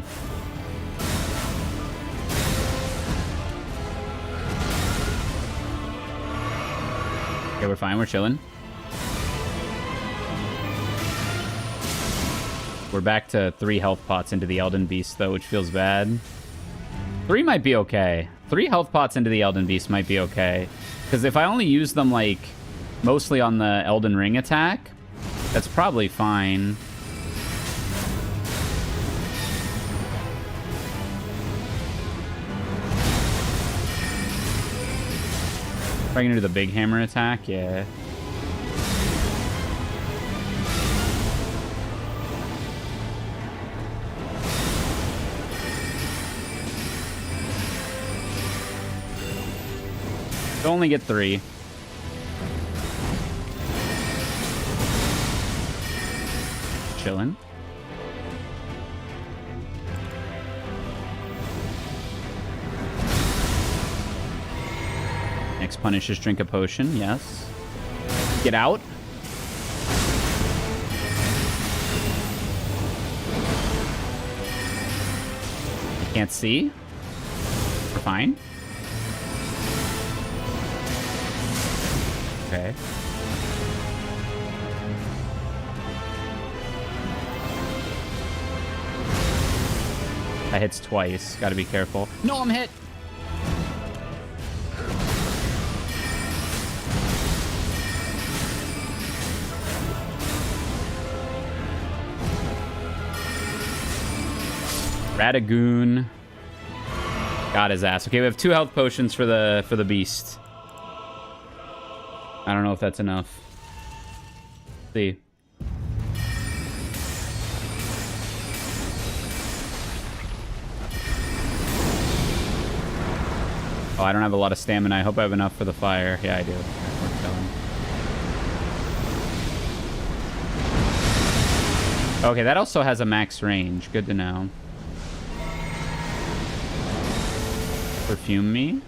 Okay, we're fine. We're chilling. We're back to 3 health pots into the Elden Beast, though, which feels bad. 3 might be okay. 3 health pots into the Elden Beast might be okay. Because if I only use them, like, mostly on the Elden Ring attack, that's probably fine. Probably gonna do the big hammer attack, yeah. I only get 3. Chillin'. Next punish is drink a potion, yes. Get out. I can't see. We're fine. Okay. That hits twice. Gotta be careful. No, I'm hit! Radagoon. Got his ass. Okay, we have 2 health potions for the beast. I don't know if that's enough. Let's see. Oh, I don't have a lot of stamina. I hope I have enough for the fire. Yeah, I do. Okay, that also has a max range. Good to know. Perfume me.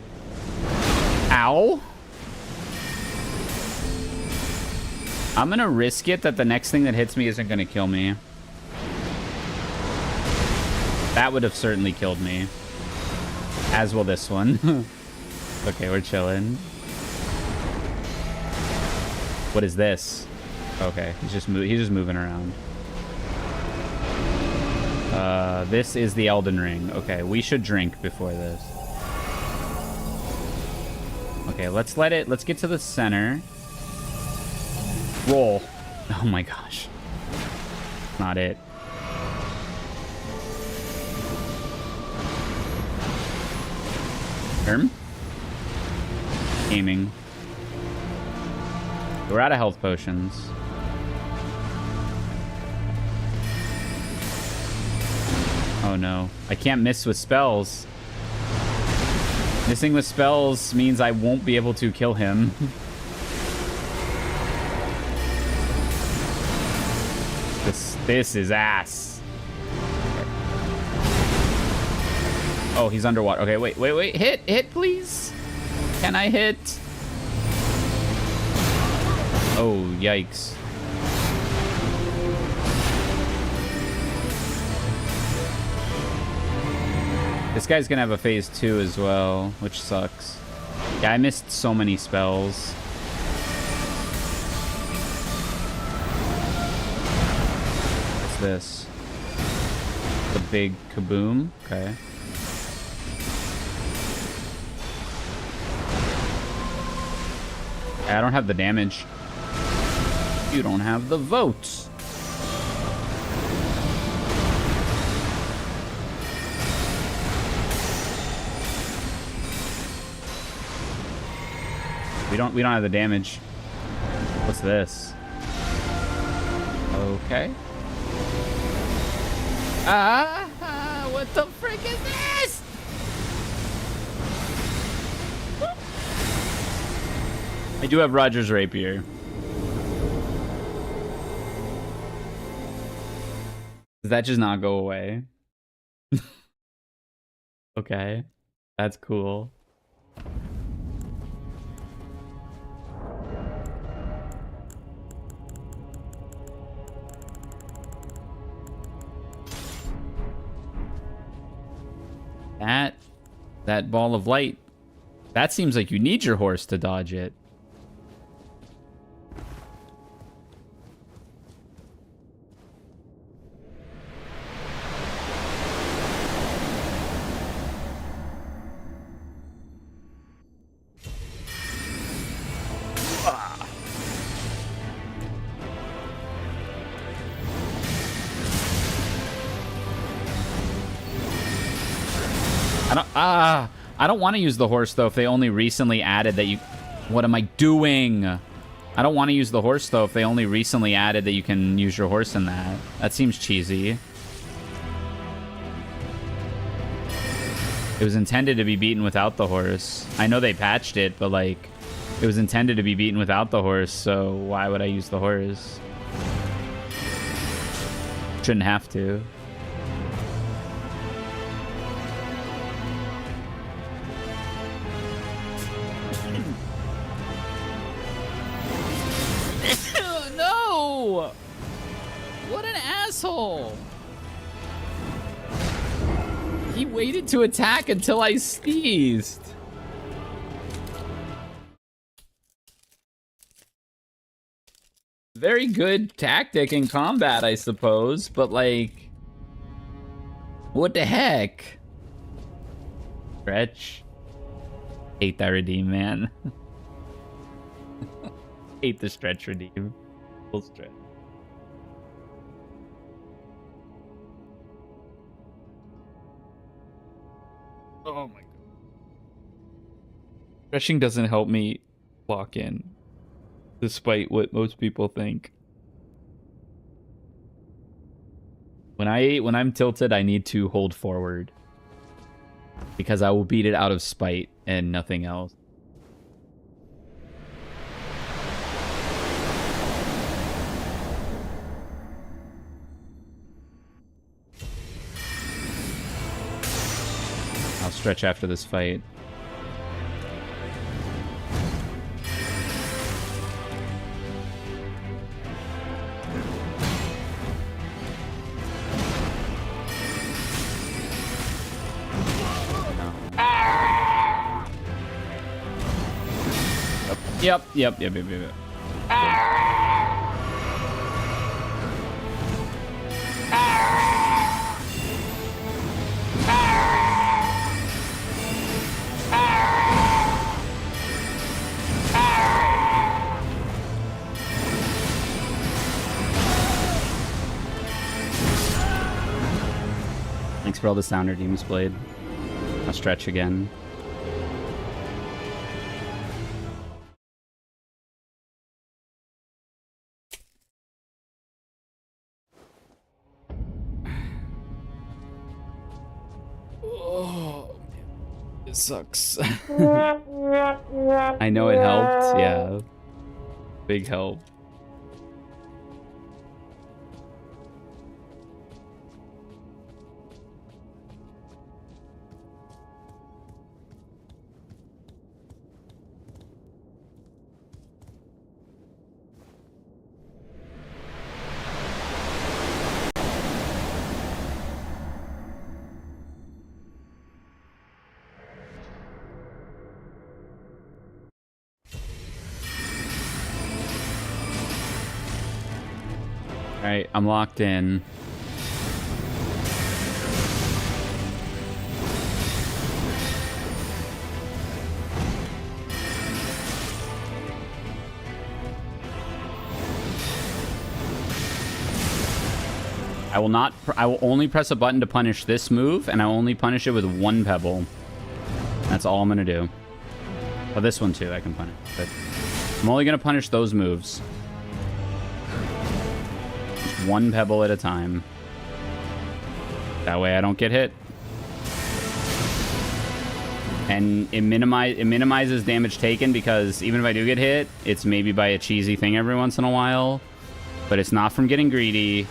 Ow. I'm gonna risk it that the next thing that hits me isn't gonna kill me. That would have certainly killed me. As will this one. Okay, we're chilling. What is this? Okay, he's just moving around. This is the Elden Ring. Okay, we should drink before this. Okay, let's get to the center. Roll. Oh my gosh. Not it. Term? Aiming. We're out of health potions. Oh no. I can't miss with spells. Missing with spells means I won't be able to kill him. This is ass. Oh, he's underwater. Okay, wait. Hit, please. Can I hit? Oh, yikes. This guy's gonna have a phase 2 as well, which sucks. Yeah, I missed so many spells. What's this? The big kaboom? Okay. I don't have the damage. You don't have the votes. We don't have the damage. What's this? Okay. What the frick is this? I do have Roger's rapier. Does that just not go away? Okay. That's cool. That ball of light. That seems like you need your horse to dodge it. I don't want to use the horse, though, if they only recently added that you... What am I doing? I don't want to use the horse, though, if they only recently added that you can use your horse in that. That seems cheesy. It was intended to be beaten without the horse. I know they patched it, but, like, it was intended to be beaten without the horse, so why would I use the horse? Shouldn't have to. What an asshole! He waited to attack until I sneezed. Very good tactic in combat, I suppose, but like... What the heck? Stretch. Hate that redeem, man. Hate the stretch redeem. Full stretch. Oh my god. Stretching doesn't help me lock in, despite what most people think. When I'm tilted, I need to hold forward. Because I will beat it out of spite and nothing else. I'll stretch after this fight. Yep. Thanks for all the sounder Demon's Blade. I'll stretch again. Oh, it sucks. I know it helped. Yeah. Big help. Alright, I'm locked in. I will only press a button to punish this move, and I will only punish it with one pebble. That's all I'm gonna do. Oh, this one too, I can punish. But I'm only gonna punish those moves. One pebble at a time. That way I don't get hit. And it minimizes damage taken, because even if I do get hit, it's maybe by a cheesy thing every once in a while. But it's not from getting greedy.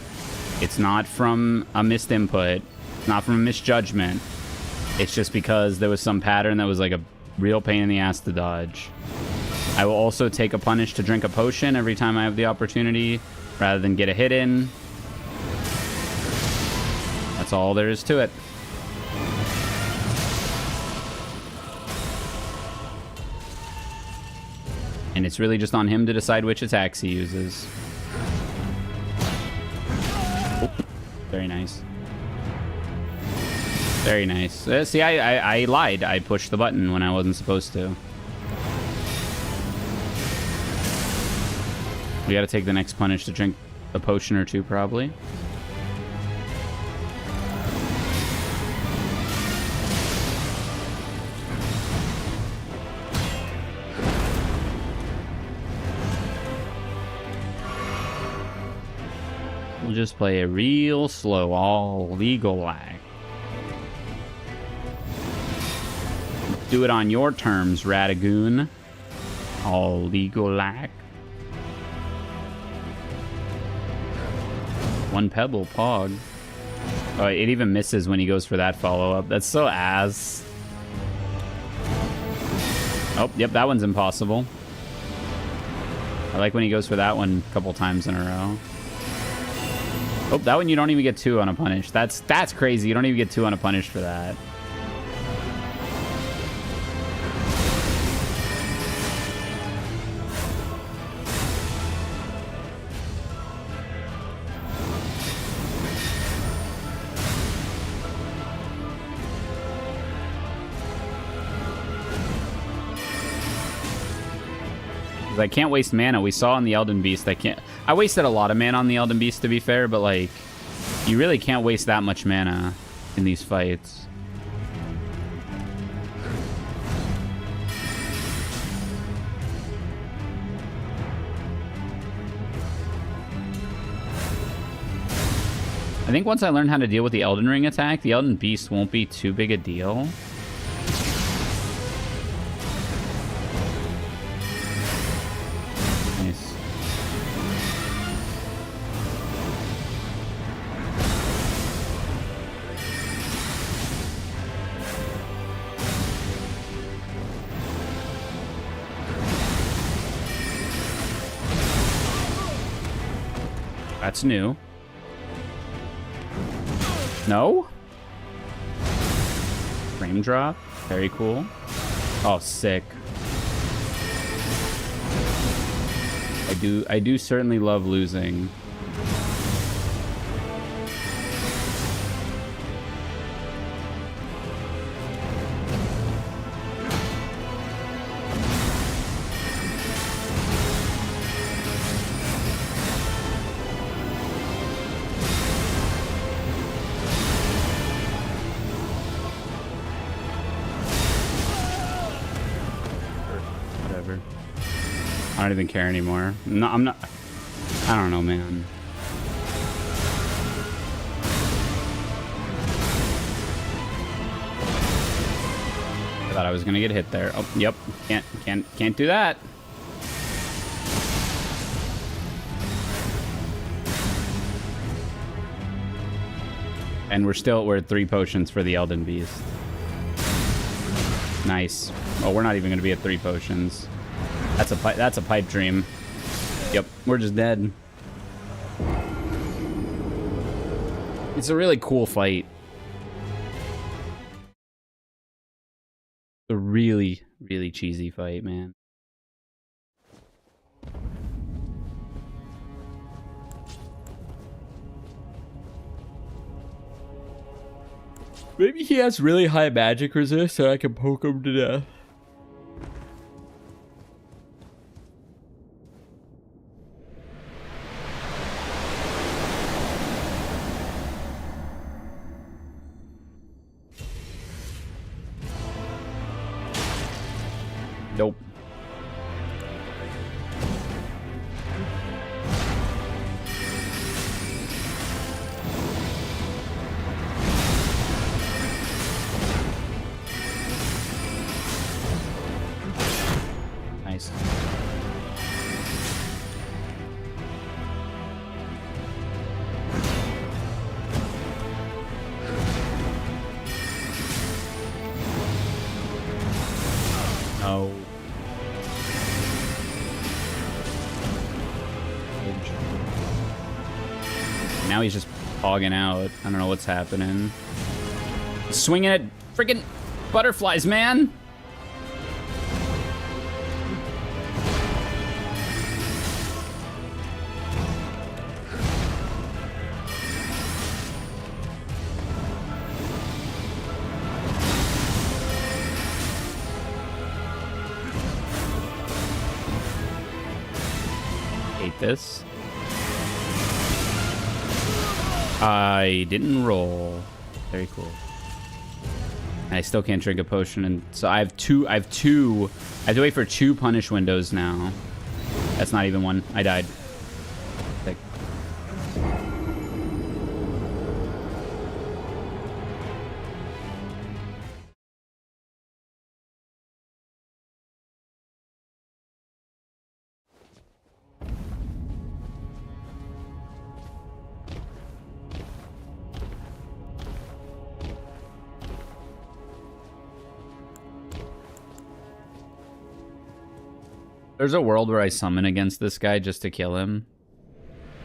It's not from a missed input. It's not from a misjudgment. It's just because there was some pattern that was like a real pain in the ass to dodge. I will also take a punish to drink a potion every time I have the opportunity, rather than get a hit in. That's all there is to it. And it's really just on him to decide which attacks he uses. Oh, very nice. Very nice. See, I lied. I pushed the button when I wasn't supposed to. We gotta take the next punish to drink a potion or two, probably. We'll just play it real slow, all legal lag. Do it on your terms, Radagoon. All legal lag. One pebble, Pog. Oh, it even misses when he goes for that follow-up. That's so ass. Oh, yep, that one's impossible. I like when he goes for that one a couple times in a row. Oh, that one you don't even get 2 on a punish. That's crazy. You don't even get 2 on a punish for that. I can't waste mana. We saw on the Elden Beast, I wasted a lot of mana on the Elden Beast, to be fair, but like, you really can't waste that much mana in these fights. I think once I learn how to deal with the Elden Ring attack, the Elden Beast won't be too big a deal. That's new. No? Frame drop. Very cool. Oh, sick. do certainly love losing. Whatever. I don't even care anymore. No, I'm not. I don't know, man. I thought I was gonna get hit there. Oh, yep. Can't do that. And we're at 3 potions for the Elden Beast. Nice. Oh, we're not even gonna be at 3 potions. That's a pipe dream. Yep, we're just dead. It's a really cool fight. A really, really cheesy fight, man. Maybe he has really high magic resist so I can poke him to death. Nope. Nice. Oh. Now he's just hogging out. I don't know what's happening. Swinging at freaking butterflies, man. Hate this. I didn't roll. Very cool. And I still can't drink a potion, and so I have to wait for 2 punish windows now. That's not even one. I died. Like, there's a world where I summon against this guy just to kill him.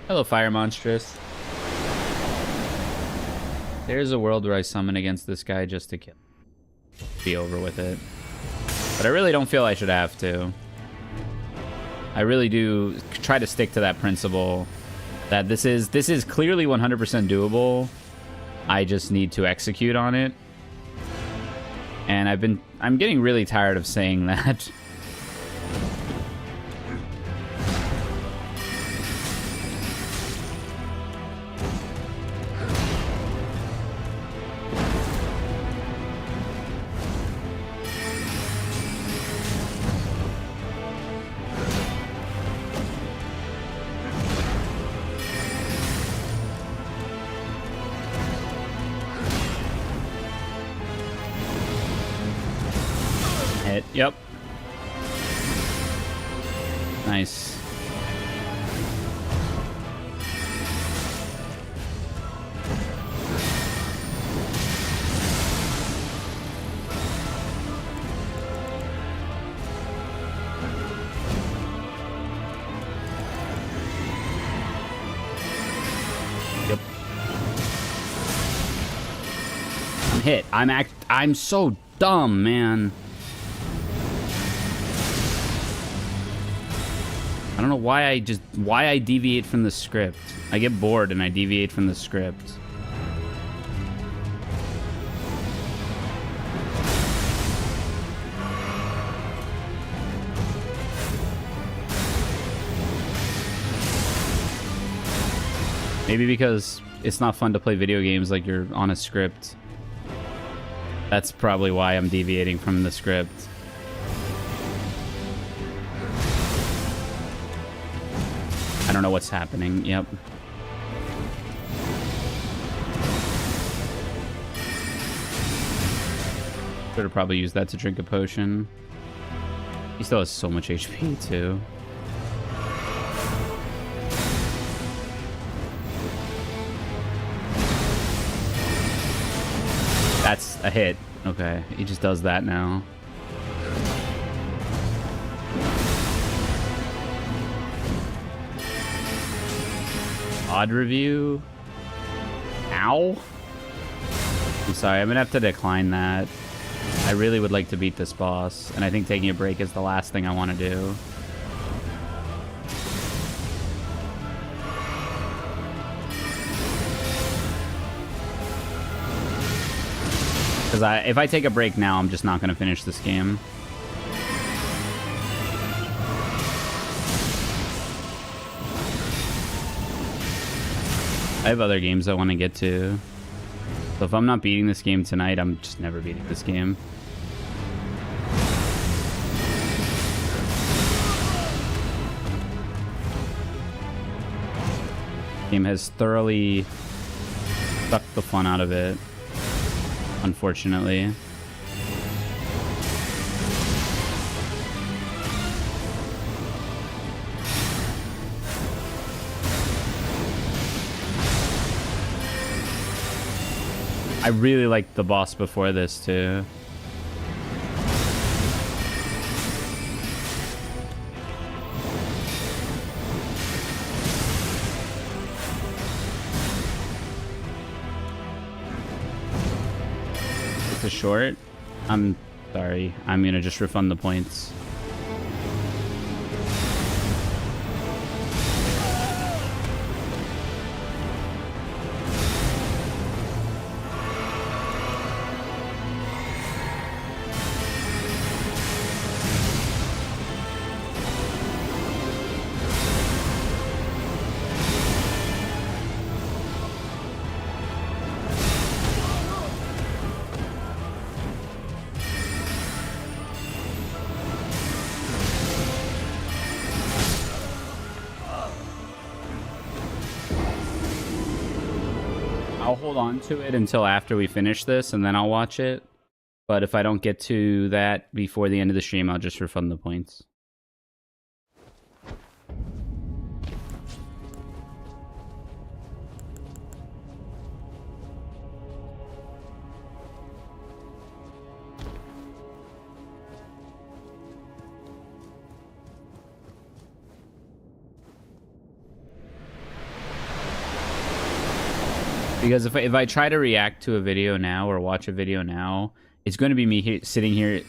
Hello, Fire Monstrous. There's a world where I summon against this guy just to kill him. Be over with it. But I really don't feel I should have to. I really do try to stick to that principle that this is clearly 100% doable. I just need to execute on it. And I'm getting really tired of saying that. Yep. Nice. Yep. I'm hit. I'm so dumb, man. I don't know why I deviate from the script. I get bored and I deviate from the script. Maybe because it's not fun to play video games like you're on a script. That's probably why I'm deviating from the script. I don't know what's happening. Yep. Should have probably used that to drink a potion. He still has so much HP too. That's a hit. Okay, he just does that now. Odd review. Ow. I'm sorry, I'm gonna have to decline that. I really would like to beat this boss, and I think taking a break is the last thing I want to do. Because if I take a break now, I'm just not going to finish this game. I have other games I want to get to. So if I'm not beating this game tonight, I'm just never beating this game. Game has thoroughly sucked the fun out of it. Unfortunately. I really liked the boss before this too. Short. I'm sorry. I'm gonna just refund the points. I'll hold on to it until after we finish this, and then I'll watch it. But if I don't get to that before the end of the stream, I'll just refund the points. Because if I try to react to a video now or watch a video now, it's going to be me sitting here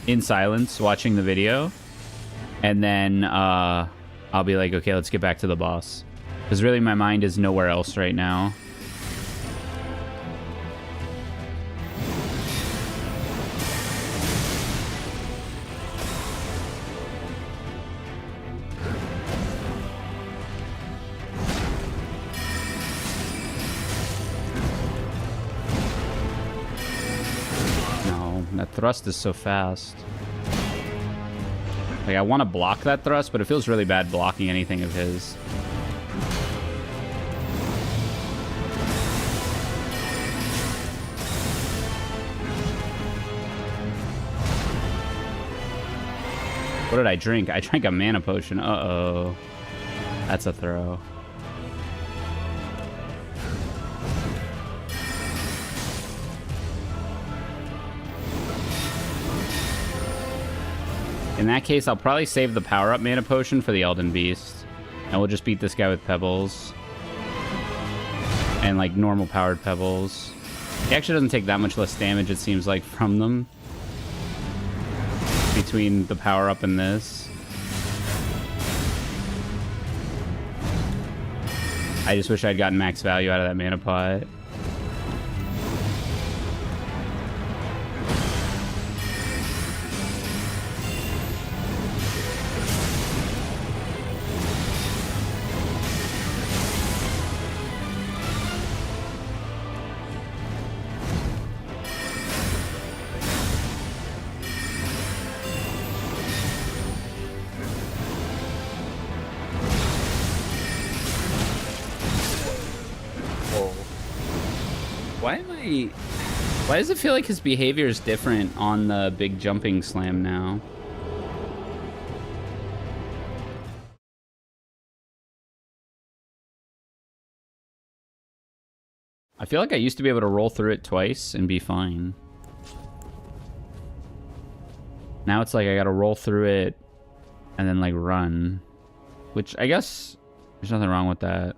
in silence watching the video. And then I'll be like, okay, let's get back to the boss. Because really my mind is nowhere else right now. That thrust is so fast. Like, I want to block that thrust, but it feels really bad blocking anything of his. What did I drink? I drank a mana potion. Uh-oh. That's a throw. In that case, I'll probably save the power-up mana potion for the Elden Beast. And we'll just beat this guy with pebbles. And, like, normal powered pebbles. He actually doesn't take that much less damage, it seems like, from them. Between the power-up and this. I just wish I'd gotten max value out of that mana pot. Why does it feel like his behavior is different on the big jumping slam now? I feel like I used to be able to roll through it twice and be fine. Now it's like I gotta roll through it and then like run. Which I guess there's nothing wrong with that.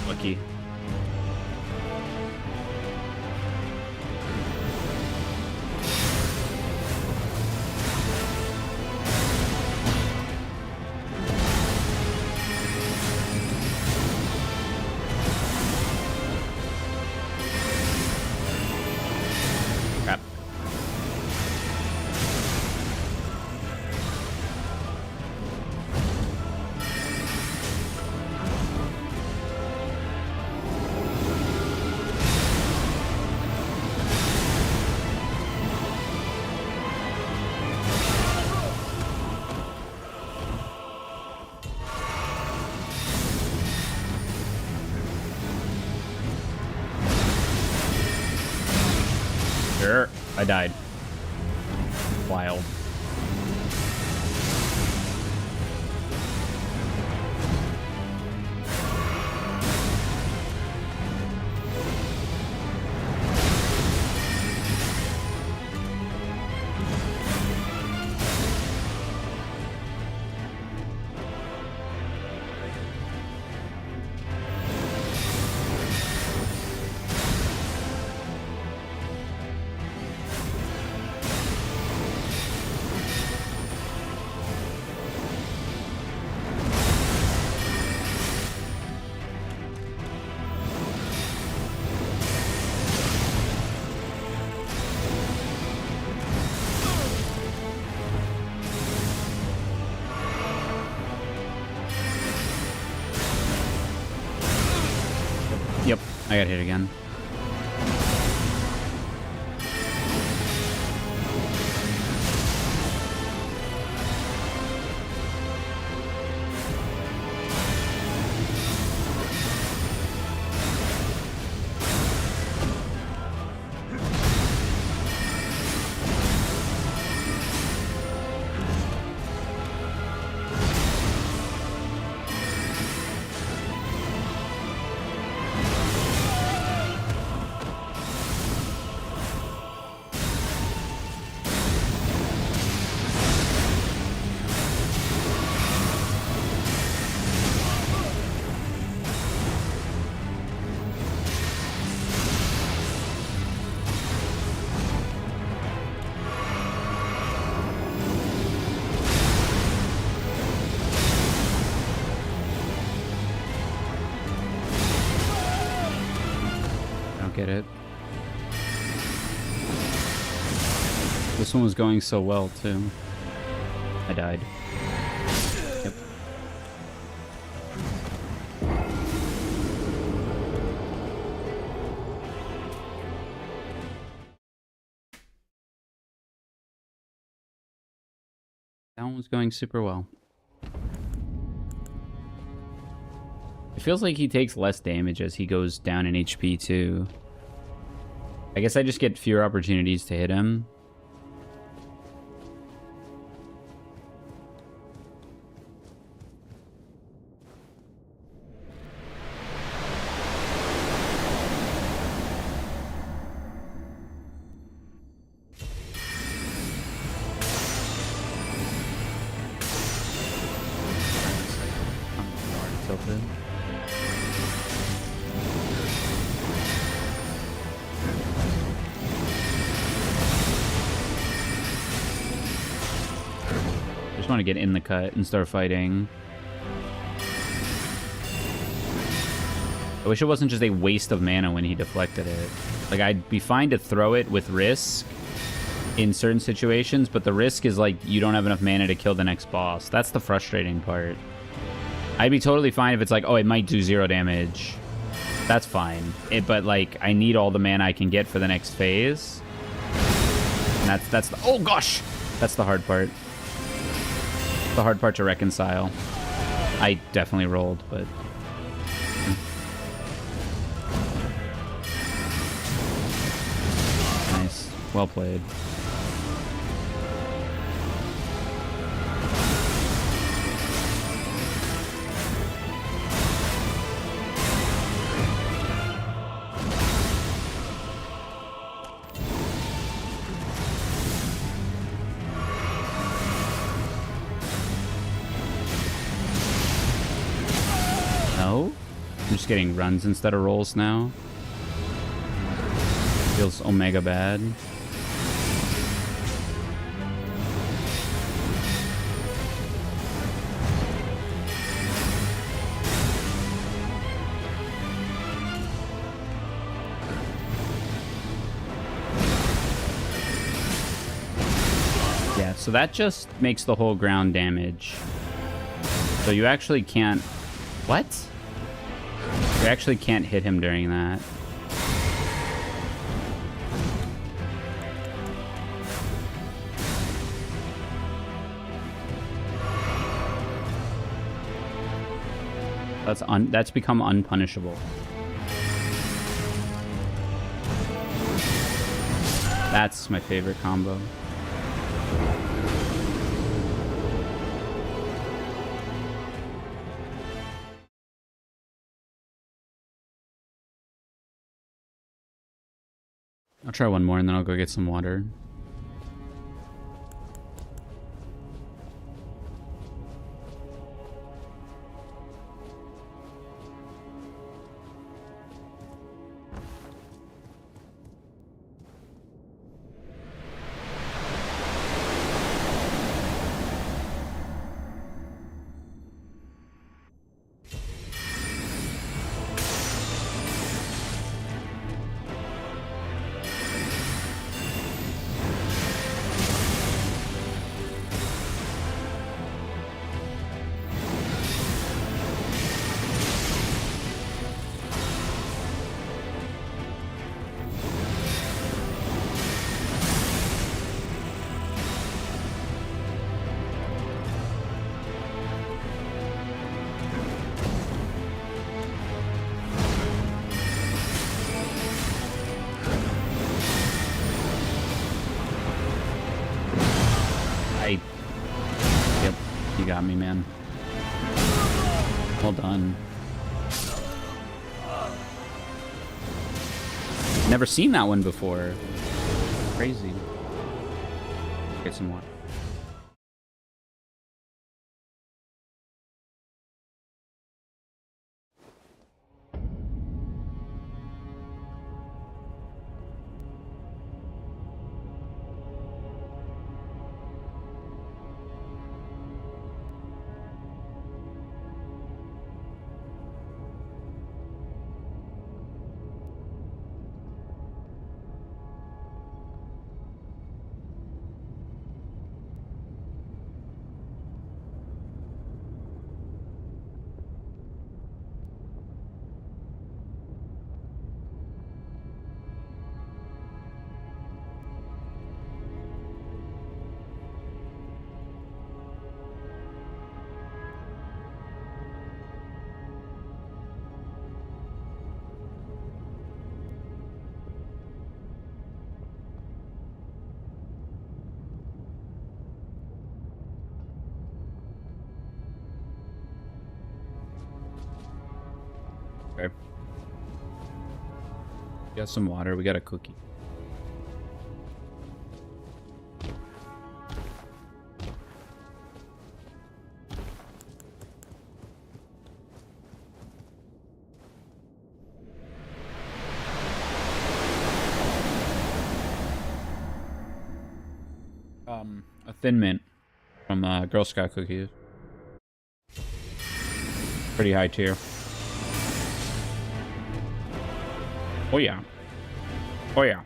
Lucky. Crap. Sure, I died. Wild. I got hit again. Get it. This one was going so well too. I died. Yep. That one was going super well. It feels like he takes less damage as he goes down in HP too. I guess I just get fewer opportunities to hit him. Tilted. Just want to get in the cut and start fighting. I wish it wasn't just a waste of mana when he deflected it. Like, I'd be fine to throw it with risk in certain situations, but the risk is like you don't have enough mana to kill the next boss. That's the frustrating part. I'd be totally fine if it's like, oh, it might do 0 damage. That's fine. But like, I need all the mana I can get for the next phase. And that's the, oh gosh! That's the hard part. The hard part to reconcile. I definitely rolled, but... Nice. Well played. I'm just getting runs instead of rolls now. Feels omega bad. Yeah, so that just makes the whole ground damage. So you actually can't... What? You actually can't hit him during that. That's become unpunishable. That's my favorite combo. I'll try one more and then I'll go get some water. got me, man. Well done. Never seen that one before. Crazy. Get some more. Okay. Got some water. We got a cookie. A Thin Mint from Girl Scout cookies. Pretty high tier. Oh yeah. Oh yeah.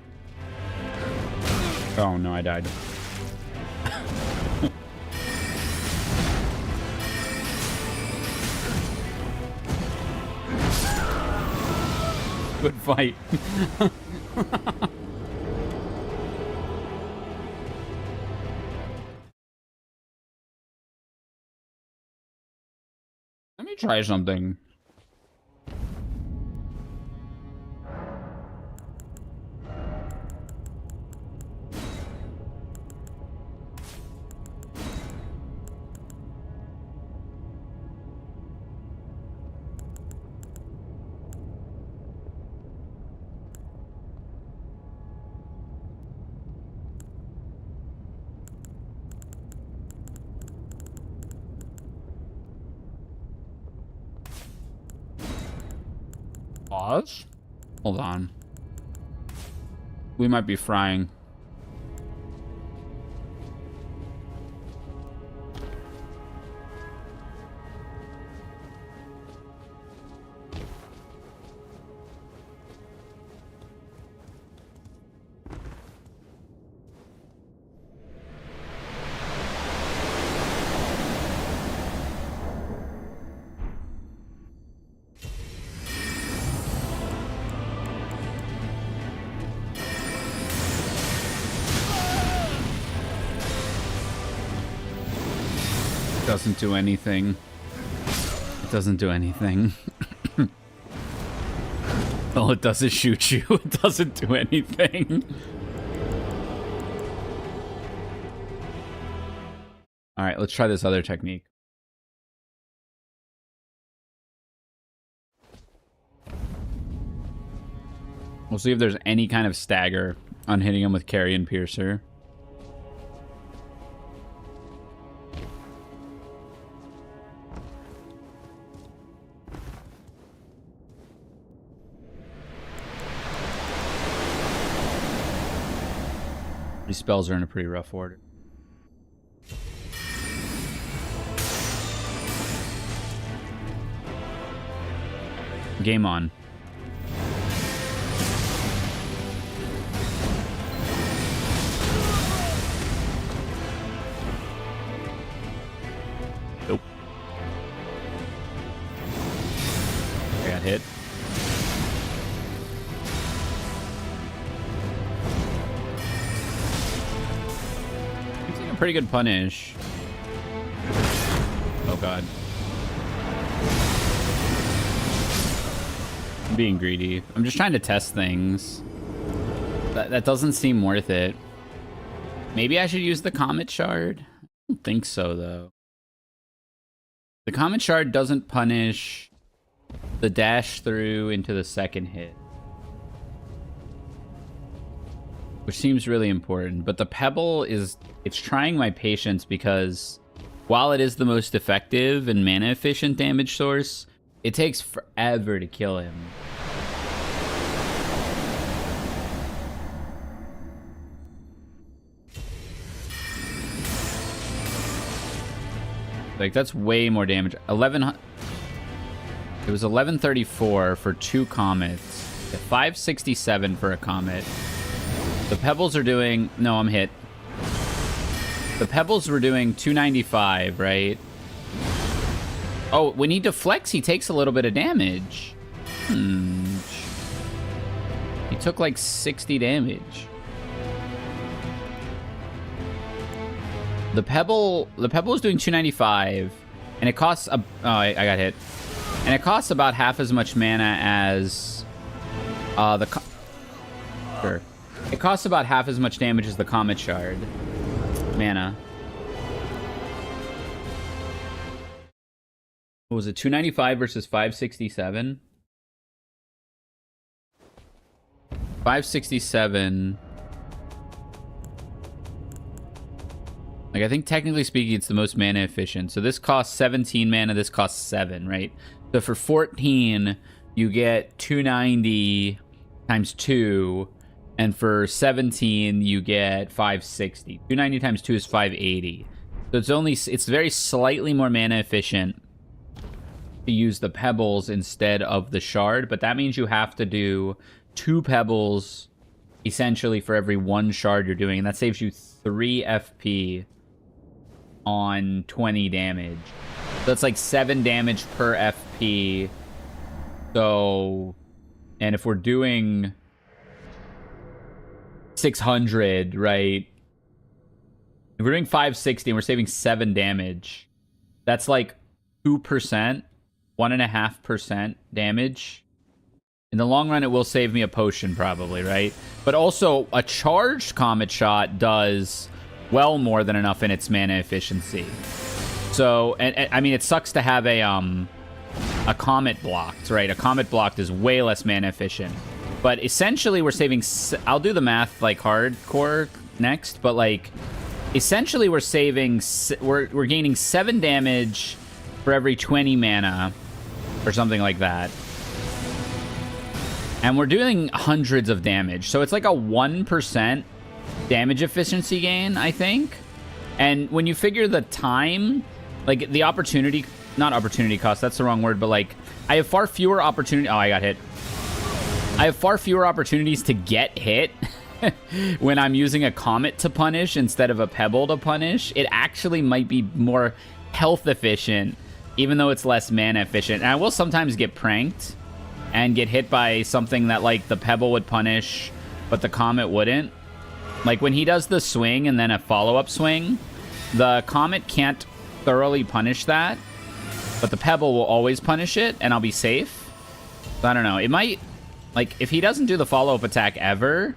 Oh no, I died. Good fight. Let me try something. Pause? Hold on. We might be frying. Doesn't do anything. It doesn't do anything. All it does is shoot you. It doesn't do anything. All right, let's try this other technique. We'll see if there's any kind of stagger on hitting him with Carrion Piercer. These spells are in a pretty rough order. Game on. Nope. I got hit. Pretty good punish. Oh god. I'm being greedy. I'm just trying to test things. That doesn't seem worth it. Maybe I should use the Comet Shard? I don't think so, though. The Comet Shard doesn't punish the dash through into the second hit, which seems really important. But the Pebble it's trying my patience because while it is the most effective and mana efficient damage source, it takes forever to kill him. Like, that's way more damage. It was 1134 for 2 comets. 567 for a comet. The Pebbles are doing... No, I'm hit. The Pebbles were doing 295, right? Oh, when he deflects, he takes a little bit of damage. He took like 60 damage. The Pebble is doing 295, and it costs a... Oh, I got hit. And it costs about half as much mana as Sure. It costs about half as much damage as the Comet Shard. Mana. What was it? 295 versus 567? 567... Like, I think technically speaking, it's the most mana efficient. So this costs 17 mana, this costs 7, right? So for 14, you get 290 times 2, and for 17, you get 560. 290 times 2 is 580. So it's very slightly more mana efficient to use the Pebbles instead of the Shard, but that means you have to do 2 Pebbles essentially for every 1 Shard you're doing, and that saves you 3 FP on 20 damage. So that's like 7 damage per FP. So, and if we're doing 600, right? If we're doing 560 and we're saving 7 damage, that's like 2%, 1.5% damage. In the long run, it will save me a potion probably, right? But also, a charged Comet Shot does well more than enough in its mana efficiency. So, and I mean, it sucks to have a Comet blocked, right? A Comet blocked is way less mana efficient. But essentially, we're saving... I'll do the math, like, hardcore next, but, like, essentially, we're saving... We're gaining 7 damage for every 20 mana, or something like that. And we're doing hundreds of damage. So it's like a 1% damage efficiency gain, I think. And when you figure the time, like the opportunity, not opportunity cost, that's the wrong word, but like I have far fewer opportunities. Oh, I got hit. I have far fewer opportunities to get hit when I'm using a Comet to punish instead of a Pebble to punish. It actually might be more health efficient, even though it's less mana efficient. And I will sometimes get pranked and get hit by something that like the Pebble would punish, but the Comet wouldn't. Like, when he does the swing and then a follow-up swing, the Comet can't thoroughly punish that, but the Pebble will always punish it, and I'll be safe. So I don't know. It might... Like, if he doesn't do the follow-up attack ever,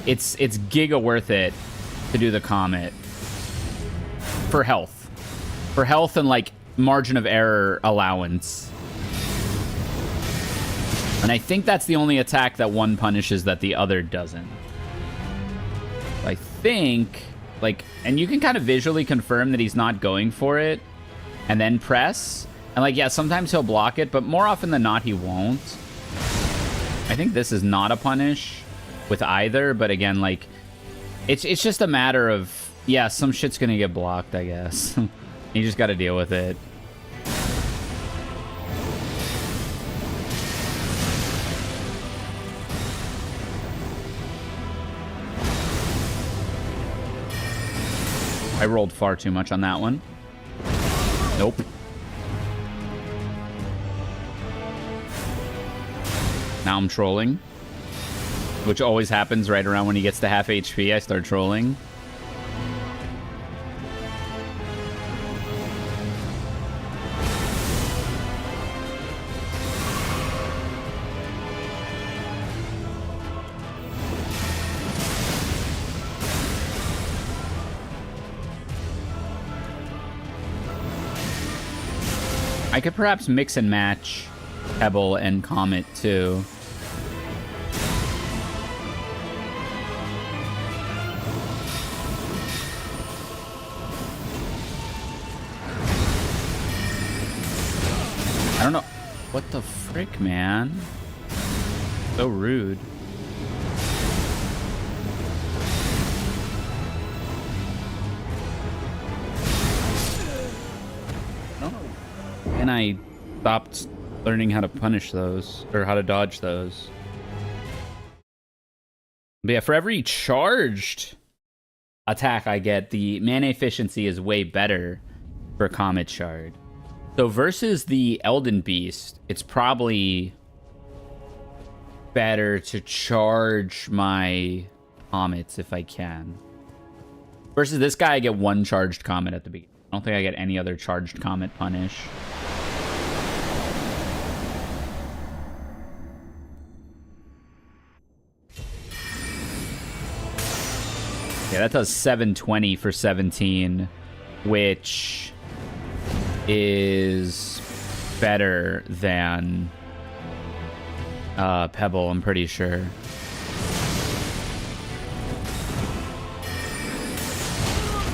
it's giga worth it to do the Comet. For health. For health and, like, margin of error allowance. And I think that's the only attack that one punishes that the other doesn't. I think, like, and you can kind of visually confirm that he's not going for it, and then press. And, like, yeah, sometimes he'll block it, but more often than not, he won't. I think this is not a punish with either, but again, like, it's just a matter of, yeah, some shit's gonna get blocked, I guess. You just gotta deal with it. I rolled far too much on that one. Nope. Now I'm trolling. Which always happens right around when he gets to half HP. I start trolling. I could perhaps mix and match Pebble and Comet too. I don't know. What the frick, man? So rude. And I stopped learning how to punish those, or how to dodge those. But yeah, for every charged attack I get, the mana efficiency is way better for Comet Shard. So versus the Elden Beast, it's probably better to charge my comets if I can. Versus this guy, I get one charged comet at the beginning. I don't think I get any other charged comet punish. Yeah, that does 720 for 17, which is better than Pebble, I'm pretty sure.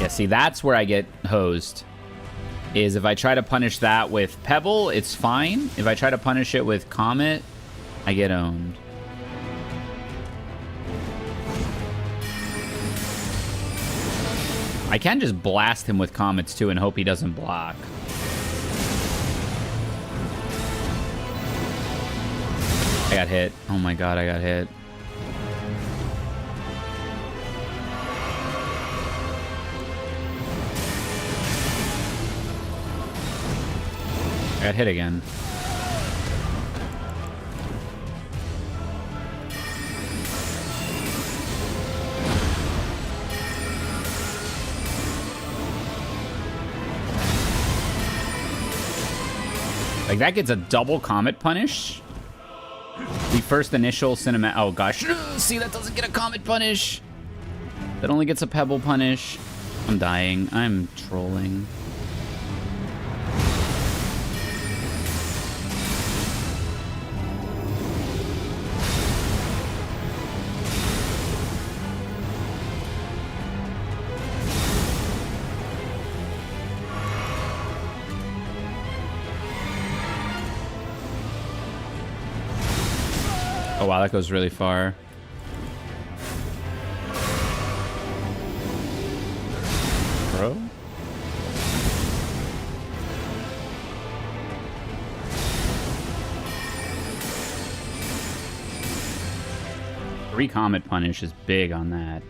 Yeah, see, that's where I get hosed. Is if I try to punish that with Pebble, it's fine. If I try to punish it with Comet, I get owned. I can just blast him with Comets too and hope he doesn't block. I got hit. Oh my god, I got hit. I got hit again. Like, that gets a double comet punish. The first initial cinematic... Oh, gosh. See, that doesn't get a comet punish. That only gets a pebble punish. I'm dying. I'm trolling. Oh, wow, that goes really far. Bro? Three comet punish is big on that.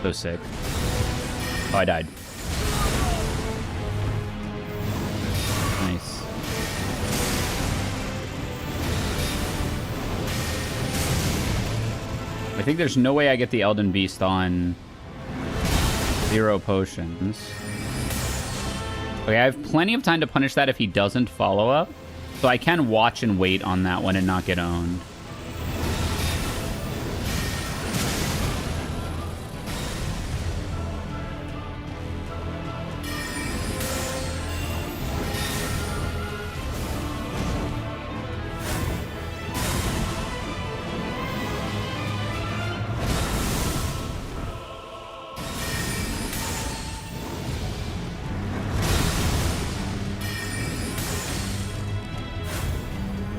So sick. Oh, I died. Nice. I think there's no way I get the Elden Beast on 0 potions. Okay, I have plenty of time to punish that if he doesn't follow up. So I can watch and wait on that one and not get owned.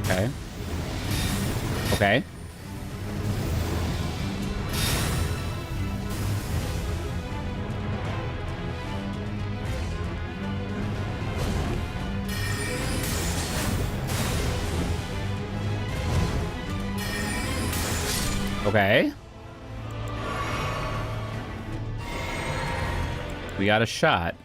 Okay. Okay. Okay. We got a shot.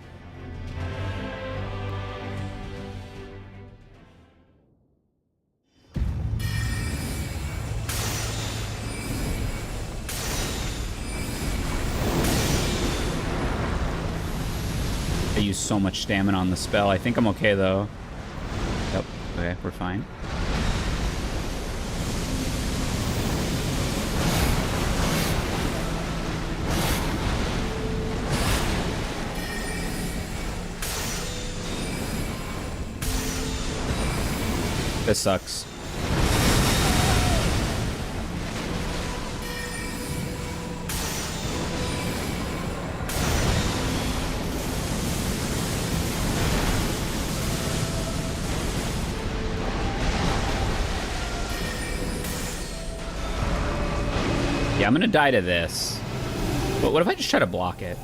I use so much stamina on the spell. I think I'm okay, though. Yep. Okay, we're fine. This sucks. Yeah, I'm gonna die to this. But what if I just try to block it?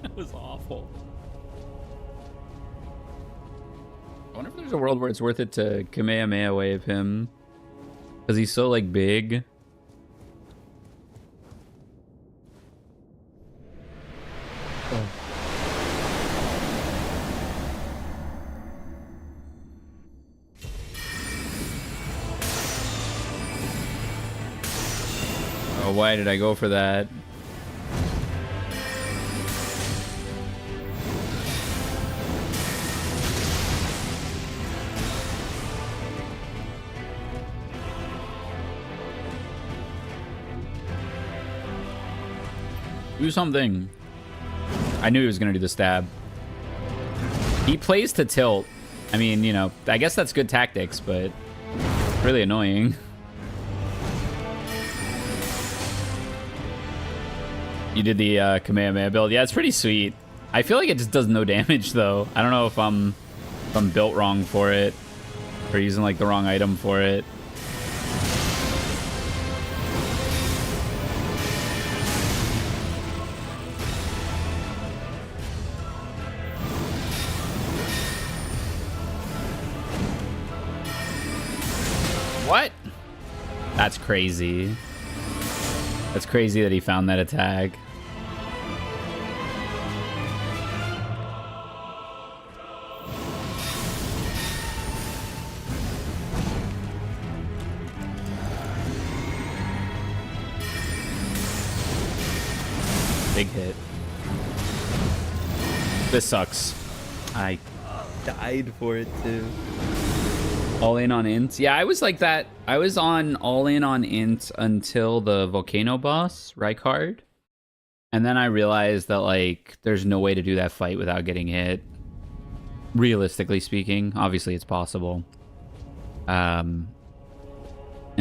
That was awful. I wonder if there's a world where it's worth it to Kamehameha wave him. Because he's so, like, big. Oh. Oh, why did I go for that? Do something. I knew he was going to do the stab. He plays to tilt. I mean, you know, I guess that's good tactics, but really annoying. You did the Kamehameha build. Yeah, it's pretty sweet. I feel like it just does no damage, though. I don't know if I'm built wrong for it or using, like, the wrong item for it. What? That's crazy. That's crazy that he found that attack. Big hit. This sucks. I died for it too. All in on int. Yeah, I was like that. I was on all in on int until the volcano boss, Rysair. And then I realized that, like, there's no way to do that fight without getting hit. Realistically speaking. Obviously, it's possible. And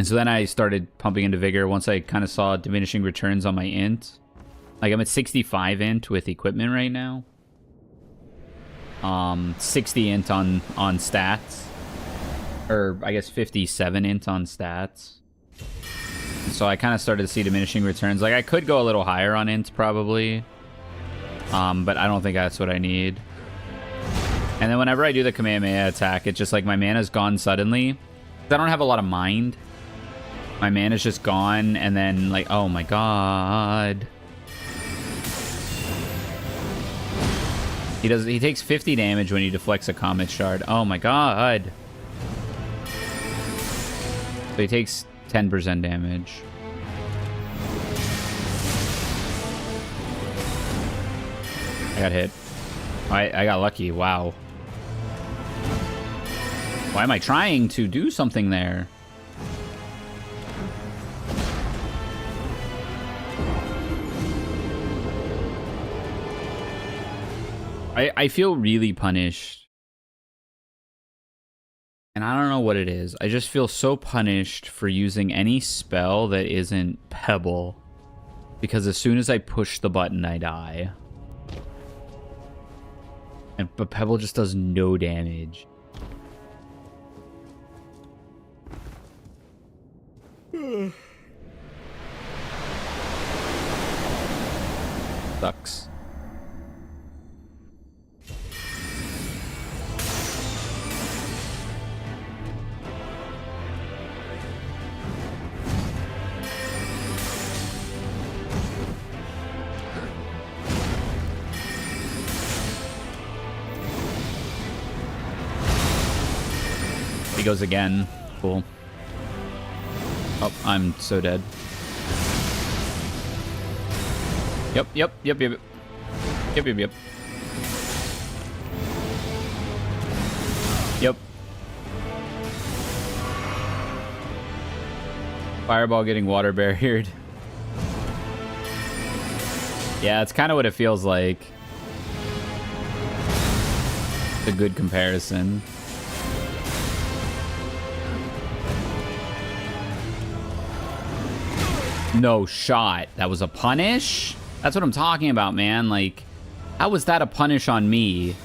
so then I started pumping into vigor once I kind of saw diminishing returns on my int. Like, I'm at 65 int with equipment right now. 60 int on stats. Or, I guess, 57 int on stats. So I kind of started to see diminishing returns. Like, I could go a little higher on int, probably. But I don't think that's what I need. And then whenever I do the Kamehameha attack, it's just like my mana's gone suddenly. I don't have a lot of mind. My mana's just gone, and then, like, oh my god. He takes 50 damage when he deflects a Comet Shard. Oh my god. So he takes 10% damage. I got hit. I got lucky. Wow. Why am I trying to do something there? I feel really punished. And I don't know what it is. I just feel so punished for using any spell that isn't Pebble. Because as soon as I push the button, I die. But Pebble just does no damage. Sucks. He goes again. Cool. Oh, I'm so dead. Yep, yep, yep, yep. Yep, yep, yep. Yep. Fireball getting water barriered. Yeah, it's kind of what it feels like. It's a good comparison. No shot. That was a punish? That's what I'm talking about, man. Like, how was that a punish on me?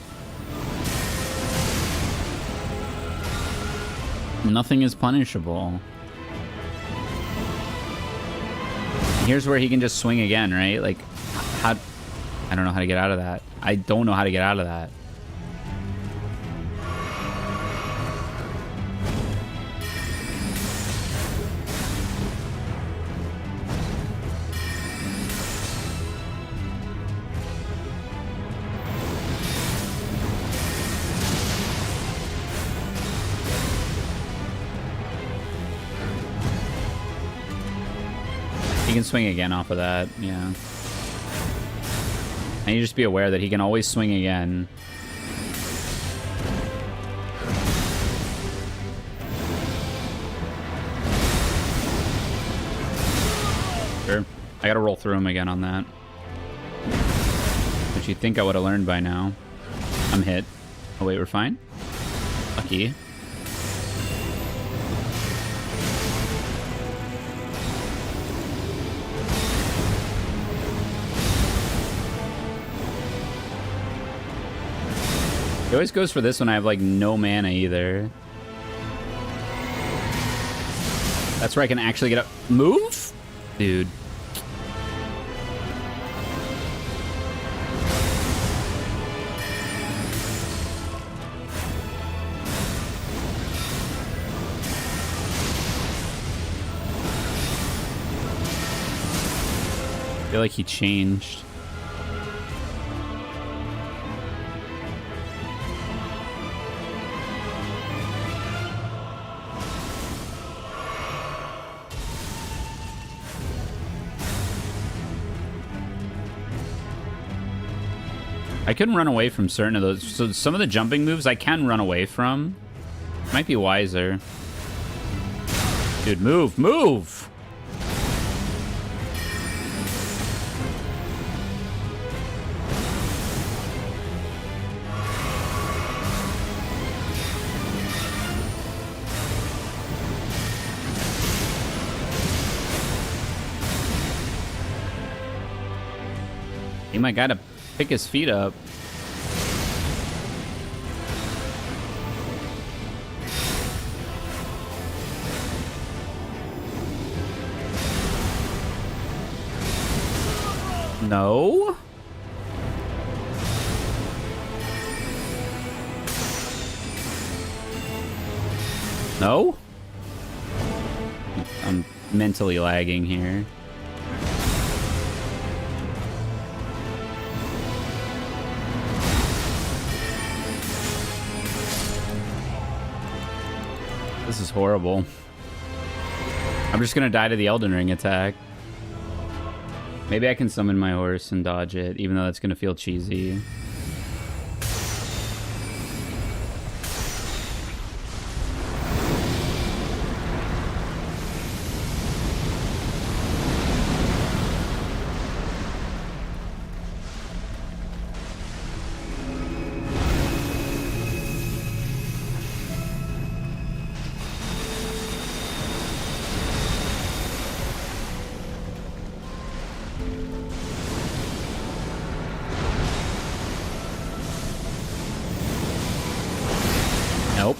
Nothing is punishable. Here's where he can just swing again, right? Like, how... I don't know how to get out of that. I don't know how to get out of that. He can swing again off of that, yeah. And you just be aware that he can always swing again. Sure. I gotta roll through him again on that. Which you'd think I would have learned by now. I'm hit. Oh wait, we're fine? Lucky. He always goes for this when I have, like, no mana either. That's where I can actually get up. Move? Dude. I feel like he changed. I couldn't run away from certain of those. So some of the jumping moves I can run away from. Might be wiser. Dude, move, move! He might gotta pick his feet up. No? No? I'm mentally lagging here. This is horrible. I'm just gonna die to the Elden Ring attack. Maybe I can summon my horse and dodge it, even though that's gonna feel cheesy. Nope,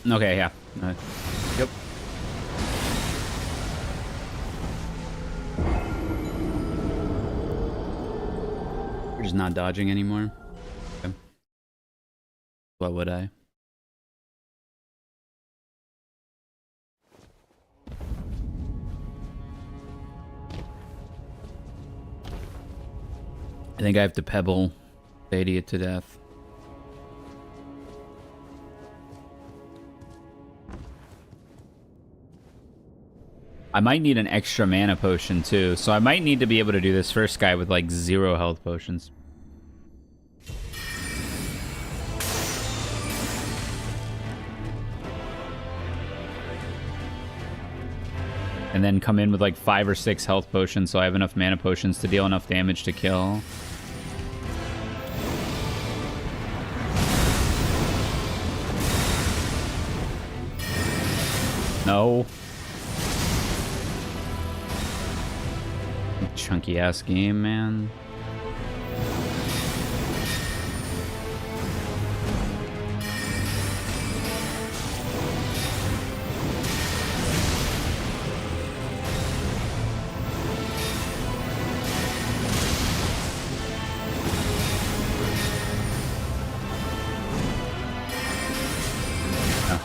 nope. Okay, yeah. Yep. We're just not dodging anymore. Okay. What would I? I think I have to pebble the idiot to death. I might need an extra mana potion too, so I might need to be able to do this first guy with like 0 health potions. And then come in with like 5 or 6 health potions so I have enough mana potions to deal enough damage to kill. No. Chunky ass game, man.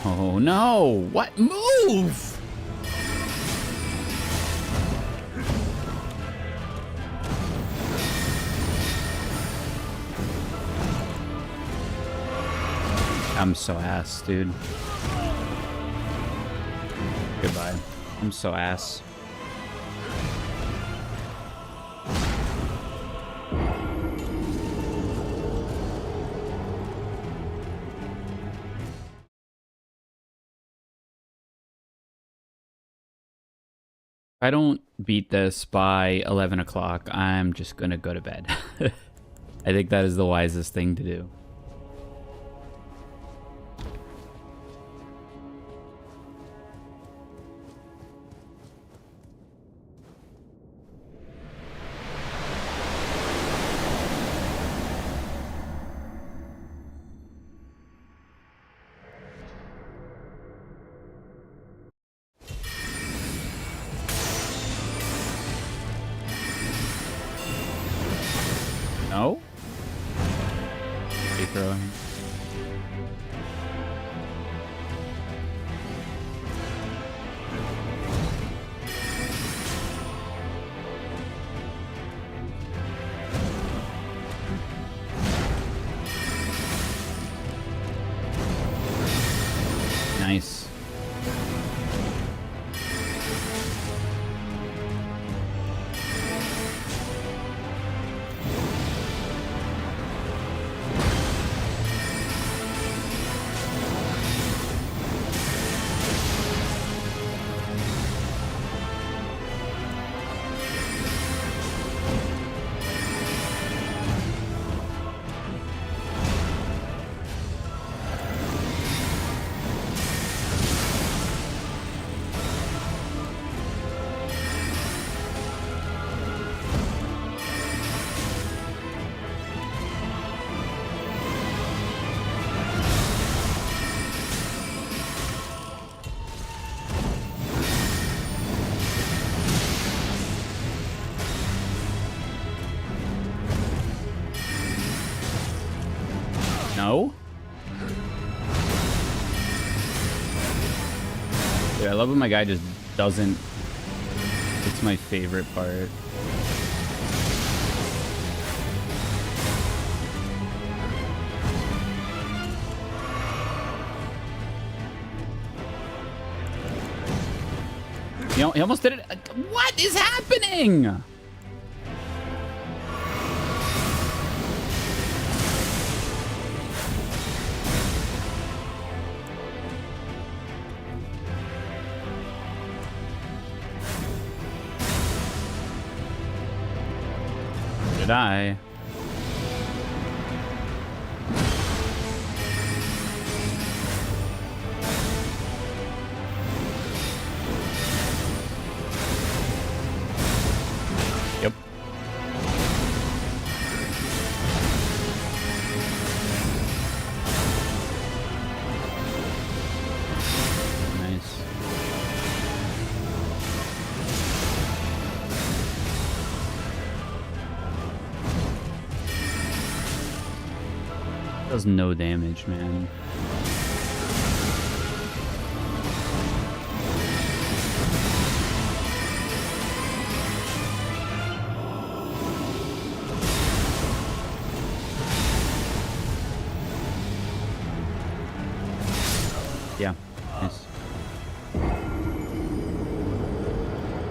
Oh no! What move? I'm so ass, dude. Goodbye. I'm so ass. If I don't beat this by 11 o'clock, I'm just gonna go to bed. I think that is the wisest thing to do. No? Free throwing. Nice. No? Dude, I love when my guy just doesn't. It's my favorite part. You know, he almost did it. What is happening? Did I? Yep. Nice. Does no damage, man. Yeah, nice.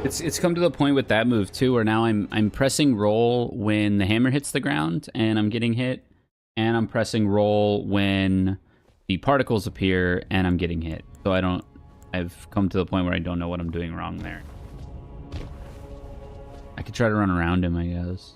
It's come to the point with that move too, where now I'm pressing roll when the hammer hits the ground and I'm getting hit, and I'm pressing roll when the particles appear and I'm getting hit. So I've come to the point where I don't know what I'm doing wrong there. I could try to run around him, I guess.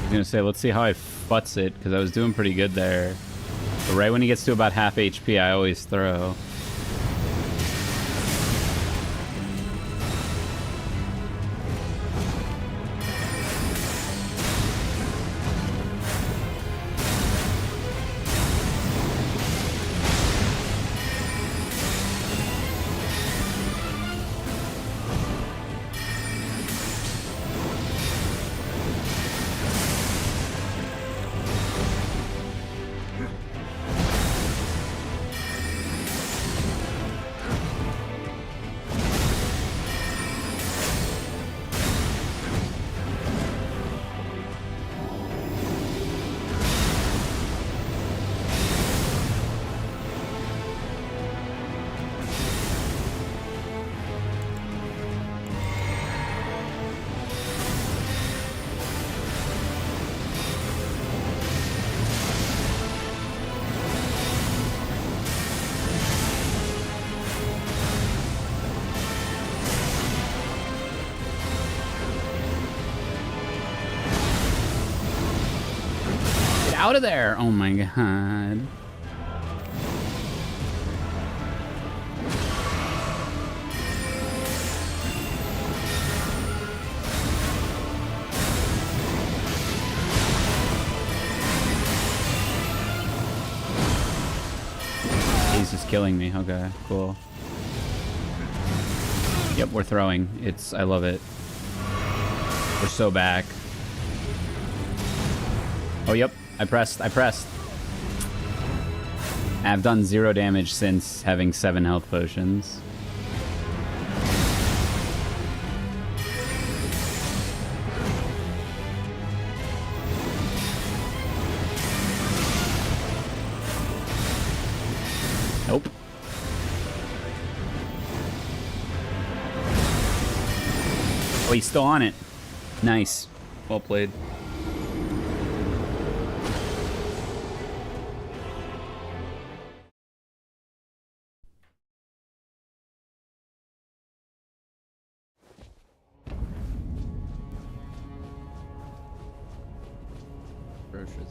I was gonna say, let's see how I futz it, because I was doing pretty good there. But right when he gets to about half HP, I always throw. Out of there! Oh my god. He's just killing me. Okay, cool. Yep, we're throwing. I love it. We're so back. Oh, yep. I pressed. I've done 0 damage since having 7 health potions. Nope. Oh, he's still on it. Nice. Well played. Ferocious.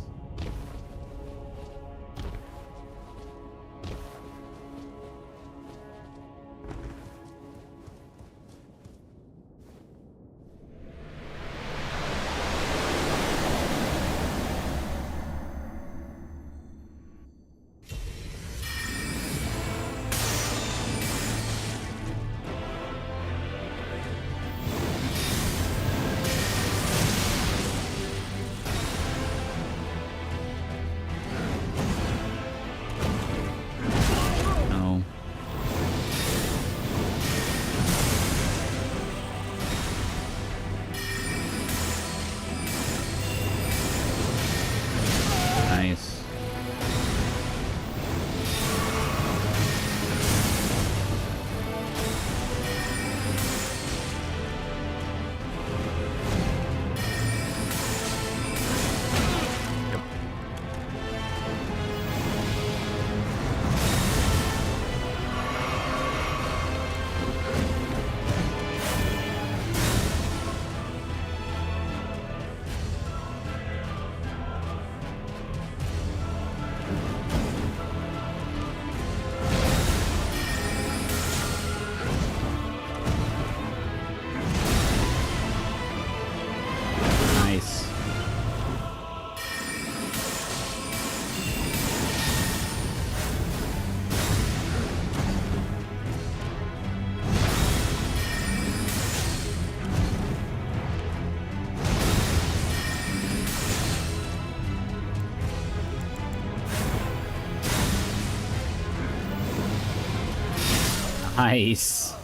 Nice.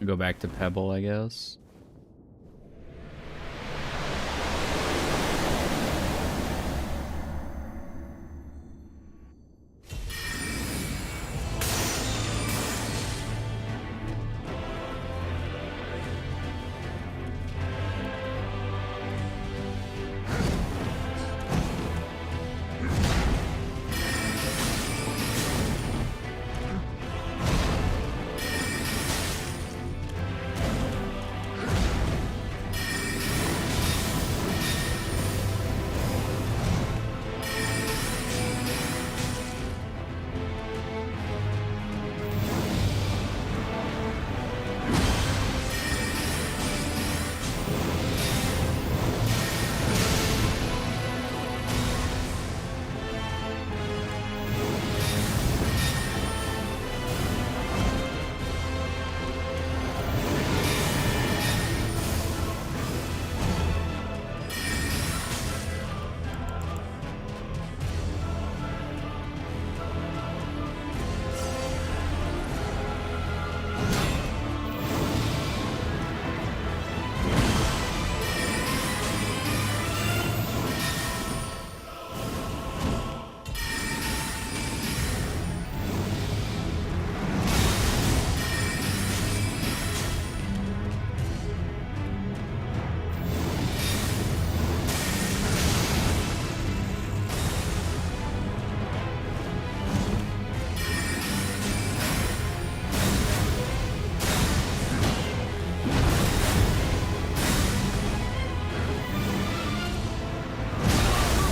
Go back to Pebble, I guess.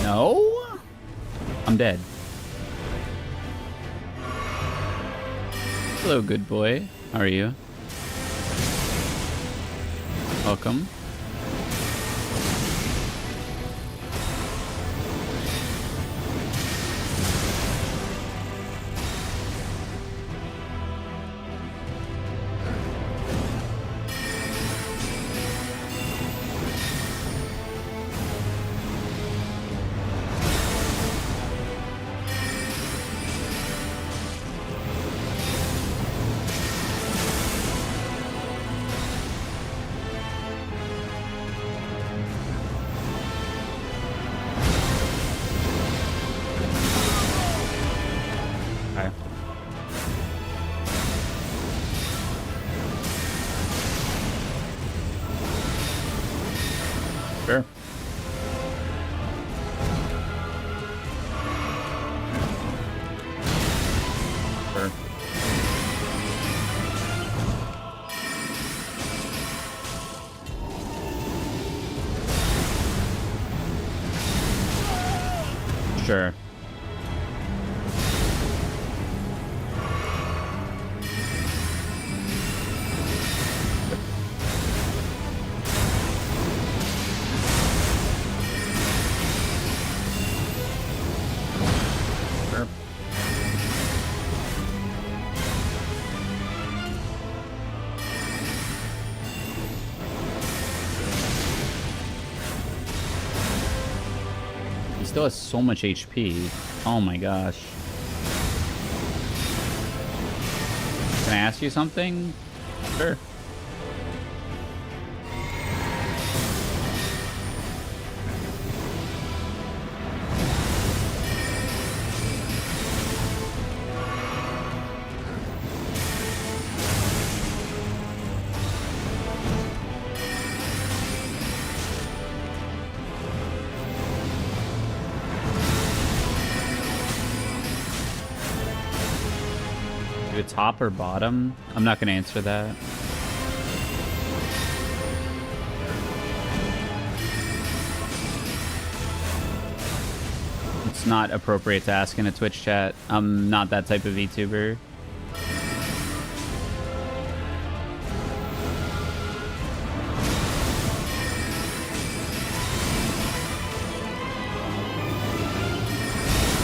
No? I'm dead. Hello, good boy. How are you? Welcome. Okay. Sure. Sure. Sure. Sure. He still has so much HP. Oh my gosh. Can I ask you something? Sure. Do it top or bottom? I'm not going to answer that. It's not appropriate to ask in a Twitch chat. I'm not that type of VTuber.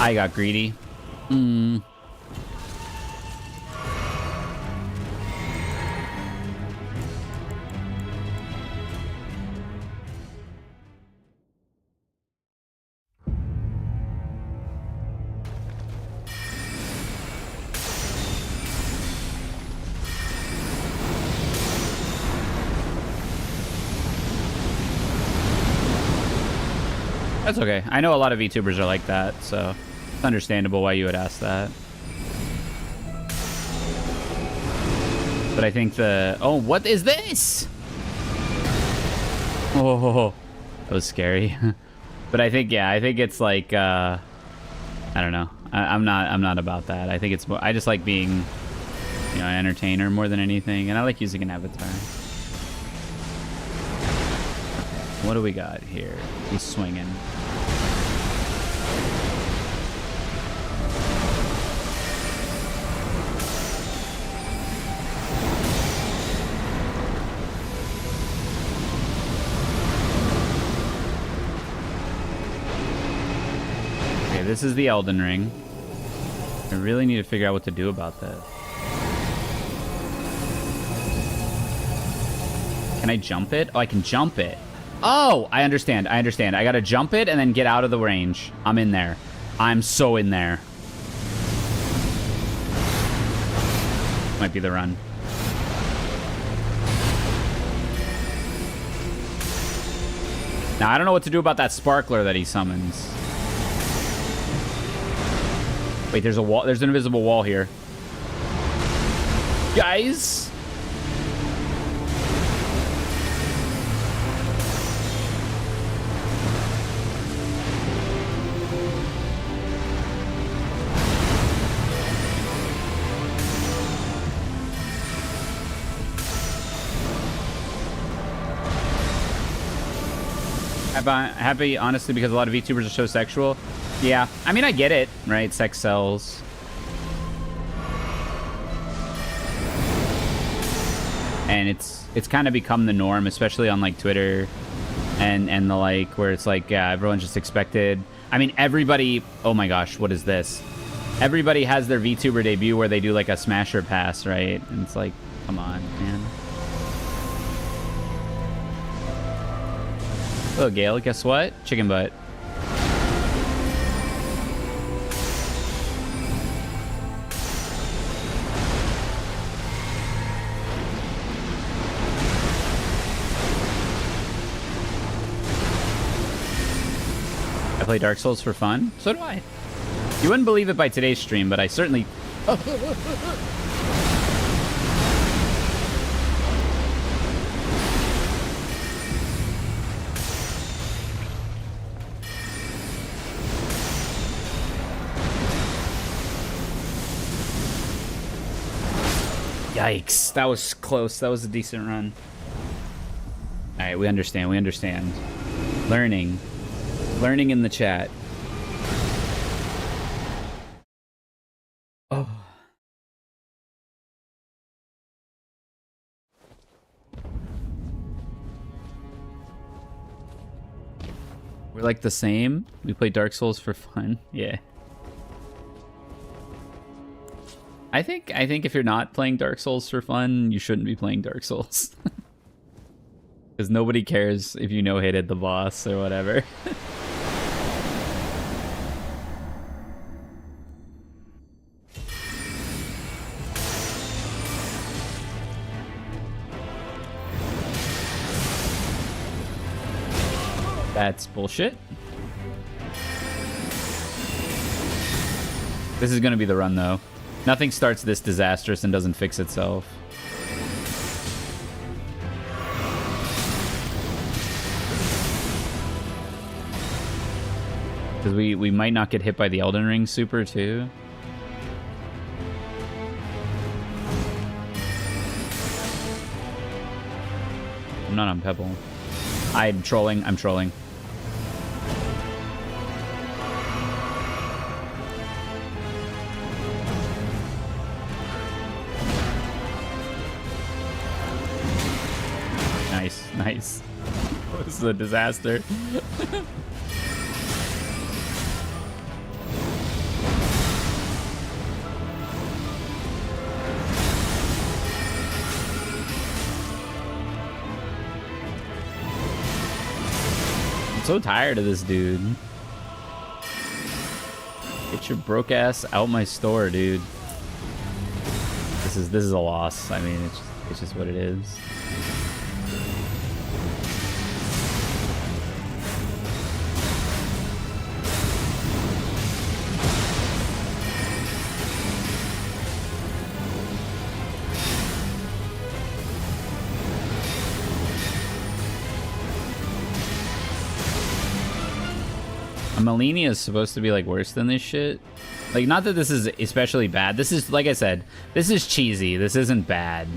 I got greedy. That's okay. I know a lot of VTubers are like that, so it's understandable why you would ask that. But I think the... Oh, what is this? Oh, that was scary. But I think, yeah, I think it's like, I don't know. I'm not about that. I think it's more, I just like being, you know, an entertainer more than anything. And I like using an avatar. What do we got here? He's swinging. Okay, this is the Elden Ring. I really need to figure out what to do about this. Can I jump it? Oh, I can jump it. Oh, I understand. I understand. I gotta jump it and then get out of the range. I'm in there. I'm so in there. Might be the run. Now, I don't know what to do about that sparkler that he summons. Wait, there's a wall. There's an invisible wall here. Guys! Happy, honestly, because a lot of VTubers are so sexual. Yeah, I mean, I get it, right? Sex sells. And it's kind of become the norm, especially on like Twitter and the like, where it's like, yeah, everyone just expected. I mean, everybody, oh my gosh, what is this? Everybody has their VTuber debut where they do like a smasher pass, right? And it's like, come on, man. Oh, Gale, guess what? Chicken butt. I play Dark Souls for fun. So do I. You wouldn't believe it by today's stream, but I certainly... Yikes. That was close. That was a decent run. Alright, we understand. We understand. Learning. Learning in the chat. Oh. We're like the same. We play Dark Souls for fun. Yeah. I think if you're not playing Dark Souls for fun, you shouldn't be playing Dark Souls. Because nobody cares if you no-hitted the boss or whatever. That's bullshit. This is gonna be the run, though. Nothing starts this disastrous and doesn't fix itself. Because we might not get hit by the Elden Ring super, too. I'm not on Pebble. I'm trolling. I'm trolling. Nice, nice. This is a disaster. so tired of this dude. Get your broke ass out my store, dude. This is a loss. I mean, it's just what it is. Melania is supposed to be like worse than this shit. Like, not that this is especially bad. This is, like I said, this is cheesy. This isn't bad.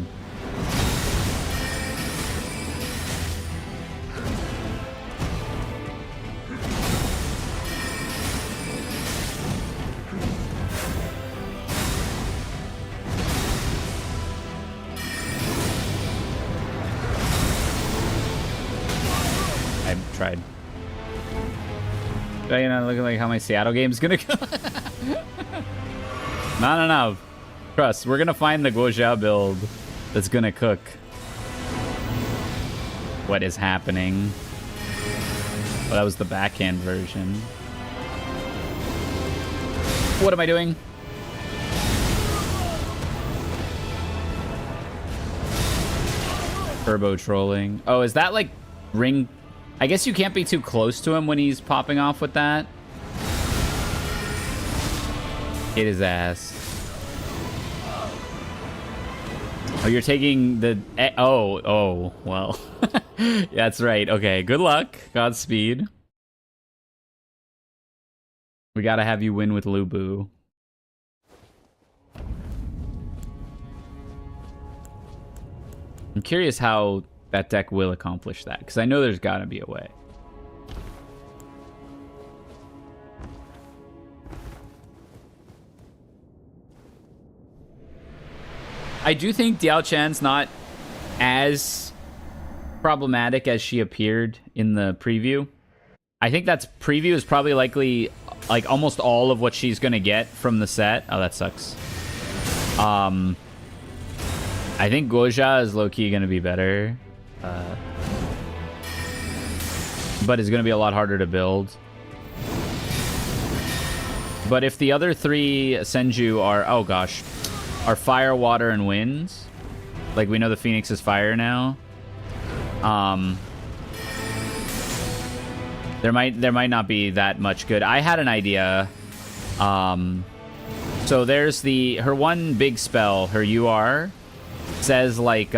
I tried. You know, looking like how my Seattle game's gonna go. No. Trust, we're gonna find the Guojia build that's gonna cook. What is happening? Well, that was the backhand version. What am I doing? Turbo trolling. Oh, is that like ring? I guess you can't be too close to him when he's popping off with that. Hit his ass. Oh, you're taking the... Oh, well. That's right. Okay, good luck. Godspeed. We gotta have you win with Lubu. I'm curious how that deck will accomplish that, because I know there's got to be a way. I do think Diao Chan's not as problematic as she appeared in the preview. I think that's preview is probably likely like almost all of what she's going to get from the set. Oh, that sucks. I think Guojia is low-key going to be better. But it's going to be a lot harder to build. But if the other three Senju are, oh gosh, are fire, water, and wind, like we know the Phoenix is fire now, there might not be that much good. I had an idea. So there's her one big spell, her UR, says like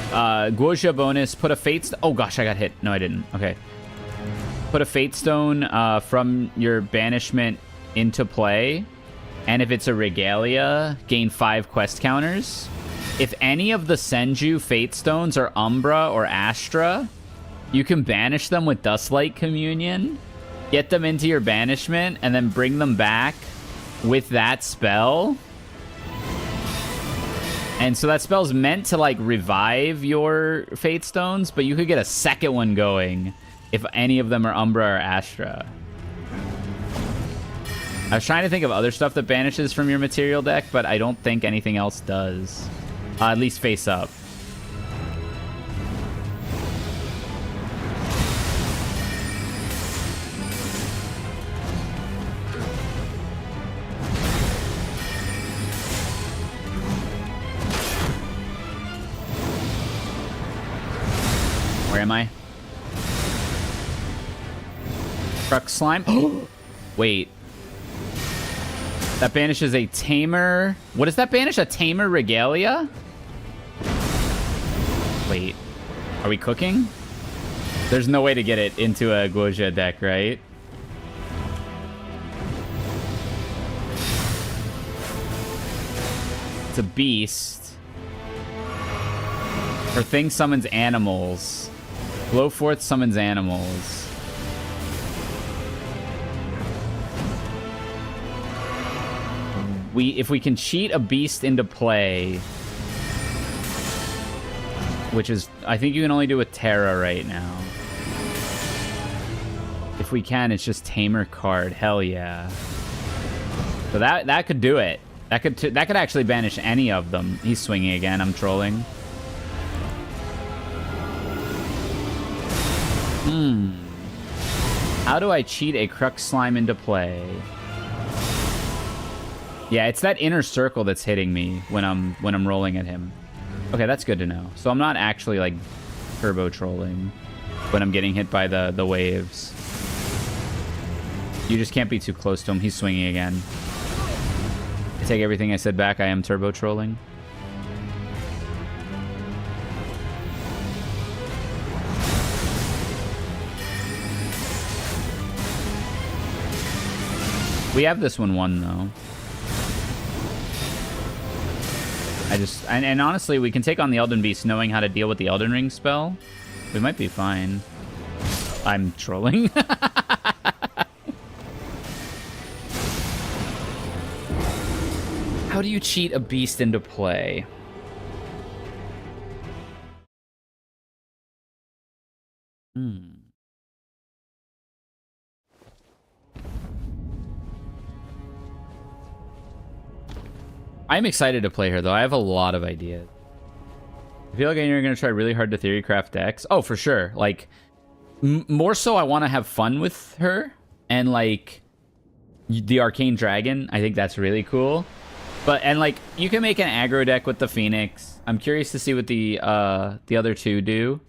Guojia bonus, put a fate oh gosh, I got hit. No, I didn't. Okay. Put a fate stone from your banishment into play, and if it's a regalia, gain 5 quest counters. If any of the Senju fate stones are Umbra or Astra, you can banish them with Dustlight Communion, get them into your banishment, and then bring them back with that spell. And so that spell's meant to, like, revive your Fate Stones, but you could get a second one going if any of them are Umbra or Astra. I was trying to think of other stuff that banishes from your material deck, but I don't think anything else does. At least face up. Where am I? Truck slime. Wait. That banishes a tamer. What does that banish? A tamer regalia? Wait. Are we cooking? There's no way to get it into a Guojia deck, right? It's a beast. Her thing summons animals. Glowforth summons animals. If we can cheat a beast into play, which is, I think you can only do with Terra right now. If we can, it's just Tamer card. Hell yeah. So that could do it. That could actually banish any of them. He's swinging again. I'm trolling. How do I cheat a Crux Slime into play? Yeah, it's that inner circle that's hitting me when I'm rolling at him. Okay, that's good to know. So I'm not actually like turbo trolling when I'm getting hit by the waves. You just can't be too close to him. He's swinging again. I take everything I said back. I am turbo trolling. We have this one won, though. And honestly, we can take on the Elden Beast knowing how to deal with the Elden Ring spell. We might be fine. I'm trolling. How do you cheat a beast into play? I'm excited to play her, though. I have a lot of ideas. I feel like you're going to try really hard to theory craft decks. Oh, for sure. Like, more so I want to have fun with her. And, like, the Arcane Dragon. I think that's really cool. And, like, you can make an aggro deck with the Phoenix. I'm curious to see what the other two do.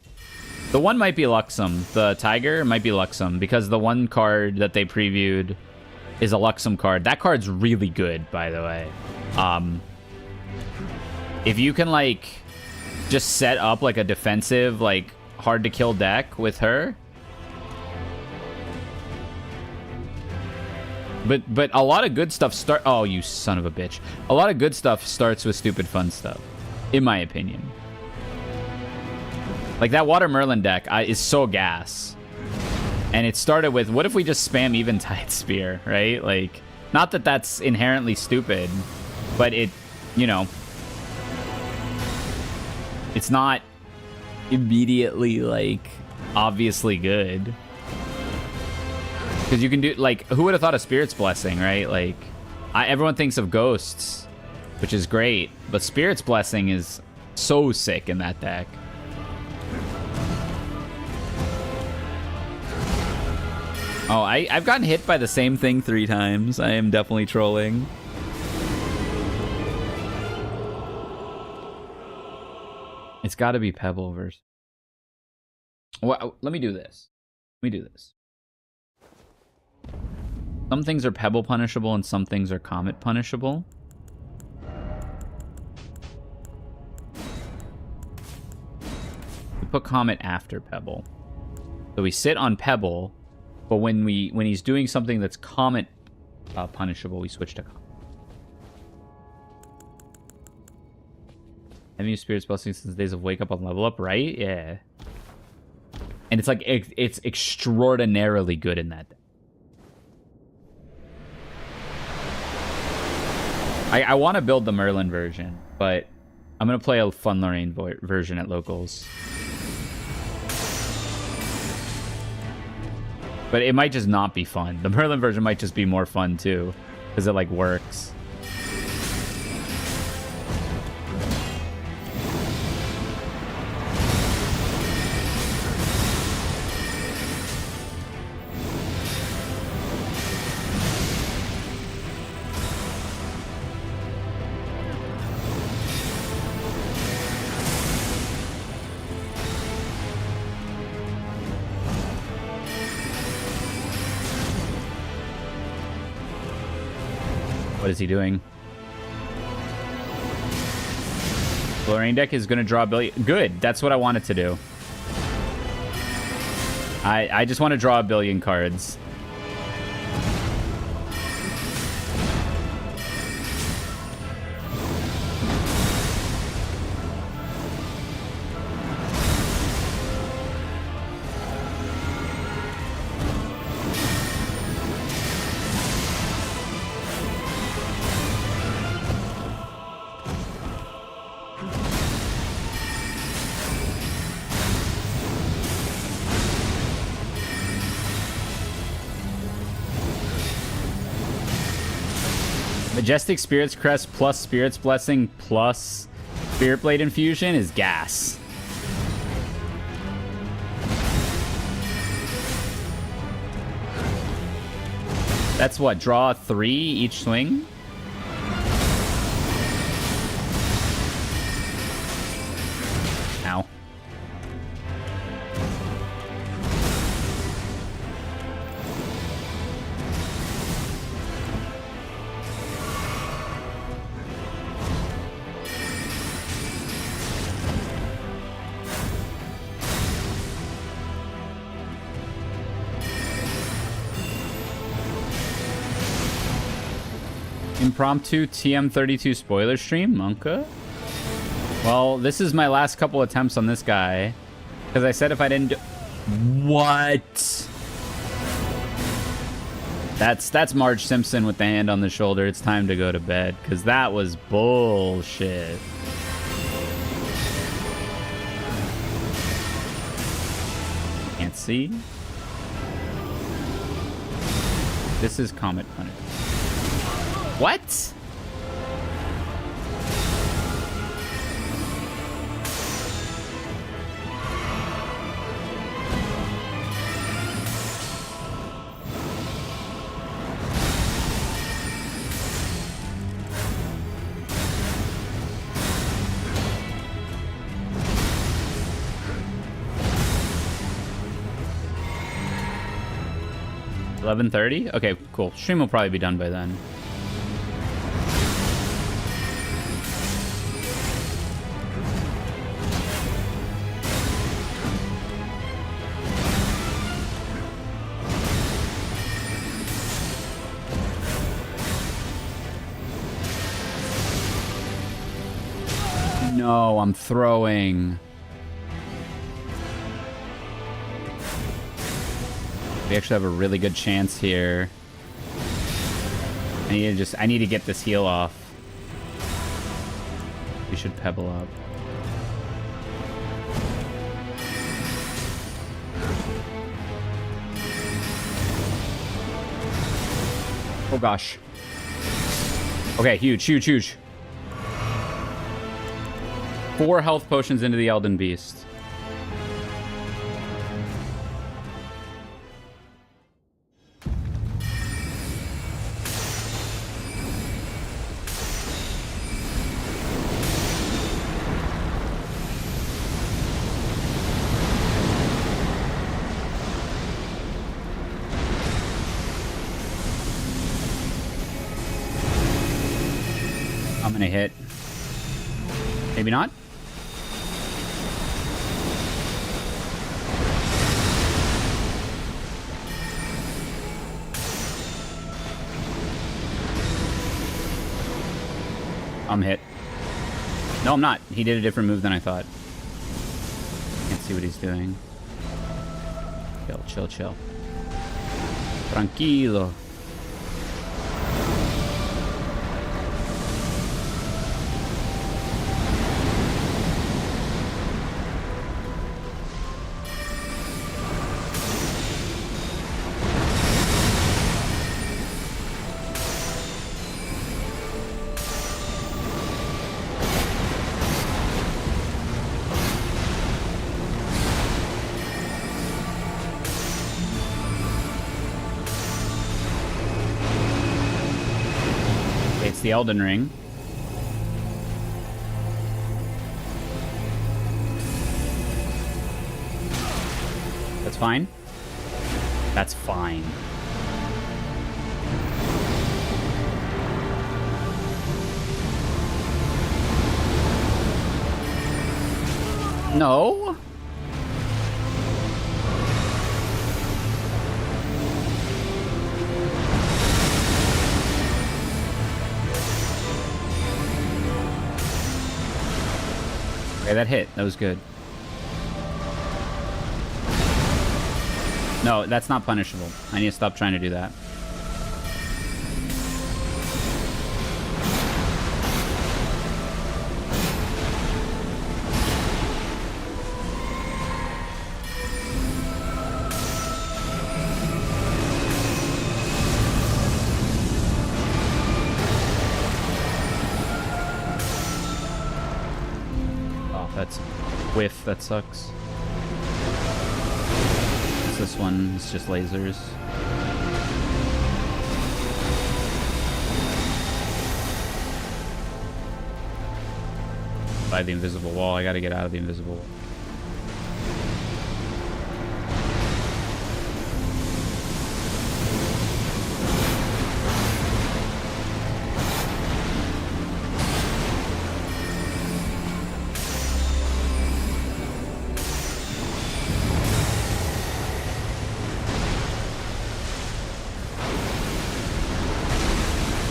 The one might be Luxem. The Tiger might be Luxem. Because the one card that they previewed is a Luxem card. That card's really good, by the way. If you can, like, just set up, like, a defensive, like, hard-to-kill deck with her. But a lot of good stuff start... Oh, you son of a bitch. A lot of good stuff starts with stupid fun stuff, in my opinion. Like, that Water Merlin deck is so gas. And it started with, what if we just spam Eventide Spear, right? Like, not that that's inherently stupid, but it, you know, it's not immediately, like, obviously good. Because you can do, like, who would have thought of Spirit's Blessing, right? Like, everyone thinks of Ghosts, which is great, but Spirit's Blessing is so sick in that deck. Oh, I've gotten hit by the same thing 3 times. I am definitely trolling. It's got to be Pebble versus... Well, let me do this. Some things are Pebble punishable and some things are Comet punishable. We put Comet after Pebble. So we sit on Pebble, but when he's doing something that's Comet punishable, we switch to Comet. Having used Spirit's Blessing since Days of Wake Up on Level Up, right? Yeah. And it's like, it's extraordinarily good in that deck. I want to build the Merlin version, but I'm going to play a Fun Lorraine version at locals. But it might just not be fun. The Merlin version might just be more fun, too, because it, like, works. What is he doing? Lorraine deck is going to draw a billion. Good. That's what I wanted to do. I just want to draw a billion cards. Majestic Spirit's Crest plus Spirit's Blessing plus Spirit Blade Infusion is gas. That's what, draw 3 each swing? Ow. Impromptu TM32 spoiler stream, Monka? Well, this is my last couple attempts on this guy. Because I said if I didn't do... What? That's Marge Simpson with the hand on the shoulder. It's time to go to bed. Because that was bullshit. Can't see. This is Comet Punishment. What? $11:30? Okay, cool. Stream will probably be done by then. No, I'm throwing. We actually have a really good chance here. I need to get this heal off. We should pebble up. Oh gosh. Okay, huge, huge, huge. 4 health potions into the Elden Beast. I'm gonna hit. Maybe not. I'm hit. No, I'm not. He did a different move than I thought. Can't see what he's doing. Chill, chill, chill. Tranquilo. It's the Elden Ring. That's fine. That's fine. No. Okay, that hit. That was good. No, that's not punishable. I need to stop trying to do that. That's whiff, that sucks. What's this one? It's just lasers. By the invisible wall. I gotta get out of the invisible wall.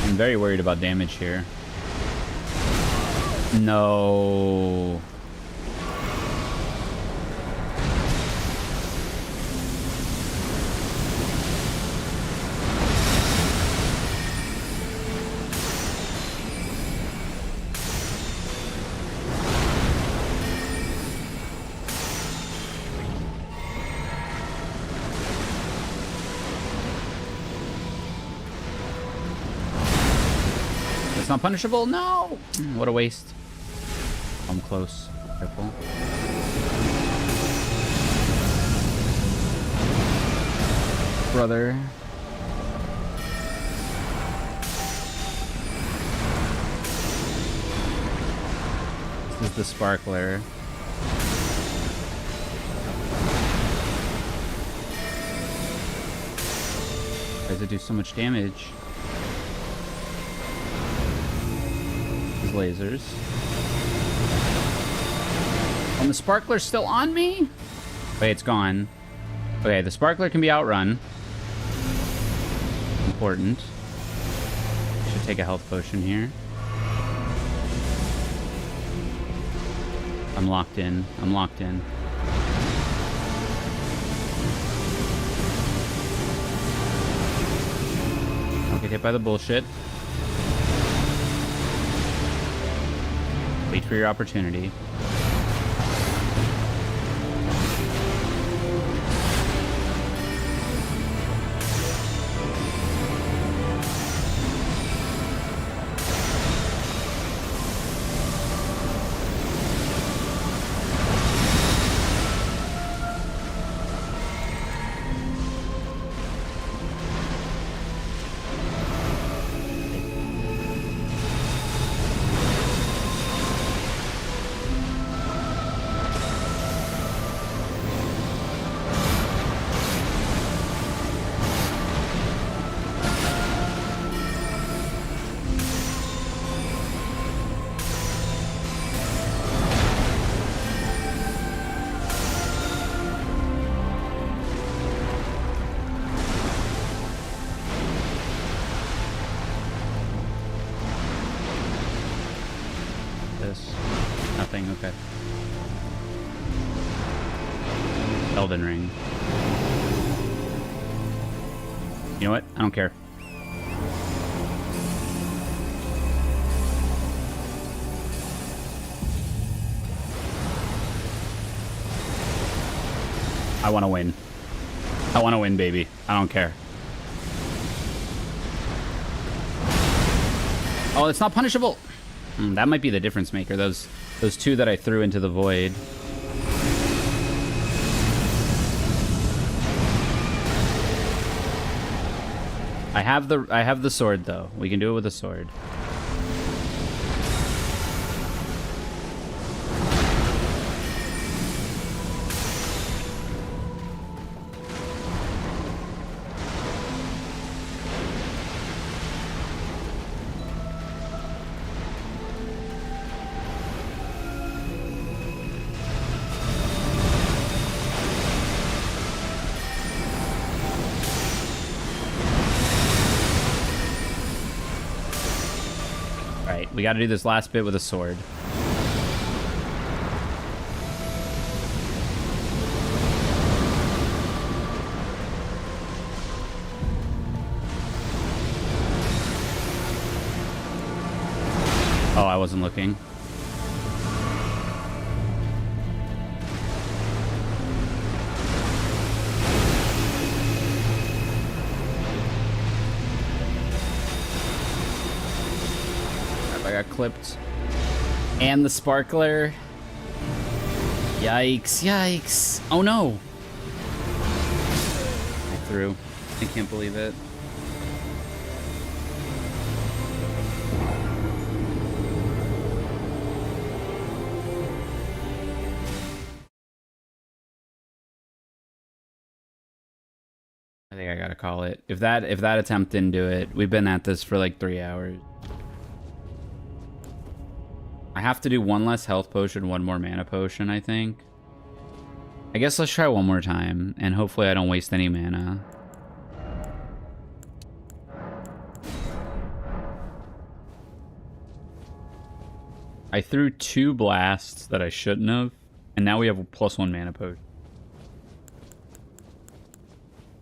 I'm very worried about damage here. No. That's not punishable? No! What a waste. I'm close. Careful. Brother. This is the sparkler. Why does it do so much damage? These lasers. And the sparkler's still on me? Wait, it's gone. Okay, the sparkler can be outrun. Important. Should take a health potion here. I'm locked in. I'm locked in. Don't get hit by the bullshit. Wait for your opportunity. Nothing, okay. Elden ring. You know what? I don't care. I want to win. I want to win, baby. I don't care. Oh, it's not punishable. That might be the difference maker. Those two that I threw into the void. I have the sword though. We can do it with a sword. We got to do this last bit with a sword. Oh, I wasn't looking. I got clipped. And the sparkler. Yikes, yikes. Oh no. I threw. I can't believe it. I think I gotta call it. If that attempt didn't do it, we've been at this for like 3 hours. I have to do one less health potion, one more mana potion, I think. I guess let's try one more time, and hopefully I don't waste any mana. I threw 2 blasts that I shouldn't have, and now we have a +1 mana potion.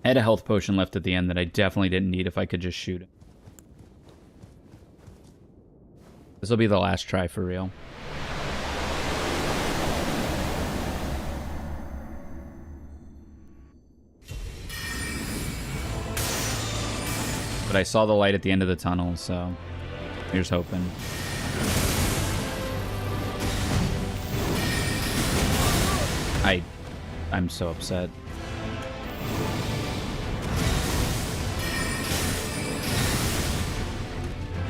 I had a health potion left at the end that I definitely didn't need if I could just shoot it. This will be the last try for real. But I saw the light at the end of the tunnel, so here's hoping. I'm so upset.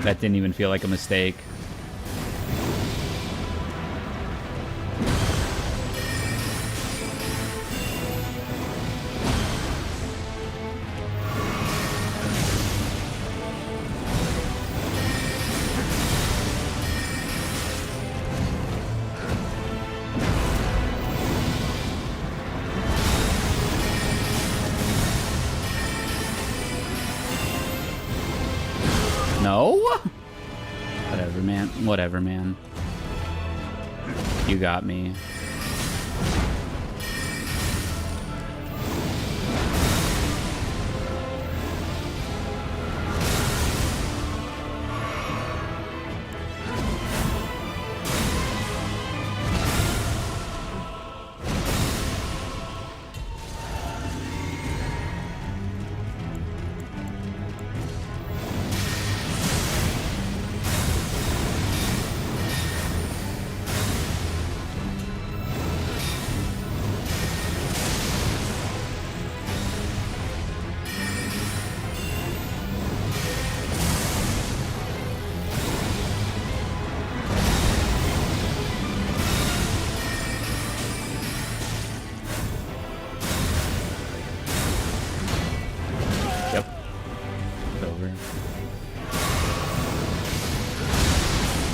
That didn't even feel like a mistake. No? Whatever, man. Whatever, man. You got me.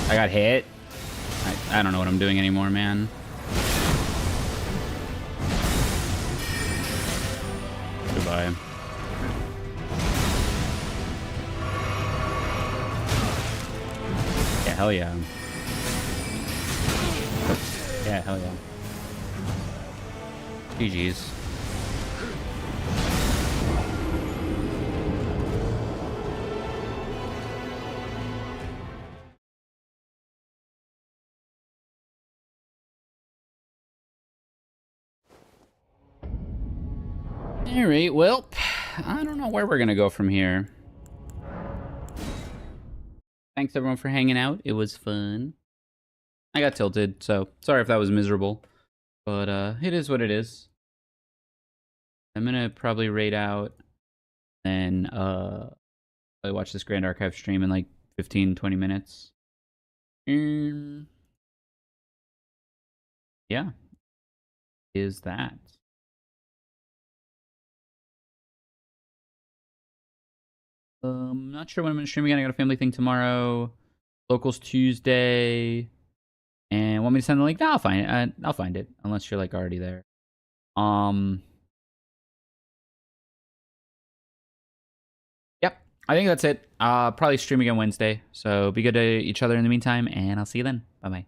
I got hit. I don't know what I'm doing anymore, man. Goodbye. Yeah, hell yeah. Yeah, hell yeah. GG's. Alright, well, I don't know where we're gonna go from here. Thanks everyone for hanging out. It was fun. I got tilted, so sorry if that was miserable. But it is what it is. I'm gonna probably raid out and I watch this Grand Archive stream in like 15-20 minutes. Yeah. Is that. Not sure when I'm gonna stream again. I got a family thing tomorrow. Locals Tuesday. And want me to send the link? No, I'll find it. I'll find it. Unless you're like already there. Yep. I think that's it. Probably stream again Wednesday. So be good to each other in the meantime, and I'll see you then. Bye bye.